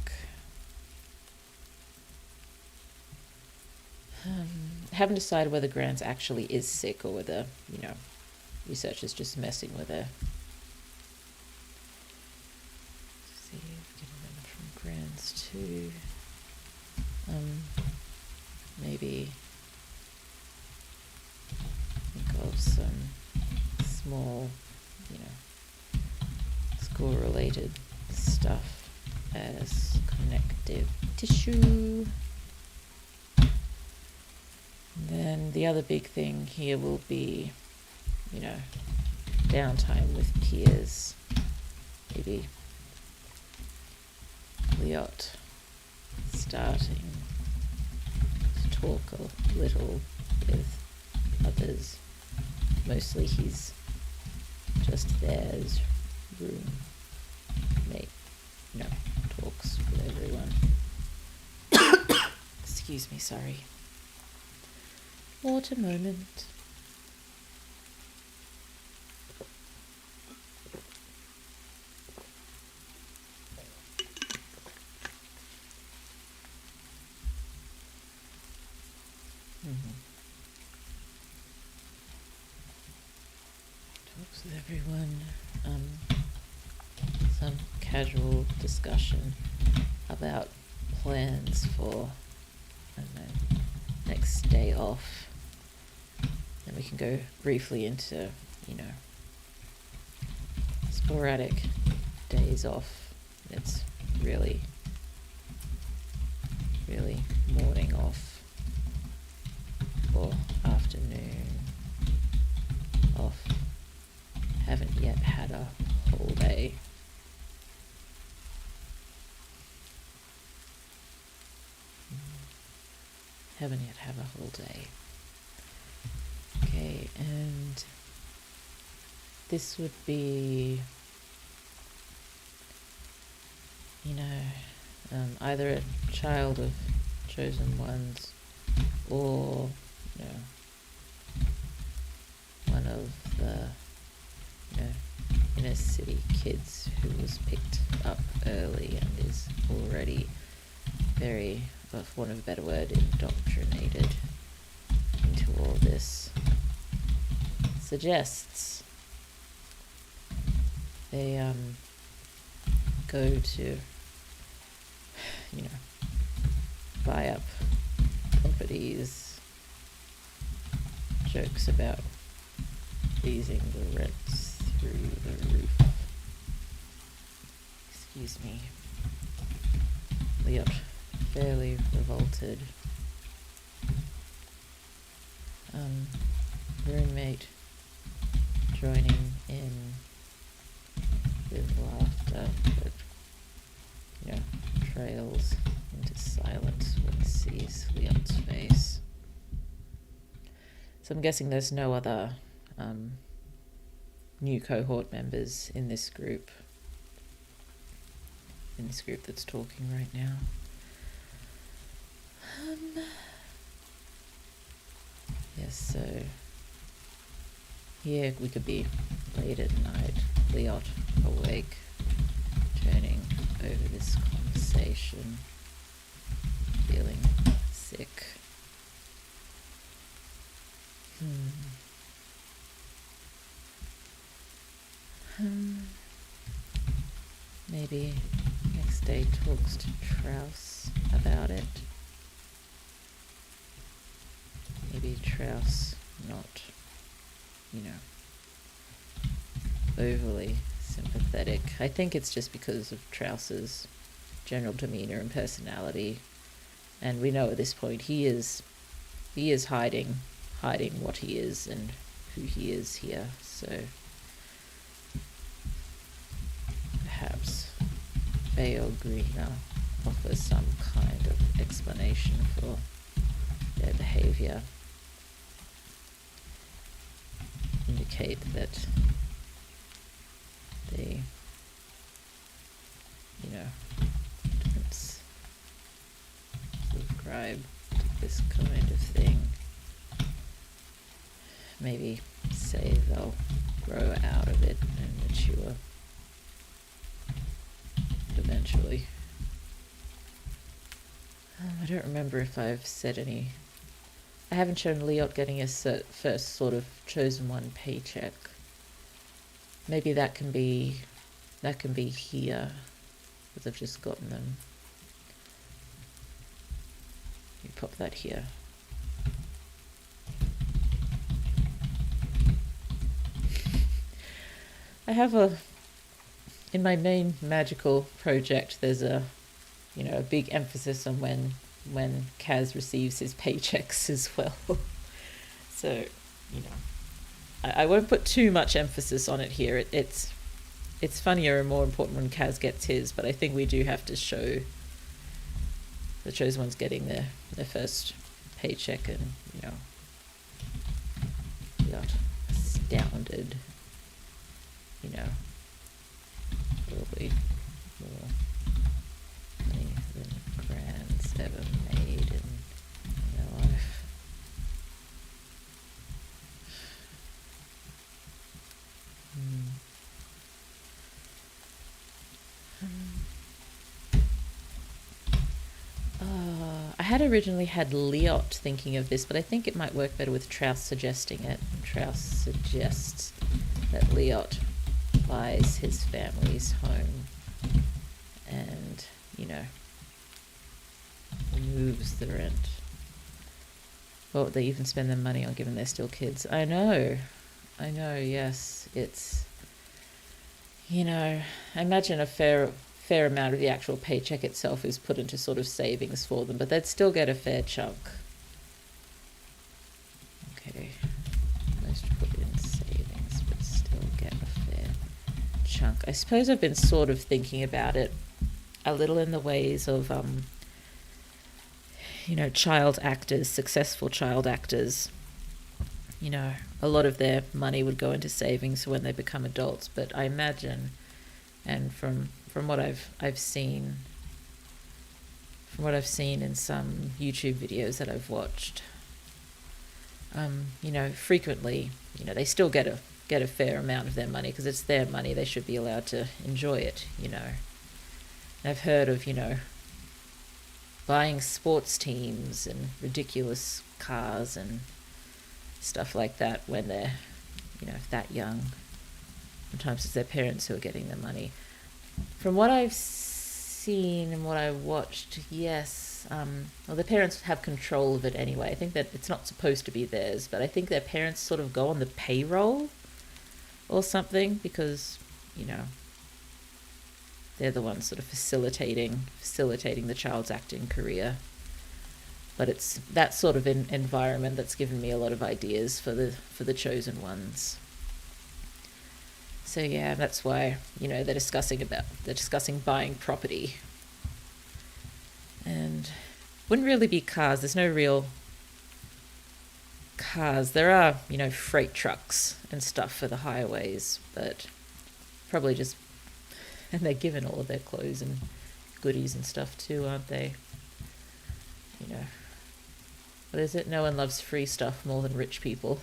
Haven't decided whether Grands actually is sick or whether, researcher's just messing with her. See, getting them from Grands too. Maybe think of some small, school-related stuff as connective tissue. And then the other big thing here will be, downtime with peers. Maybe Liot starting to talk a little with others. Mostly he's just there as roommate. Talks with everyone. Excuse me, sorry. Water moment. Talks with everyone. Some casual discussion about plans for, next day off. Then we can go briefly into, sporadic days off. It's really morning off or afternoon off. Haven't yet had a whole day. Haven't yet had a whole day. Okay, and this would be, either a child of chosen ones or, one of the, inner city kids who was picked up early and is already very, for want of a better word, indoctrinated into all this. Suggests they go to, buy up properties, jokes about raising the rents through the roof. Excuse me. Leot, fairly revolted. Roommate joining in with laughter, but, trails into silence when sees Leot's face. So I'm guessing there's no other new cohort members in this group that's talking right now. Yes, so here we could be late at night, Leot awake, turning over this conversation, feeling sick. Maybe next day talks to Trouse about it. Maybe Trouse not, overly sympathetic. I think it's just because of Trouse's general demeanor and personality, and we know at this point he is hiding what he is and who he is here. So perhaps Vale Greener offers some kind of explanation for their behavior. Indicate that they, don't subscribe to this kind of thing. Maybe say they'll grow out of it and mature eventually. I don't remember if I've said any. I haven't shown Leot getting his first sort of chosen one paycheck. Maybe that can be here, because I've just gotten them. You pop that here. I have in my main magical project, there's a big emphasis on when Kaz receives his paychecks as well. So, I won't put too much emphasis on it here. It's funnier and more important when Kaz gets his, but I think we do have to show the chosen ones getting their first paycheck, and got astounded, probably more money than Grand's ever made in their life. I had originally had Leot thinking of this, but I think it might work better with Trouse suggesting it. Trouse suggests that Leot buys his family's home and, removes the rent. Well, they even spend their money on given they're still kids. I know, yes. It's, I imagine a fair amount of the actual paycheck itself is put into sort of savings for them, but they'd still get a fair chunk. Okay, most put in savings, but still get a fair chunk. I suppose I've been sort of thinking about it a little in the ways of, child actors, successful child actors a lot of their money would go into savings when they become adults. But I imagine, and from what I've seen, in some YouTube videos that I've watched, frequently, they still get a fair amount of their money because it's their money. They should be allowed to enjoy it. And I've heard of buying sports teams and ridiculous cars and stuff like that when they're that young. Sometimes it's their parents who are getting the money. From what I've seen and what I watched, yes, well, the parents have control of it anyway. I think that it's not supposed to be theirs, but I think their parents sort of go on the payroll or something because they're the ones sort of facilitating the child's acting career. But it's that sort of environment that's given me a lot of ideas for the chosen ones. So yeah, that's why they're discussing buying property, and wouldn't really be cars. There's no real cars. There are freight trucks and stuff for the highways, but probably just, and they're given all of their clothes and goodies and stuff too, aren't they? What is it? No one loves free stuff more than rich people.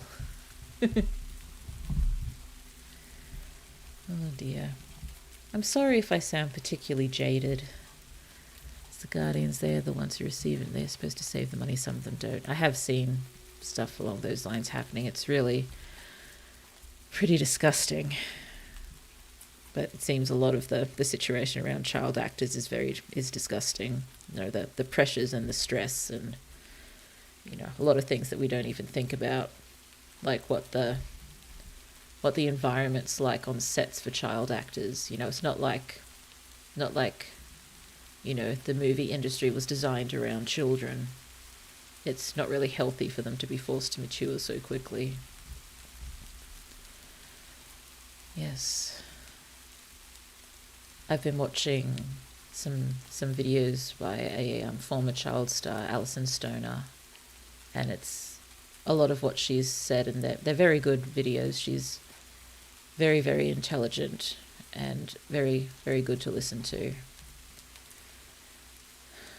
Oh dear. I'm sorry if I sound particularly jaded. It's the guardians, they're the ones who receive it. They're supposed to save the money, some of them don't. I have seen stuff along those lines happening. It's really pretty disgusting. But it seems a lot of the situation around child actors is disgusting. The pressures and the stress and a lot of things that we don't even think about, like what the environment's like on sets for child actors. It's not like the movie industry was designed around children. It's not really healthy for them to be forced to mature so quickly. Yes. I've been watching some videos by a former child star, Alison Stoner, and it's a lot of what she's said, and they're very good videos. She's very, very intelligent and very, very good to listen to.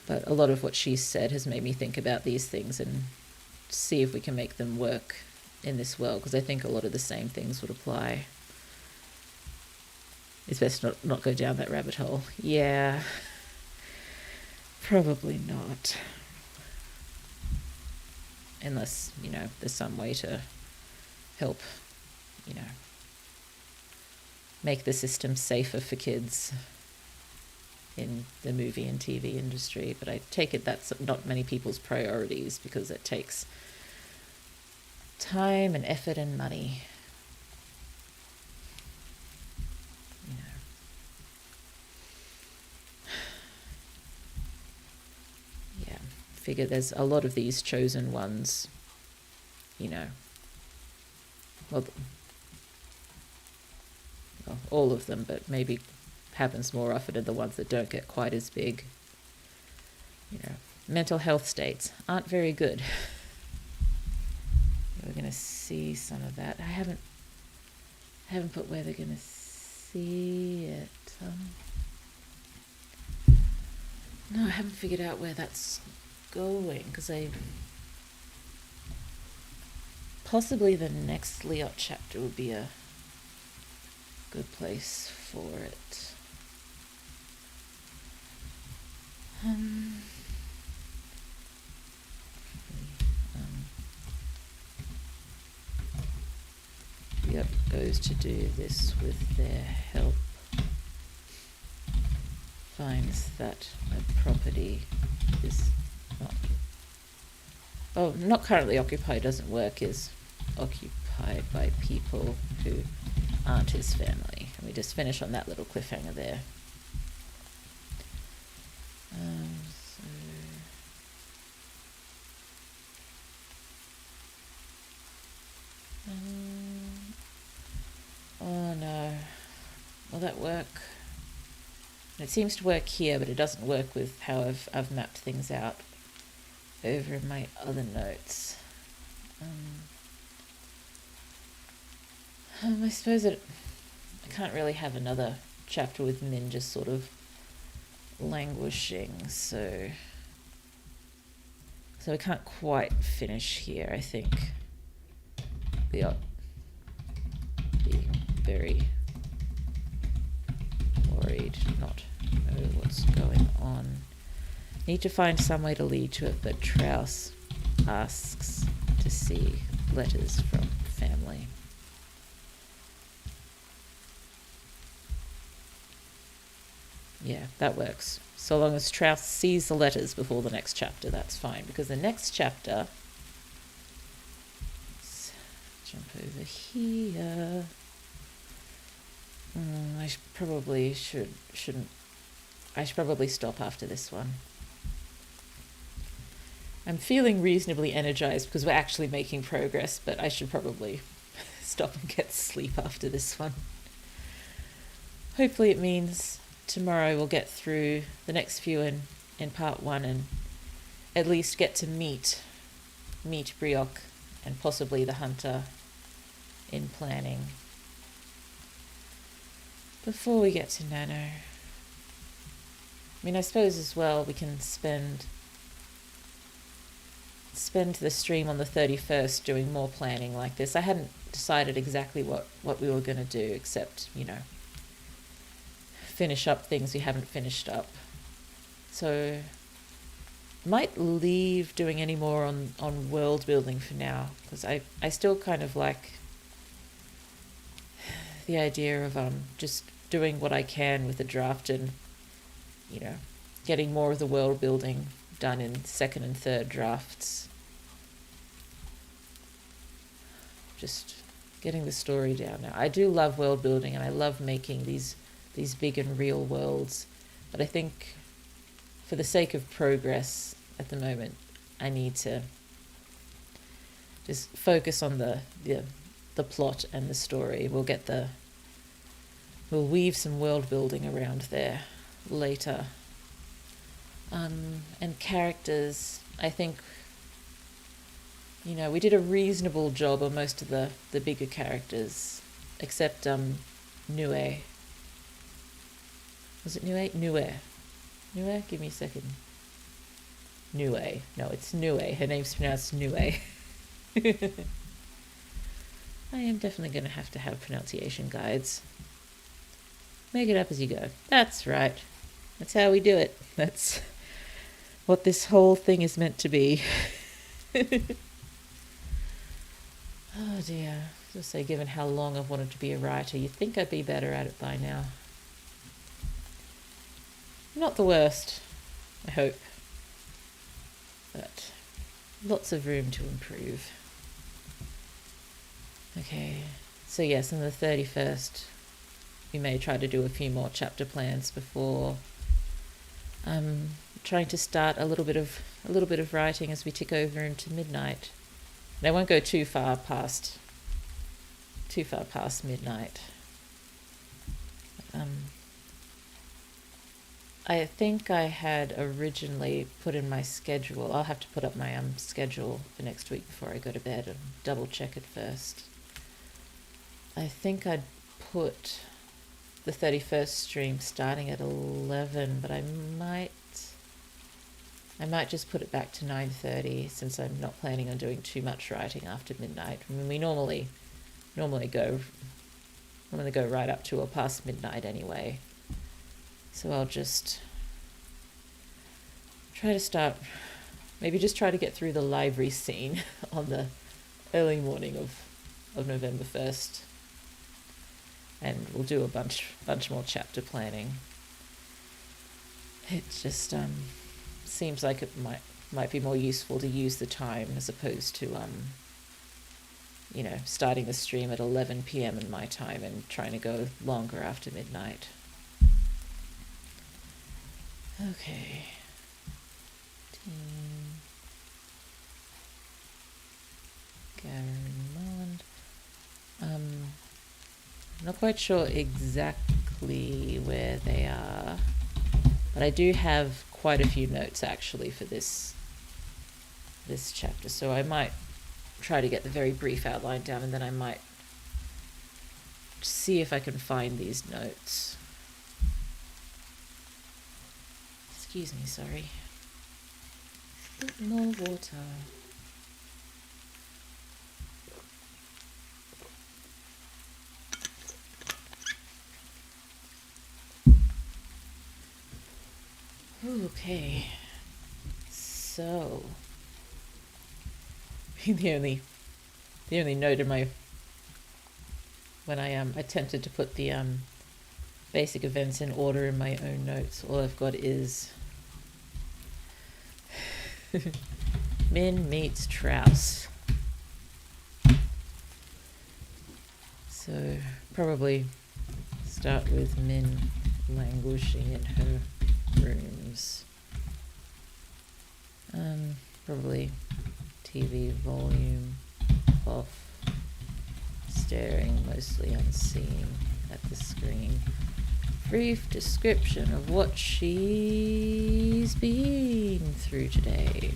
But a lot of what she's said has made me think about these things and see if we can make them work in this world, because I think a lot of the same things would apply. It's best not go down that rabbit hole. Yeah, probably not. Unless, there's some way to help, make the system safer for kids in the movie and TV industry. But I take it that's not many people's priorities because it takes time and effort and money. Yeah, figure there's a lot of these chosen ones, well, all of them, but maybe happens more often in the ones that don't get quite as big. Mental health states aren't very good. We're going to see some of that. I haven't put where they're going to see it. No, I haven't figured out where that's going, because possibly the next Liot chapter would be a good place for it. Yep, goes to do this with their help. Finds that a property is not currently occupied doesn't work, is occupied by people who aren't his family. And we just finish on that little cliffhanger there. Oh no. Will that work? It seems to work here, but it doesn't work with how I've mapped things out over in my other notes. I suppose I can't really have another chapter with Min just sort of languishing, so we can't quite finish here, I think. We are being very worried, not know what's going on. Need to find some way to lead to it, but Trouse asks to see letters from family. Yeah, that works. So long as Trouse sees the letters before the next chapter, that's fine. Because the next chapter... Let's jump over here. I probably shouldn't... I should probably stop after this one. I'm feeling reasonably energized because we're actually making progress, but I should probably stop and get sleep after this one. Hopefully it means tomorrow we'll get through the next few in part 1 and at least get to meet Brioc and possibly the hunter in planning before we get to Nano. I mean, I suppose as well we can spend the stream on the 31st doing more planning like this. I hadn't decided exactly what we were going to do, except, finish up things we haven't finished up. So might leave doing any more on world building for now, because I still kind of like the idea of just doing what I can with the draft and getting more of the world building done in second and third drafts. Just getting the story down now. I do love world building and I love making these big and real worlds, but I think for the sake of progress at the moment, I need to just focus on the plot and the story. We'll weave some world building around there later. And characters, I think, we did a reasonable job on most of the bigger characters, except Nue. Was it Nue? Nue? Give me a second. Nue. No, it's Nue. Her name's pronounced Nue. I am definitely going to have pronunciation guides. Make it up as you go. That's right. That's how we do it. That's what this whole thing is meant to be. Oh dear. Just say, given how long I've wanted to be a writer, you'd think I'd be better at it by now. Not the worst, I hope. But lots of room to improve. Okay. So yes, on the 31st, we may try to do a few more chapter plans before trying to start a little bit of writing as we tick over into midnight. And I won't go too far past midnight. I think I had originally put in my schedule. I'll have to put up my schedule for next week before I go to bed and double check it first. I think I'd put the 31st stream starting at 11, but I might just put it back to 9:30 since I'm not planning on doing too much writing after midnight. I mean, we normally go right up to or past midnight anyway. So I'll just try to get through the library scene on the early morning of November 1st. And we'll do a bunch more chapter planning. It just seems like it might be more useful to use the time as opposed to starting the stream at 11 p.m. in my time and trying to go longer after midnight. Okay. Team Garamond. I'm not quite sure exactly where they are, but I do have quite a few notes actually for this chapter, so I might try to get the very brief outline down, and then I might see if I can find these notes. Excuse me, sorry. More water. Okay. So the only note in my when I attempted to put the basic events in order in my own notes, all I've got is Min meets Trouse. So probably start with Min languishing in her rooms. Probably TV volume off, staring mostly unseen at the screen. Brief description of what she's been through today.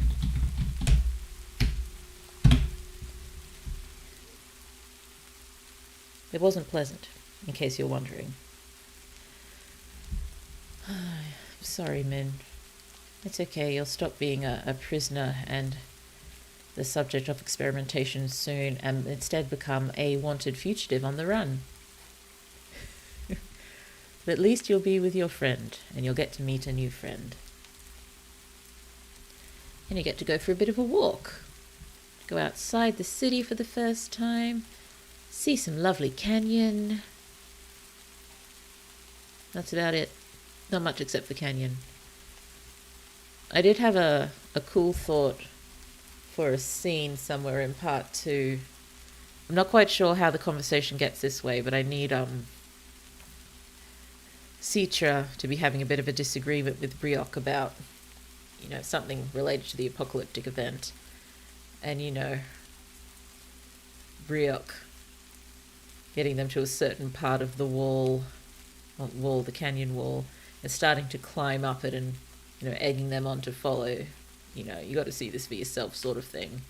It wasn't pleasant, in case you're wondering. Sorry, Min. It's okay, you'll stop being a prisoner and the subject of experimentation soon and instead become a wanted fugitive on the run. But at least you'll be with your friend and you'll get to meet a new friend. And you get to go for a bit of a walk. Go outside the city for the first time. See some lovely canyon. That's about it. Not much except the canyon. I did have a cool thought for a scene somewhere in part 2. I'm not quite sure how the conversation gets this way, but I need Citra to be having a bit of a disagreement with Brioc about, something related to the apocalyptic event. And, Brioc getting them to a certain part of the the canyon wall, and starting to climb up it and, egging them on to follow. You got to see this for yourself sort of thing.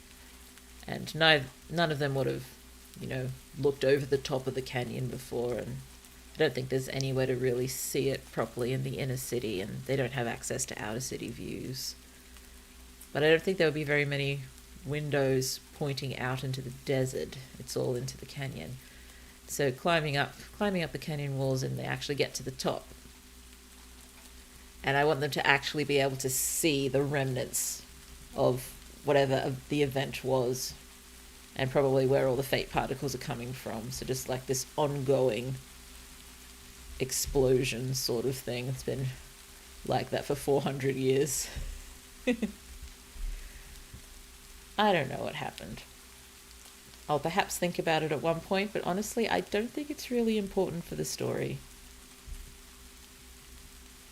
And none of them would have, looked over the top of the canyon before, and I don't think there's anywhere to really see it properly in the inner city, and they don't have access to outer city views. But I don't think there would be very many windows pointing out into the desert. It's all into the canyon. So climbing up the canyon walls, and they actually get to the top. And I want them to actually be able to see the remnants of whatever the event was, and probably where all the fate particles are coming from. So just like this ongoing explosion sort of thing. It's been like that for 400 years. I don't know what happened. I'll perhaps think about it at one point, but honestly, I don't think it's really important for the story.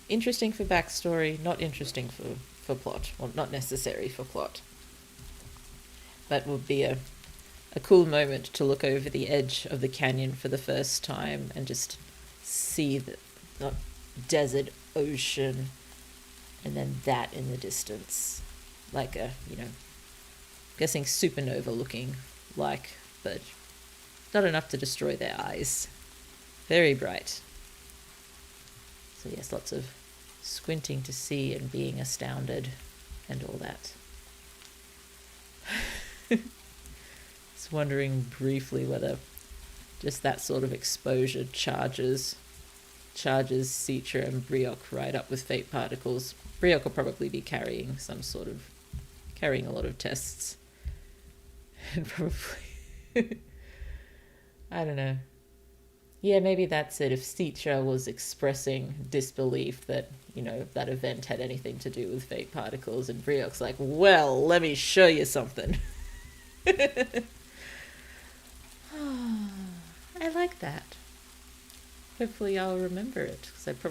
Interesting for backstory, not interesting for plot. Well, not necessary for plot. But would be a cool moment to look over the edge of the canyon for the first time and just see the desert, ocean, and then that in the distance. Like a, guessing supernova looking like, but not enough to destroy their eyes. Very bright. So yes, lots of squinting to see and being astounded and all that. Just wondering briefly whether just that sort of exposure charges Citra and Brioc right up with fate particles. Brioc will probably be carrying a lot of tests. And probably I don't know. Yeah, maybe that's it. If Citra was expressing disbelief that, that event had anything to do with fate particles, and Brioc's like, well, let me show you something. I like that. Hopefully I'll remember it, because if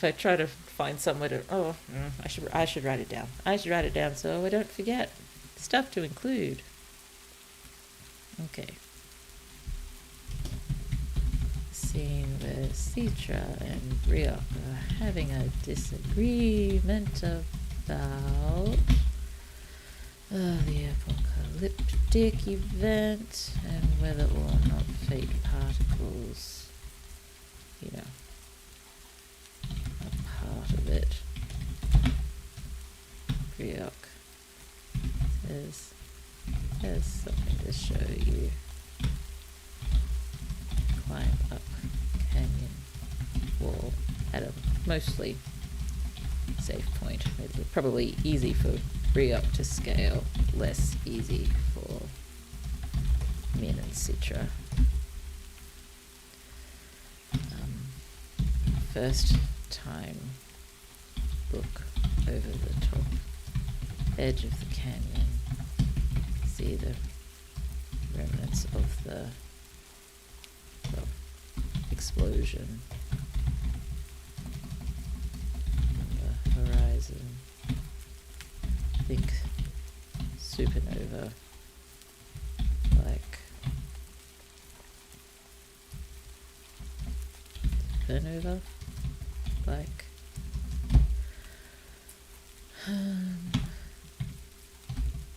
I try to find somewhere to, I should write it down. I should write it down so I don't forget. Stuff to include. Okay. Scene where Citra and Brioc are having a disagreement about the apocalyptic event and whether or not fate particles, you know, are part of it. Preoc says there's something to show you. Climb up canyon wall at a mostly safe point. It's probably easy for Preoc to scale, less easy for Min and Citra. First time look over the top edge of the canyon, see the remnants of the explosion on the horizon. Think supernova, like supernova, like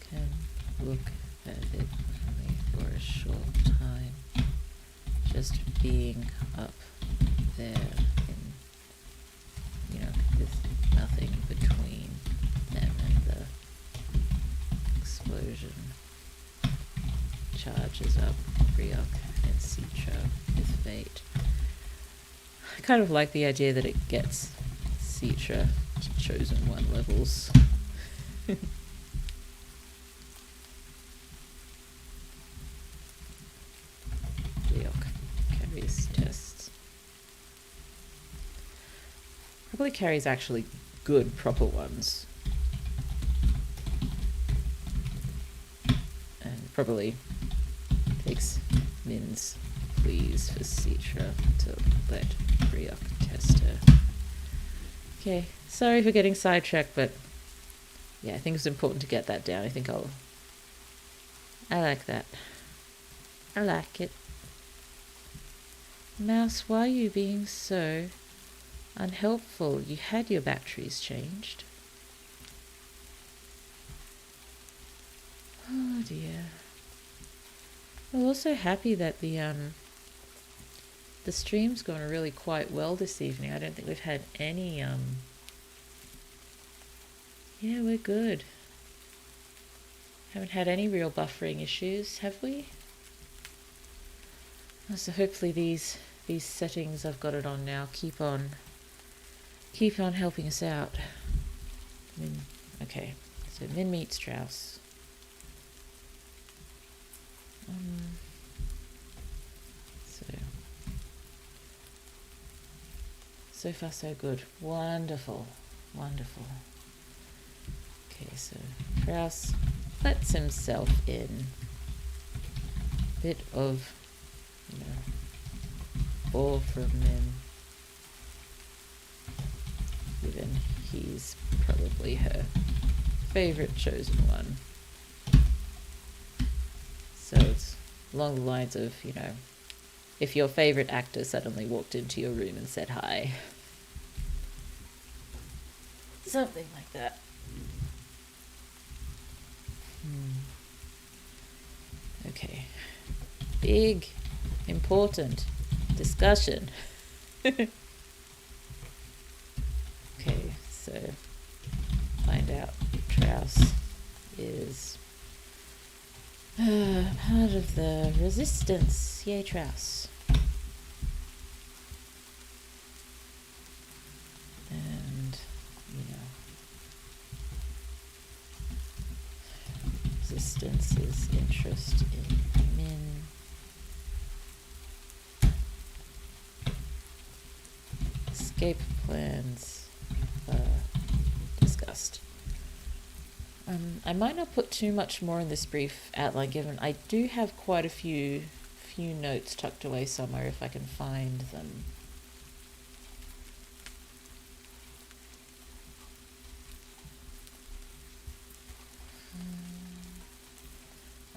can look at it only for a short time, just being up there in, you know, there's nothing between them and the explosion. Charges up Preoc and Citra with fate. I kind of like the idea that it gets Citra to chosen one levels. Preoc carries tests. Probably carries actually good proper ones. And probably takes Min's pleas for Citra to let Preoc test her. Okay, sorry for getting sidetracked, but yeah, I think it's important to get that down. I like that. I like it. Mouse, why are you being so unhelpful? You had your batteries changed. Oh dear. I'm also happy that the stream's gone really quite well this evening. I don't think we've had any yeah, we're good. Haven't had any real buffering issues, have we? So hopefully these settings I've got it on now keep on helping us out. Okay, so Min meets Strauss. So far so good. Wonderful. Wonderful. Okay, so Strauss lets himself in. Bit of, you know, awe from Min. Given he's probably her favourite chosen one. So it's along the lines of, you know, if your favourite actor suddenly walked into your room and said hi. Something like that. Okay. Big, important discussion. Okay, so find out Strauss is part of the resistance. Yay, Strauss. And, you know, resistance's interest in Min. Escape plans discussed. I might not put too much more in this brief outline, given I do have quite a few notes tucked away somewhere if I can find them.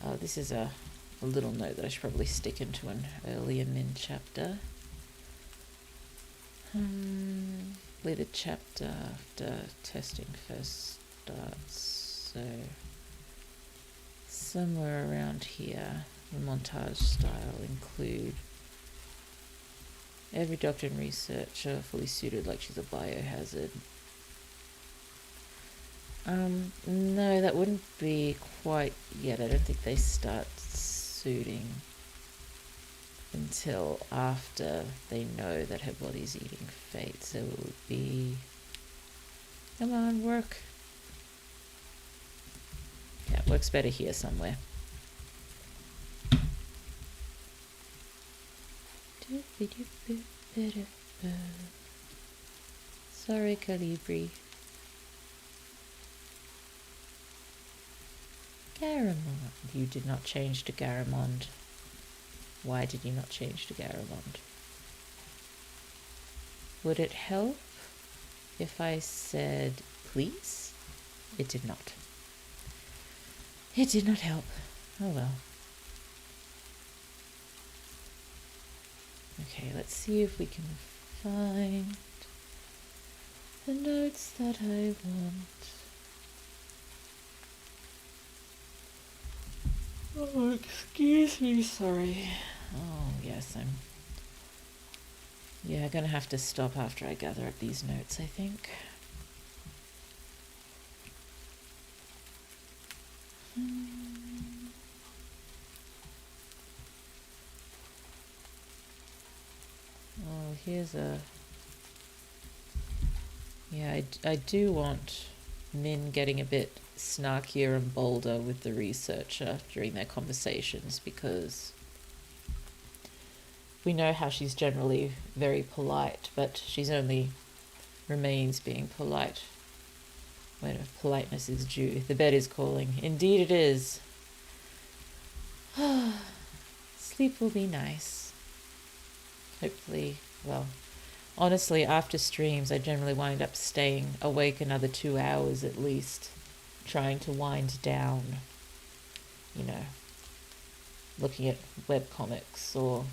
Oh, this is a little note that I should probably stick into an earlier Min chapter. Later chapter after testing first starts, so somewhere around here. The montage style include every doctor and researcher fully suited like she's a biohazard. No, that wouldn't be quite yet. I don't think they start suiting until after they know that her body's eating fate. So it would be, come on, work. Yeah, it works better here somewhere. Sorry, Calibri. Garamond. You did not change to Garamond. Why did you not change to Garamond? Would it help if I said please? It did not. It did not help. Oh well. Okay, let's see if we can find the notes that I want. Oh, excuse me, sorry. Oh, yes, Yeah, gonna have to stop after I gather up these notes, I think. Oh, here's a... Yeah, I do want Min getting a bit snarkier and bolder with the researcher during their conversations, because we know how she's generally very polite, but she's only remains being polite when politeness is due. The bed is calling. Indeed it is. Sleep will be nice. Hopefully, well, honestly, after streams, I generally wind up staying awake another 2 hours at least, trying to wind down, you know, looking at webcomics or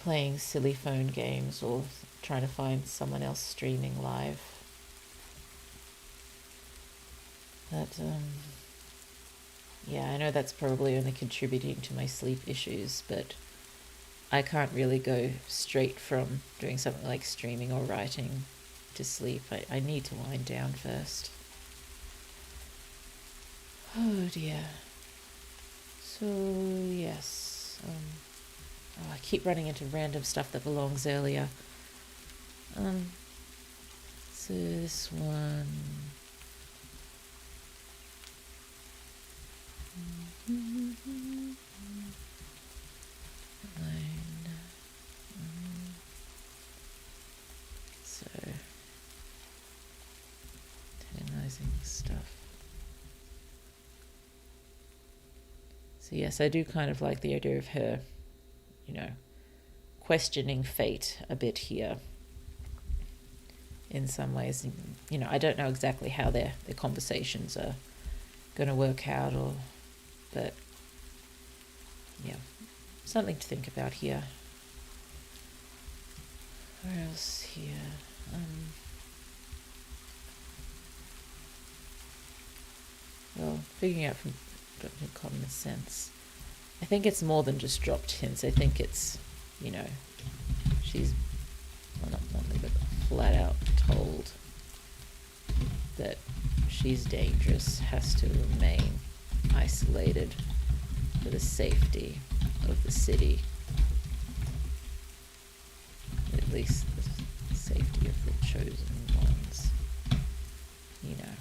playing silly phone games or trying to find someone else streaming live. But, yeah, I know that's probably only contributing to my sleep issues, but I can't really go straight from doing something like streaming or writing to sleep. I need to wind down first. Oh dear. So, yes. Oh, I keep running into random stuff that belongs earlier. So this one... So, tantalizing stuff. So yes, I do kind of like the idea of her, you know, questioning fate a bit here. In some ways, you know, I don't know exactly how their conversations are going to work out, but yeah, something to think about here. Where else here? Well, figuring out from common sense. I think it's more than just dropped hints. I think it's, you know, she's, well, not bluntly, but flat out told that she's dangerous, has to remain isolated for the safety of the city. At least the safety of the chosen ones. You know.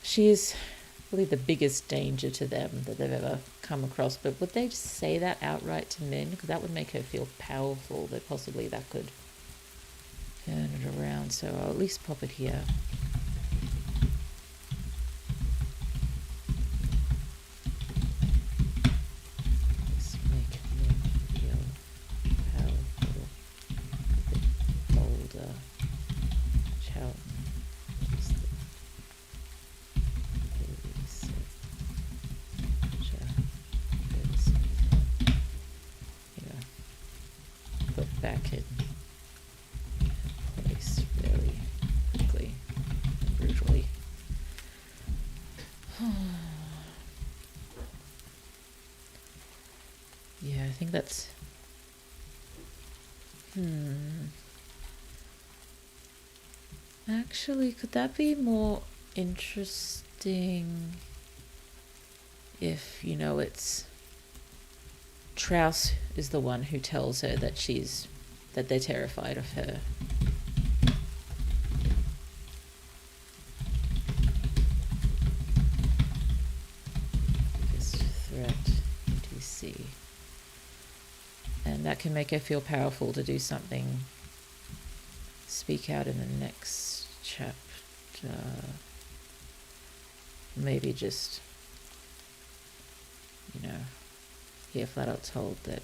She is really the biggest danger to them that they've ever come across. But would they just say that outright to Min? Because that would make her feel powerful, that possibly that could turn it around. So I'll at least pop it here. Let's make Min feel powerful, a bit bolder. Charlton. Put back in place very quickly. Yeah, I think that's... Actually, could that be more interesting if, you know, it's... Trouse is the one who tells her that that they're terrified of her. Biggest threat to see. And that can make her feel powerful to do something. Speak out in the next chapter. Maybe just, you know, here flat out told that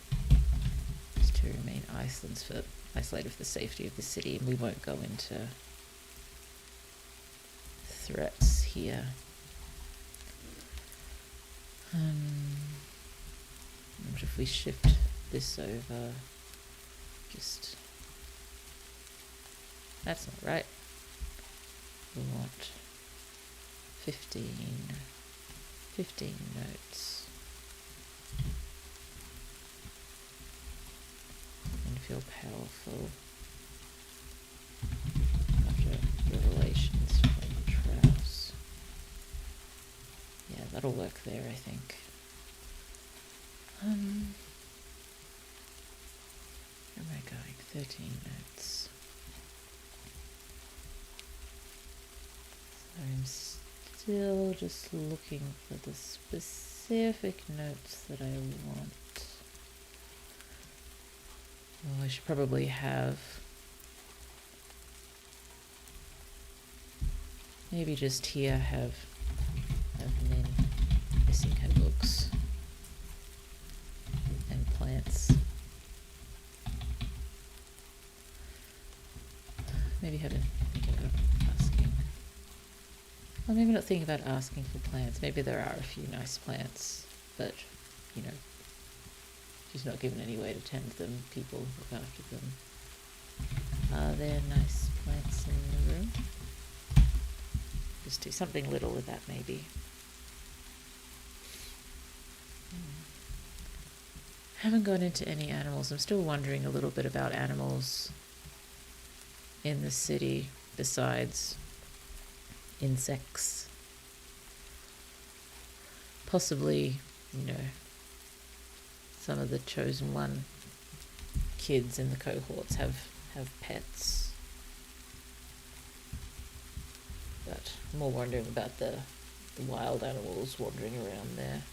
it's to remain isolated for the safety of the city, and we won't go into threats here. What if we shift this over? Just... That's not right. We want 15 notes. And feel powerful after revelations from Trouse. Yeah, that'll work there, I think. Where am I going? 13 notes. I'm still just looking for the specific notes that I want. Oh, I should probably have maybe just here have Min missing her books and plants. Maybe have a think about asking. Well, maybe not think about asking for plants. Maybe there are a few nice plants, but, you know, she's not given any way to tend them. People look after them. Are there nice plants in the room? Just do something little with that, maybe. Haven't gone into any animals. I'm still wondering a little bit about animals in the city besides insects. Possibly, you know, some of the chosen one kids in the cohorts have pets. But I'm more wondering about the wild animals wandering around there.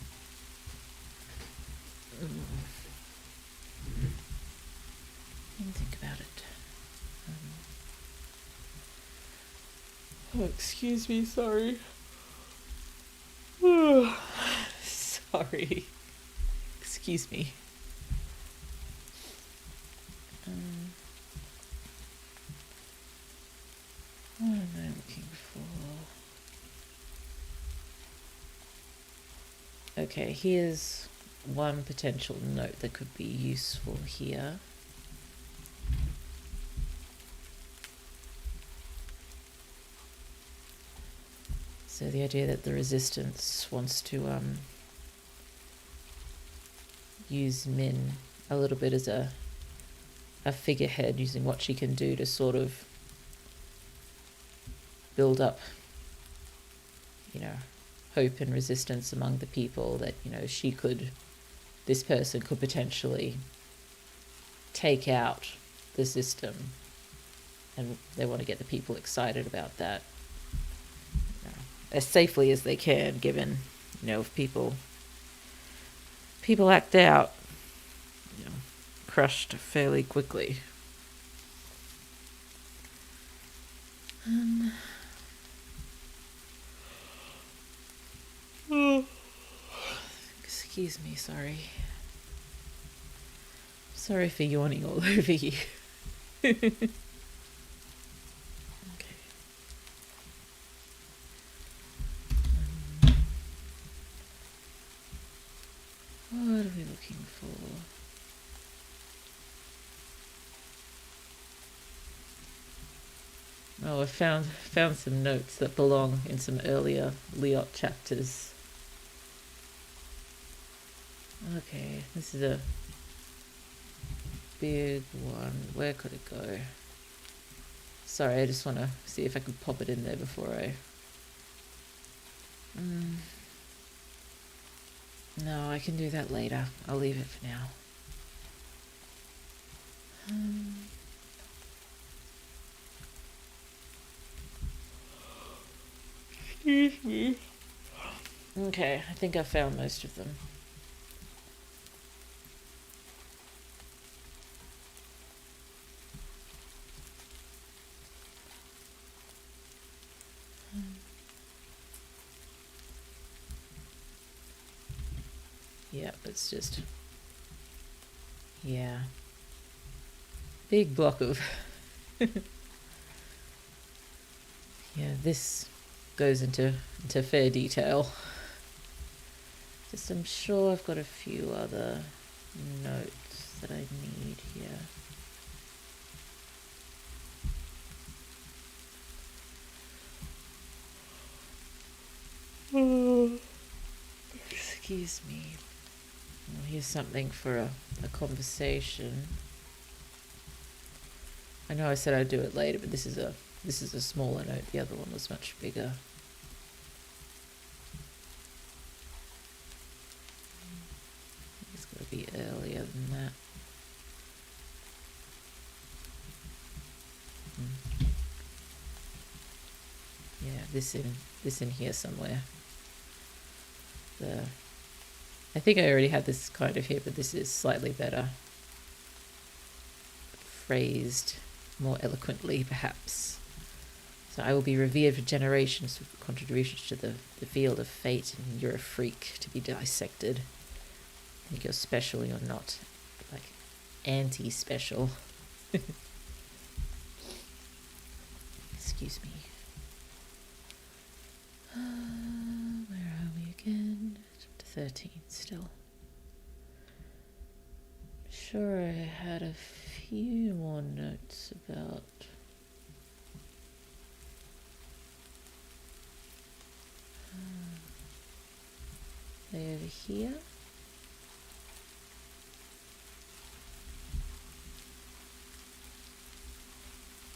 Let me think about it. Oh, excuse me, sorry. Sorry. Excuse me. What am I looking for? Okay, here's one potential note that could be useful here. So the idea that the resistance wants to use Min a little bit as a figurehead, using what she can do to sort of build up, you know, hope and resistance among the people that, you know, this person could potentially take out the system, and they want to get the people excited about that, you know, as safely as they can, given, you know, if people act out, you know, crushed fairly quickly. Excuse me, sorry. Sorry for yawning all over you. Okay. What are we looking for? Oh, I found some notes that belong in some earlier Liot chapters. Okay, this is big one. Where could it go? Sorry, I just want to see if I could pop it in there before I... No, I can do that later. I'll leave it for now. Excuse me. Okay, I think I found most of them. Yeah, it's just... Yeah. Big block of... Yeah, this goes into fair detail. Just I'm sure I've got a few other notes that I need here. Excuse me. Well, here's something for a conversation. I know I said I'd do it later, but this is a smaller note. The other one was much bigger. It's got to be earlier than that. Yeah, this in here somewhere. I think I already had this kind of here, but this is slightly better phrased, more eloquently perhaps. So I will be revered for generations for contributions to the field of fate, and you're a freak to be dissected. I think you're special, you're not, like, anti-special. Excuse me. Where are we again? Chapter 13 still. Sure, I had a few more notes about... Are they over here?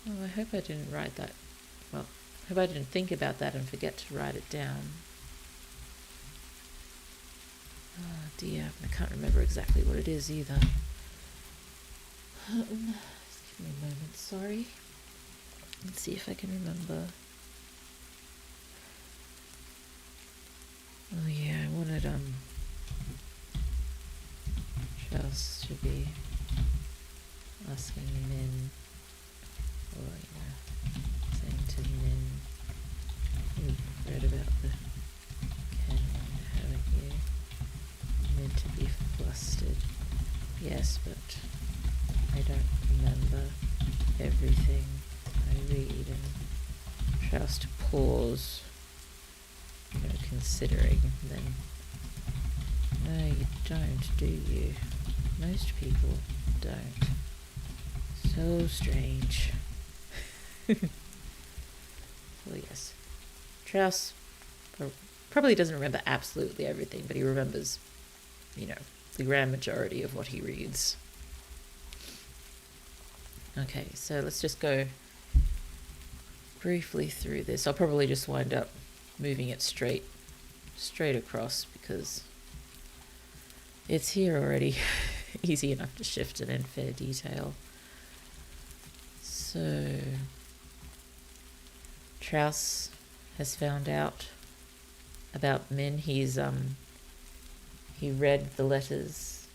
Oh, I hope I didn't write that. Well, I hope I didn't think about that and forget to write it down. Oh dear, I can't remember exactly what it is either. Just give me a moment, sorry. Let's see if I can remember. Oh yeah, I wanted Charles to be asking Min, or saying to Min, you've read about the canon, haven't you? Meant to be flustered. Yes, but I don't remember everything I read, and Charles to pause, considering, then, no, you don't, do you? Most people don't. So strange. Well, yes. Strauss probably doesn't remember absolutely everything, but he remembers, the grand majority of what he reads. Okay, so let's just go briefly through this. I'll probably just wind up moving it straight across because it's here already. Easy enough to shift it in fair detail. So Strauss has found out about Min. He read the letters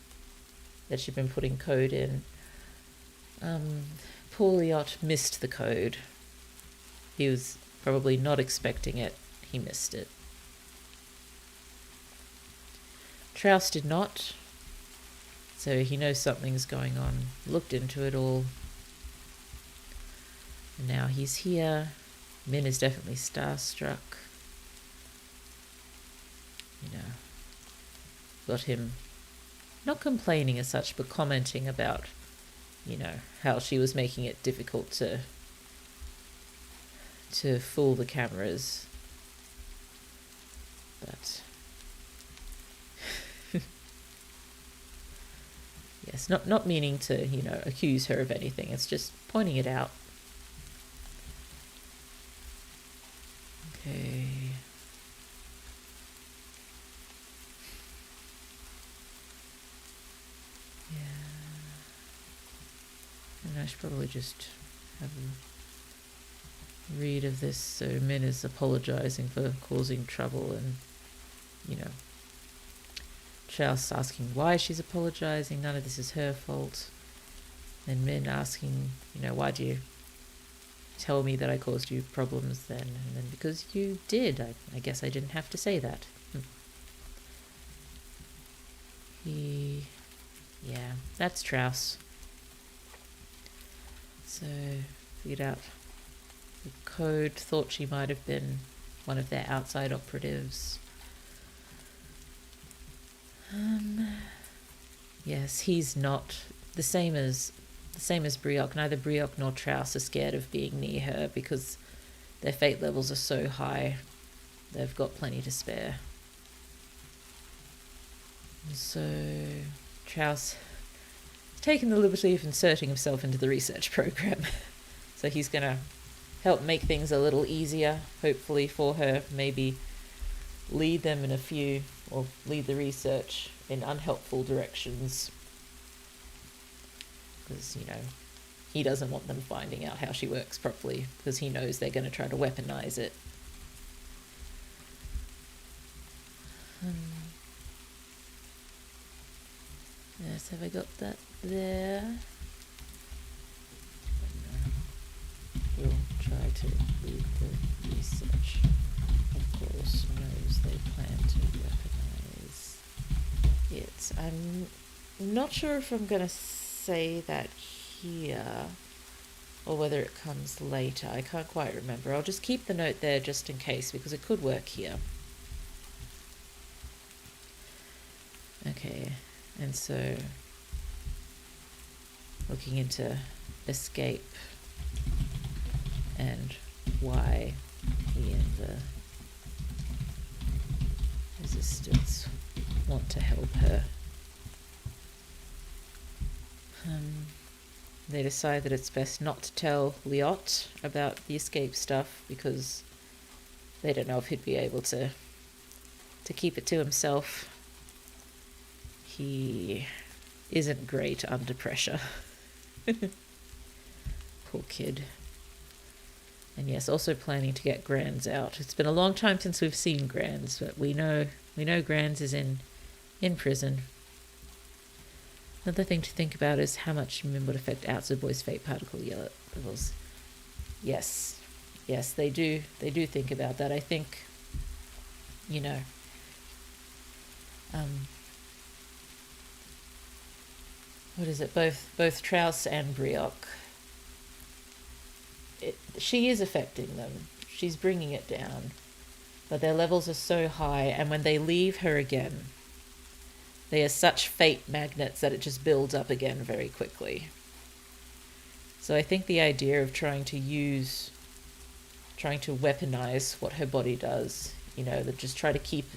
that she'd been putting code in. Poor Liot missed the code. He was probably not expecting it. He missed it. Strauss did not, so he knows something's going on. Looked into it all. And now he's here. Min is definitely starstruck. Got him not complaining as such, but commenting about, how she was making it difficult to fool the cameras. But Yes, not meaning to, accuse her of anything. It's just pointing it out. Okay. Yeah. And I should probably just have a read of this. So Min is apologizing for causing trouble, and, Charles asking why she's apologizing. None of this is her fault. And Min asking, why do you tell me that I caused you problems then? And then, because you did. I guess I didn't have to say that. Yeah, that's Trouse. So, figured out the code, thought she might have been one of their outside operatives. Yes, he's not. The same as Brioc. Neither Brioc nor Trouse are scared of being near her because their fate levels are so high. They've got plenty to spare. So Trouse has taken the liberty of inserting himself into the research program. So he's going to help make things a little easier, hopefully, for her. Maybe lead them in a few, or lead the research in unhelpful directions. Because, he doesn't want them finding out how she works properly, because he knows they're going to try to weaponize it. Yes, have I got that there? We'll try to lead the research. Of course, knows they plan to weaponize it. I'm not sure if I'm going to say that here or whether it comes later. I can't quite remember. I'll just keep the note there just in case, because it could work here. Okay, and so looking into escape and why he and the resistance want to help her. They decide that it's best not to tell Liot about the escape stuff because they don't know if he'd be able to keep it to himself. He isn't great under pressure. Poor kid. And yes, also planning to get Grands out. It's been a long time since we've seen Grands, but we know Grands is in prison. Another thing to think about is how much Min would affect outside boys' fate particle levels. Yes, they do think about that. I think, what is it? Both Trouse and Brioc. She is affecting them. She's bringing it down, but their levels are so high, and when they leave her again, they are such fate magnets that it just builds up again very quickly. So I think the idea of trying to weaponize what her body does, that just try to keep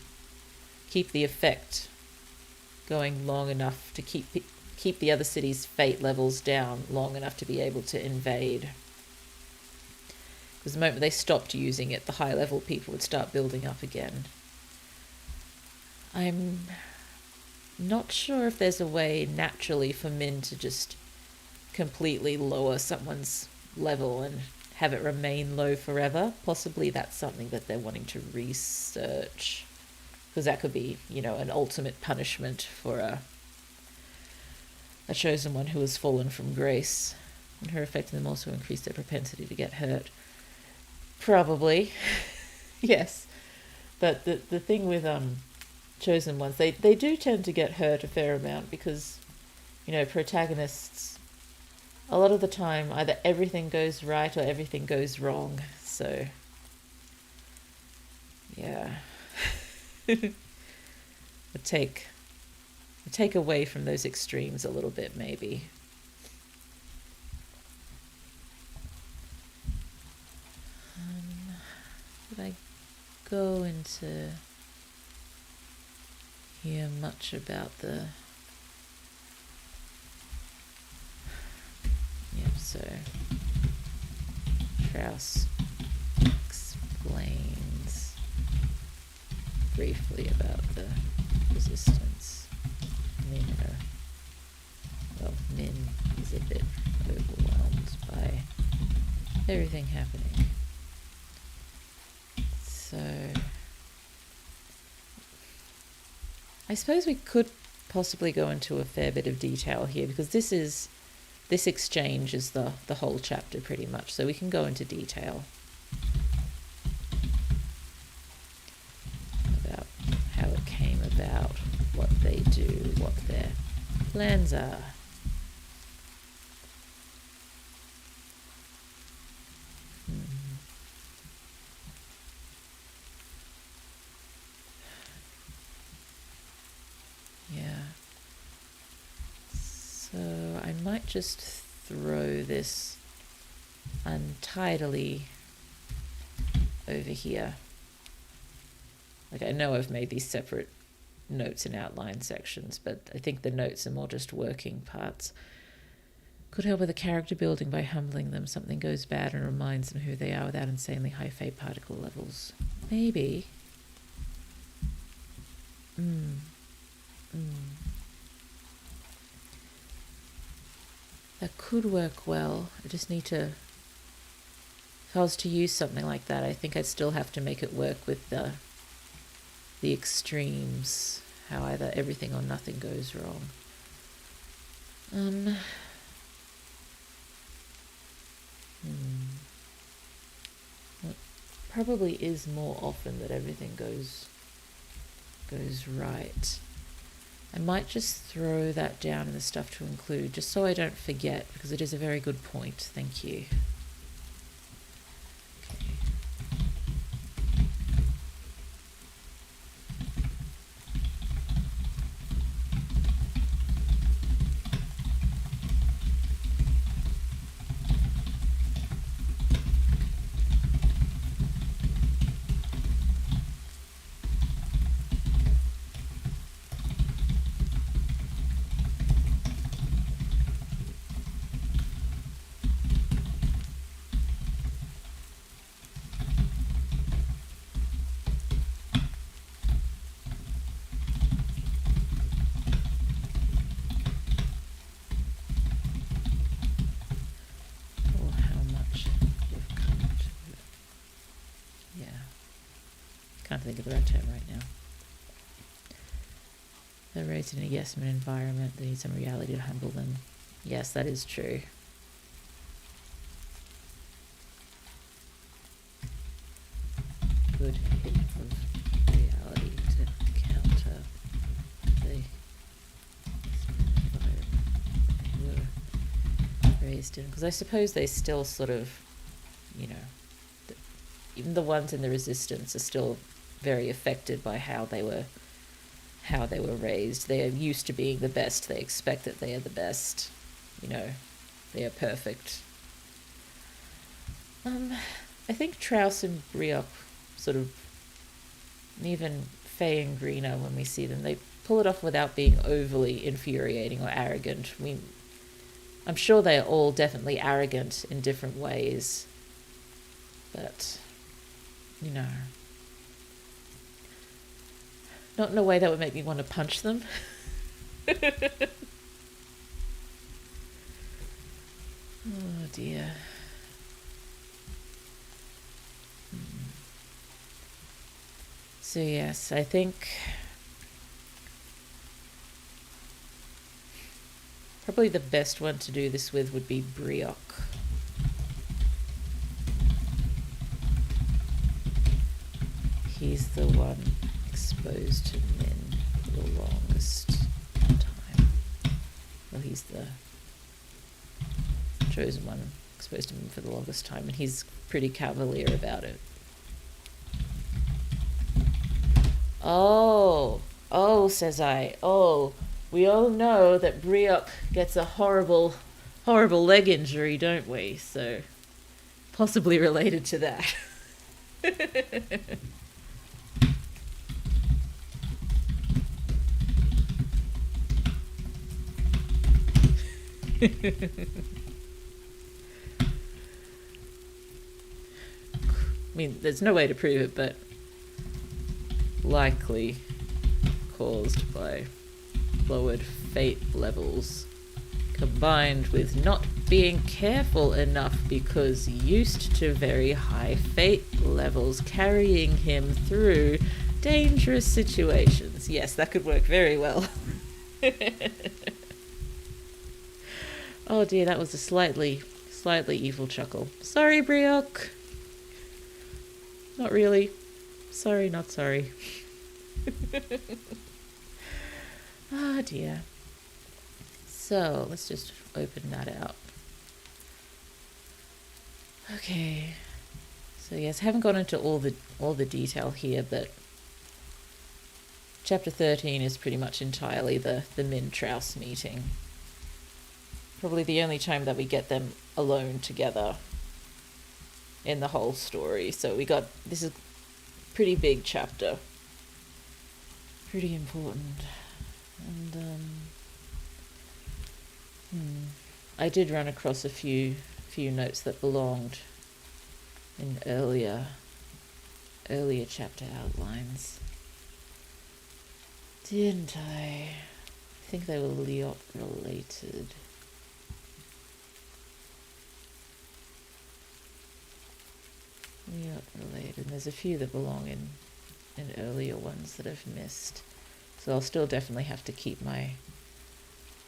the effect going long enough to keep the other city's fate levels down long enough to be able to invade. Because the moment they stopped using it, the high level people would start building up again. I'm not sure if there's a way naturally for Min to just completely lower someone's level and have it remain low forever. Possibly that's something that they're wanting to research, because that could be, an ultimate punishment for a chosen one who has fallen from grace, and her affecting them also increase their propensity to get hurt. Probably. Yes. But the thing with chosen ones, they do tend to get hurt a fair amount because, protagonists, a lot of the time, either everything goes right or everything goes wrong. So, yeah. take away from those extremes a little bit, maybe. Did I go into hear much about the So Strauss explains briefly about the resistance. Min is a bit overwhelmed by everything happening. So I suppose we could possibly go into a fair bit of detail here, because this exchange is the whole chapter pretty much, so we can go into detail about how it came about, what they do, what their plans are. So I might just throw this untidily over here. Like, I know I've made these separate notes and outline sections, but I think the notes are more just working parts. Could help with the character building by humbling them. Something goes bad and reminds them who they are without insanely high fate particle levels. Maybe. That could work well. I just need to... If I was to use something like that, I think I'd still have to make it work with the extremes. How either everything or nothing goes wrong. It probably is more often that everything goes right. I might just throw that down in the stuff to include, just so I don't forget, because it is a very good point. Thank you. Okay. Can't think of the right term right now. They're raised in a yes-man environment. They need some reality to humble them. Yes, that is true. Good hit of reality to counter the environment they were raised in. Because I suppose they still sort of, you know, even the ones in the resistance are still very affected by how they were raised. They are used to being the best. They expect that they are the best. You know, they are perfect. I think Traus and Brioc sort of, even Faye and Greener, when we see them, they pull it off without being overly infuriating or arrogant. I'm sure they are all definitely arrogant in different ways, but, you know, not in a way that would make me want to punch them. Oh dear. So yes, I think probably the best one to do this with would be Brioc. He's the one exposed to Min for the longest time. Well, he's the chosen one exposed to Min for the longest time, and he's pretty cavalier about it. Oh, says I. Oh, we all know that Brioc gets a horrible leg injury, don't we? So, possibly related to that. mean, there's no way to prove it, but likely caused by lowered fate levels combined with not being careful enough because used to very high fate levels carrying him through dangerous situations. Yes, that could work very well. Oh dear, that was a slightly evil chuckle. Sorry, Brioc. Not really. Sorry, not sorry. Ah, dear. So, let's just open that out. Okay. So yes, haven't gone into all the detail here, but chapter 13 is pretty much entirely the Min-Traus meeting. Probably the only time that we get them alone together in the whole story. So this is a pretty big chapter. Pretty important. And I did run across a few notes that belonged in earlier chapter outlines. Didn't I? I think they were Liot related. And there's a few that belong in earlier ones that I've missed. So I'll still definitely have to keep my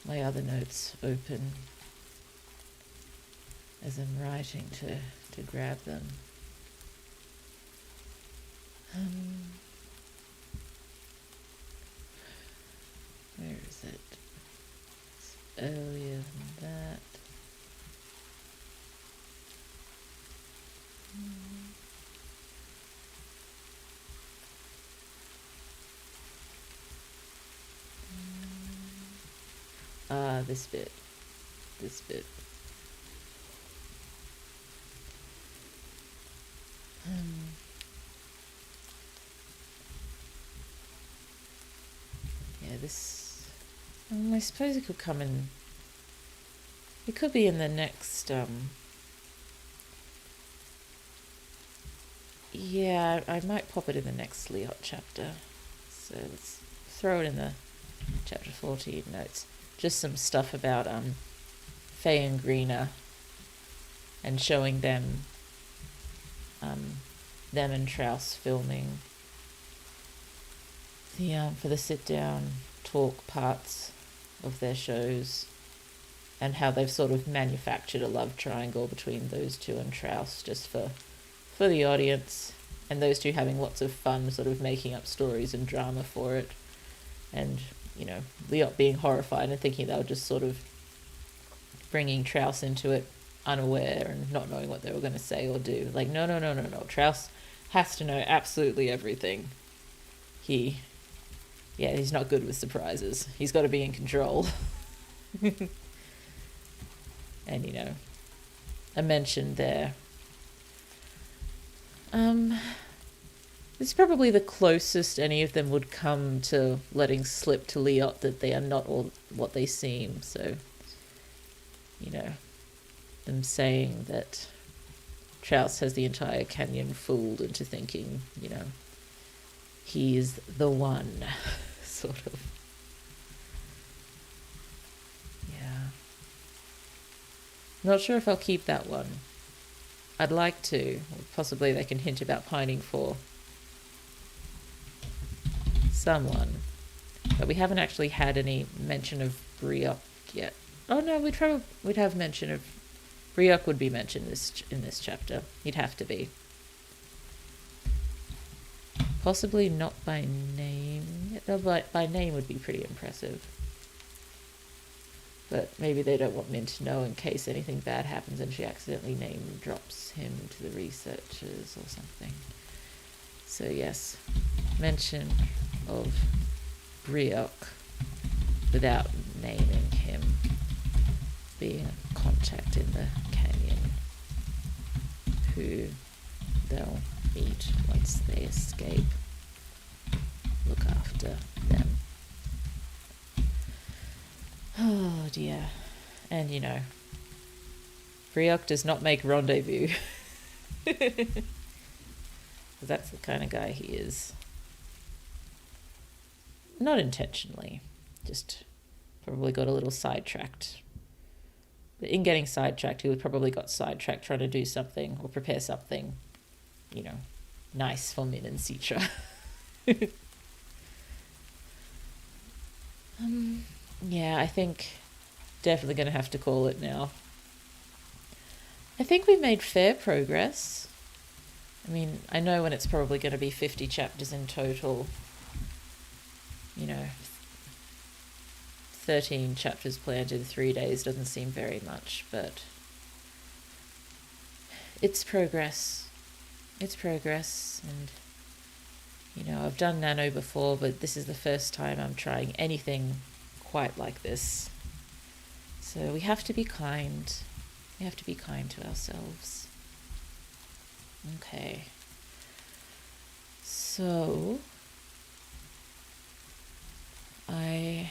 other notes open as I'm writing to grab them. Where is it? It's earlier than that. This bit. Yeah, this. I suppose it could come in. It could be in the next. Yeah, I might pop it in the next Liot chapter. So let's throw it in the chapter 14 notes. Just some stuff about Faye and Greener and showing them and Traus filming the for the sit down talk parts of their shows, and how they've sort of manufactured a love triangle between those two and Traus just for the audience, and those two having lots of fun sort of making up stories and drama for it. And Liot being horrified and thinking they were just sort of bringing Traus into it unaware and not knowing what they were going to say or do. Like, no. Traus has to know absolutely everything. He's not good with surprises. He's got to be in control. And, a mention there. It's probably the closest any of them would come to letting slip to Liot that they are not all what they seem. So, them saying that Traus has the entire canyon fooled into thinking, he is the one, sort of. Yeah. Not sure if I'll keep that one. I'd like to. Or possibly they can hint about pining for someone, but we haven't actually had any mention of Brioc yet. Oh no, we'd have mention of Brioc. Would be mentioned in this chapter. He'd have to be, possibly not by name. No, by name would be pretty impressive, but maybe they don't want Min to know in case anything bad happens and she accidentally name drops him to the researchers or something. So yes, mention of Brioc without naming him being a contact in the canyon who they'll meet once they escape. Look after them. Oh dear. And Brioc does not make rendezvous. because that's the kind of guy he is. Not intentionally, just probably got a little sidetracked. But in getting sidetracked, he probably got sidetracked trying to do something or prepare something, nice for Min and Citra. Yeah, I think definitely going to have to call it now. I think we've made fair progress. I mean, I know when it's probably going to be 50 chapters in total. 13 chapters planned in 3 days doesn't seem very much, but it's progress. It's progress, and I've done Nano before, but this is the first time I'm trying anything quite like this. So we have to be kind. We have to be kind to ourselves. Okay. So I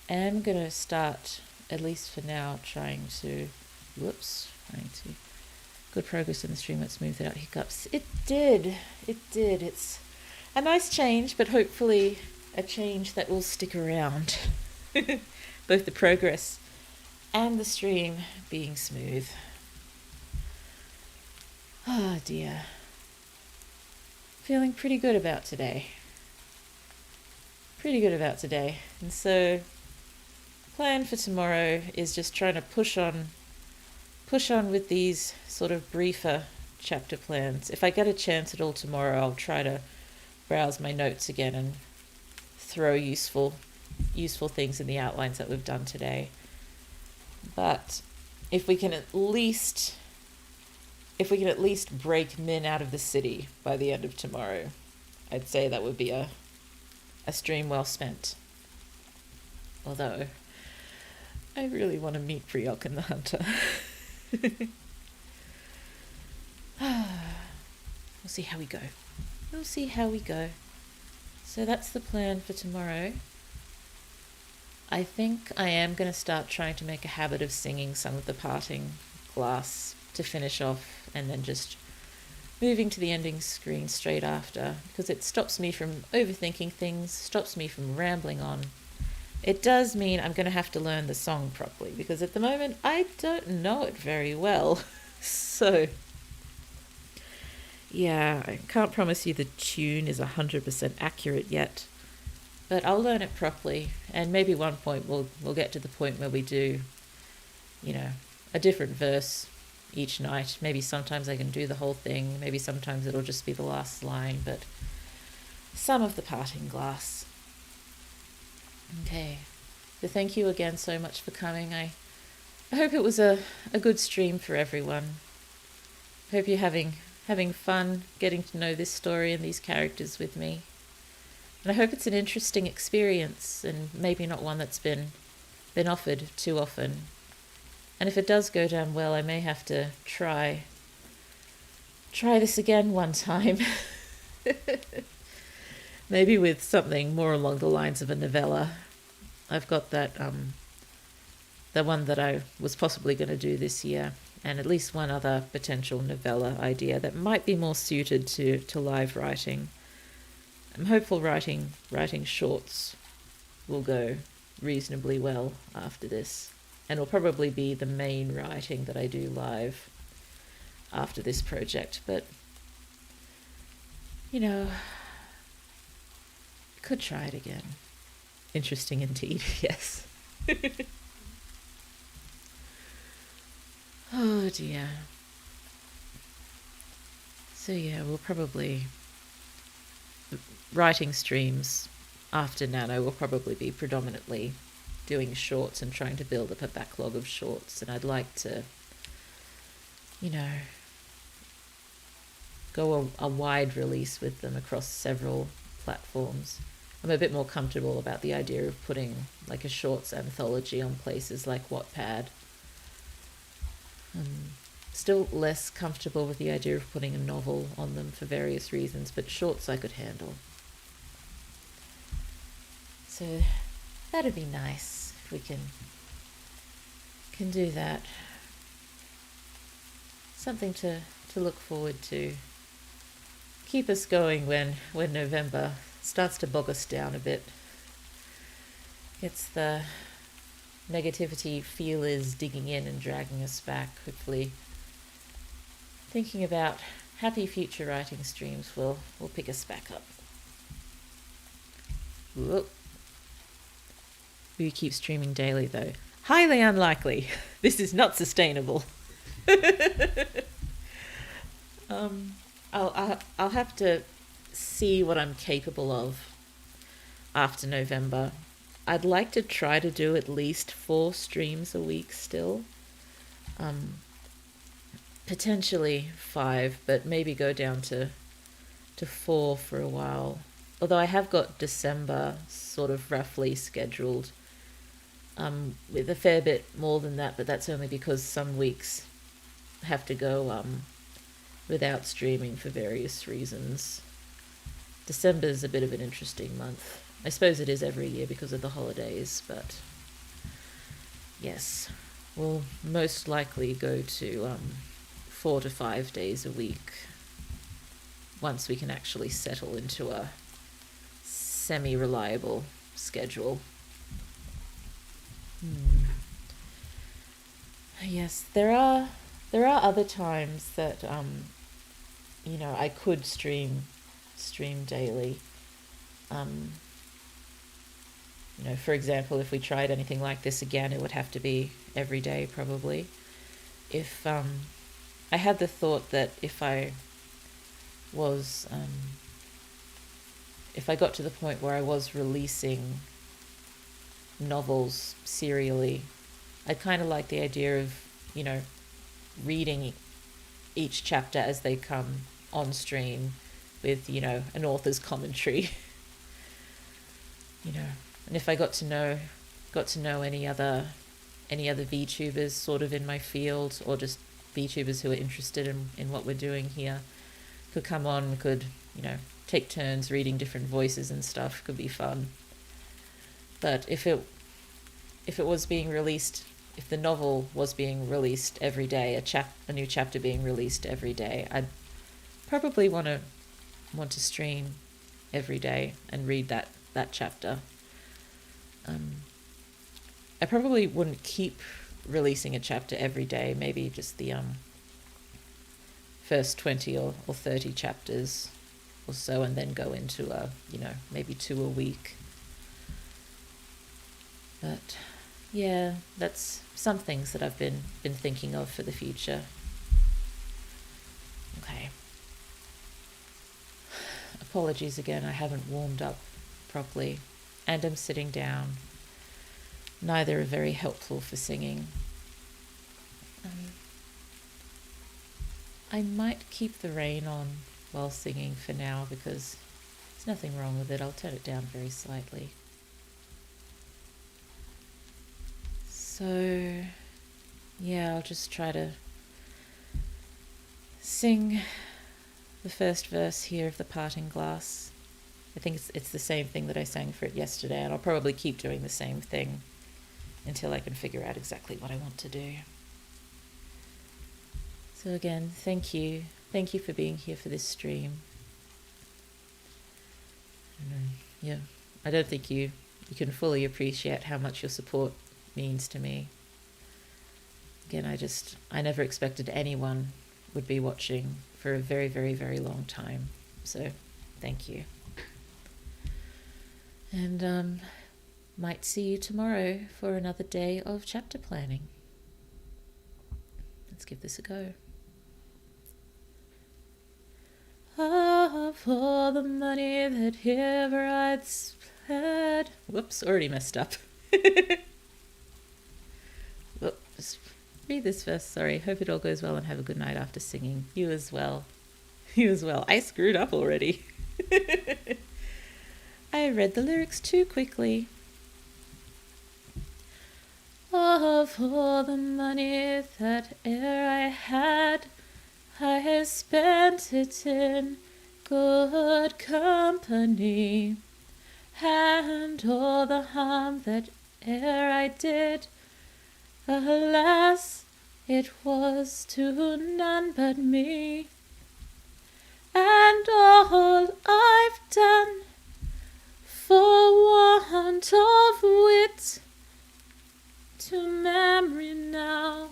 am going to start, at least for now, trying to good progress in the stream. Let's smooth it out. Hiccups. It did. It's a nice change, but hopefully a change that will stick around. Both the progress and the stream being smooth. Oh dear. Feeling pretty good about today. And so plan for tomorrow is just trying to push on with these sort of briefer chapter plans. If I get a chance at all tomorrow, I'll try to browse my notes again and throw useful things in the outlines that we've done today. But if we can at least break Min out of the city by the end of tomorrow, I'd say that would be a stream well spent. Although I really want to meet Priok and the Hunter. We'll see how we go. So that's the plan for tomorrow. I think I am going to start trying to make a habit of singing some of the parting glass to finish off, and then just moving to the ending screen straight after, because it stops me from overthinking things, stops me from rambling on. It does mean I'm going to have to learn the song properly, because at the moment I don't know it very well. So yeah, I can't promise you the tune is 100% accurate yet, but I'll learn it properly, and maybe one point we'll get to the point where we do, a different verse each night. Maybe sometimes I can do the whole thing, maybe sometimes it'll just be the last line, but some of the parting glass. Okay, so thank you again so much for coming. I hope it was a good stream for everyone. I hope you're having fun getting to know this story and these characters with me. And I hope it's an interesting experience, and maybe not one that's been offered too often. And if it does go down well, I may have to try this again one time. Maybe with something more along the lines of a novella. I've got that the one that I was possibly going to do this year, and at least one other potential novella idea that might be more suited to live writing. I'm hopeful writing shorts will go reasonably well after this, and will probably be the main writing that I do live after this project. But could try it again. Interesting indeed. Yes. Oh dear. So yeah, we'll probably writing streams after Nano will probably be predominantly doing shorts and trying to build up a backlog of shorts, and I'd like to go a wide release with them across several platforms. I'm a bit more comfortable about the idea of putting like a shorts anthology on places like Wattpad. Still less comfortable with the idea of putting a novel on them for various reasons, but shorts I could handle. So that'd be nice if we can do that. Something to look forward to. keep us going when November starts to bog us down a bit. It's the negativity feelers digging in and dragging us back. Hopefully, thinking about happy future writing streams will pick us back up. Whoop. Will you keep streaming daily though? Highly unlikely. This is not sustainable. I'll have to see what I'm capable of after November. I'd like to try to do at least 4 streams a week still. Potentially 5, but maybe go down to 4 for a while. Although I have got December sort of roughly scheduled, with a fair bit more than that, but that's only because some weeks have to go without streaming for various reasons. December's a bit of an interesting month. I suppose it is every year because of the holidays, but yes, we'll most likely go to 4 to 5 days a week once we can actually settle into a semi-reliable schedule. Yes, there are other times that I could stream daily. For example, if we tried anything like this again, it would have to be every day probably. If I had the thought that if I got to the point where I was releasing novels serially, I'd kind of like the idea of, reading each chapter as they come on stream with, an author's commentary. And if I got to know any other VTubers sort of in my field, or just VTubers who are interested in what we're doing here, could come on, could, take turns reading different voices and stuff, could be fun. But if it was being released, if the novel was being released every day, a new chapter being released every day, I'd probably want to stream every day and read that chapter. I probably wouldn't keep releasing a chapter every day, maybe just the first 20 or 30 chapters or so, and then go into maybe 2 a week. But yeah, that's some things that I've been thinking of for the future. Okay. Apologies again, I haven't warmed up properly, and I'm sitting down. Neither are very helpful for singing. I might keep the rain on while singing for now because there's nothing wrong with it. I'll turn it down very slightly. So, yeah, I'll just try to sing the first verse here of The Parting Glass. I think it's the same thing that I sang for it yesterday, and I'll probably keep doing the same thing until I can figure out exactly what I want to do. So again, thank you. Thank you for being here for this stream. Yeah, I don't think you can fully appreciate how much your support means to me. Again, I never expected anyone would be watching for a very, very, very long time. So thank you. And might see you tomorrow for another day of chapter planning. Let's give this a go. Ah, for the money that ever I'd spent. Whoops, already messed up. Whoop, just read this first, sorry. Hope it all goes well and have a good night after singing. You as well. You as well. I screwed up already. I read the lyrics too quickly. Oh, for the money that e'er I had, I spent it in good company, and all the harm that e'er I did, alas, it was to none but me. and all I've done for want of wit to memory now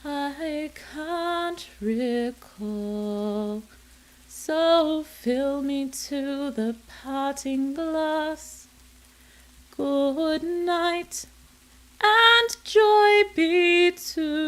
I can't recall. So fill me to the parting glass. Good night, and joy be to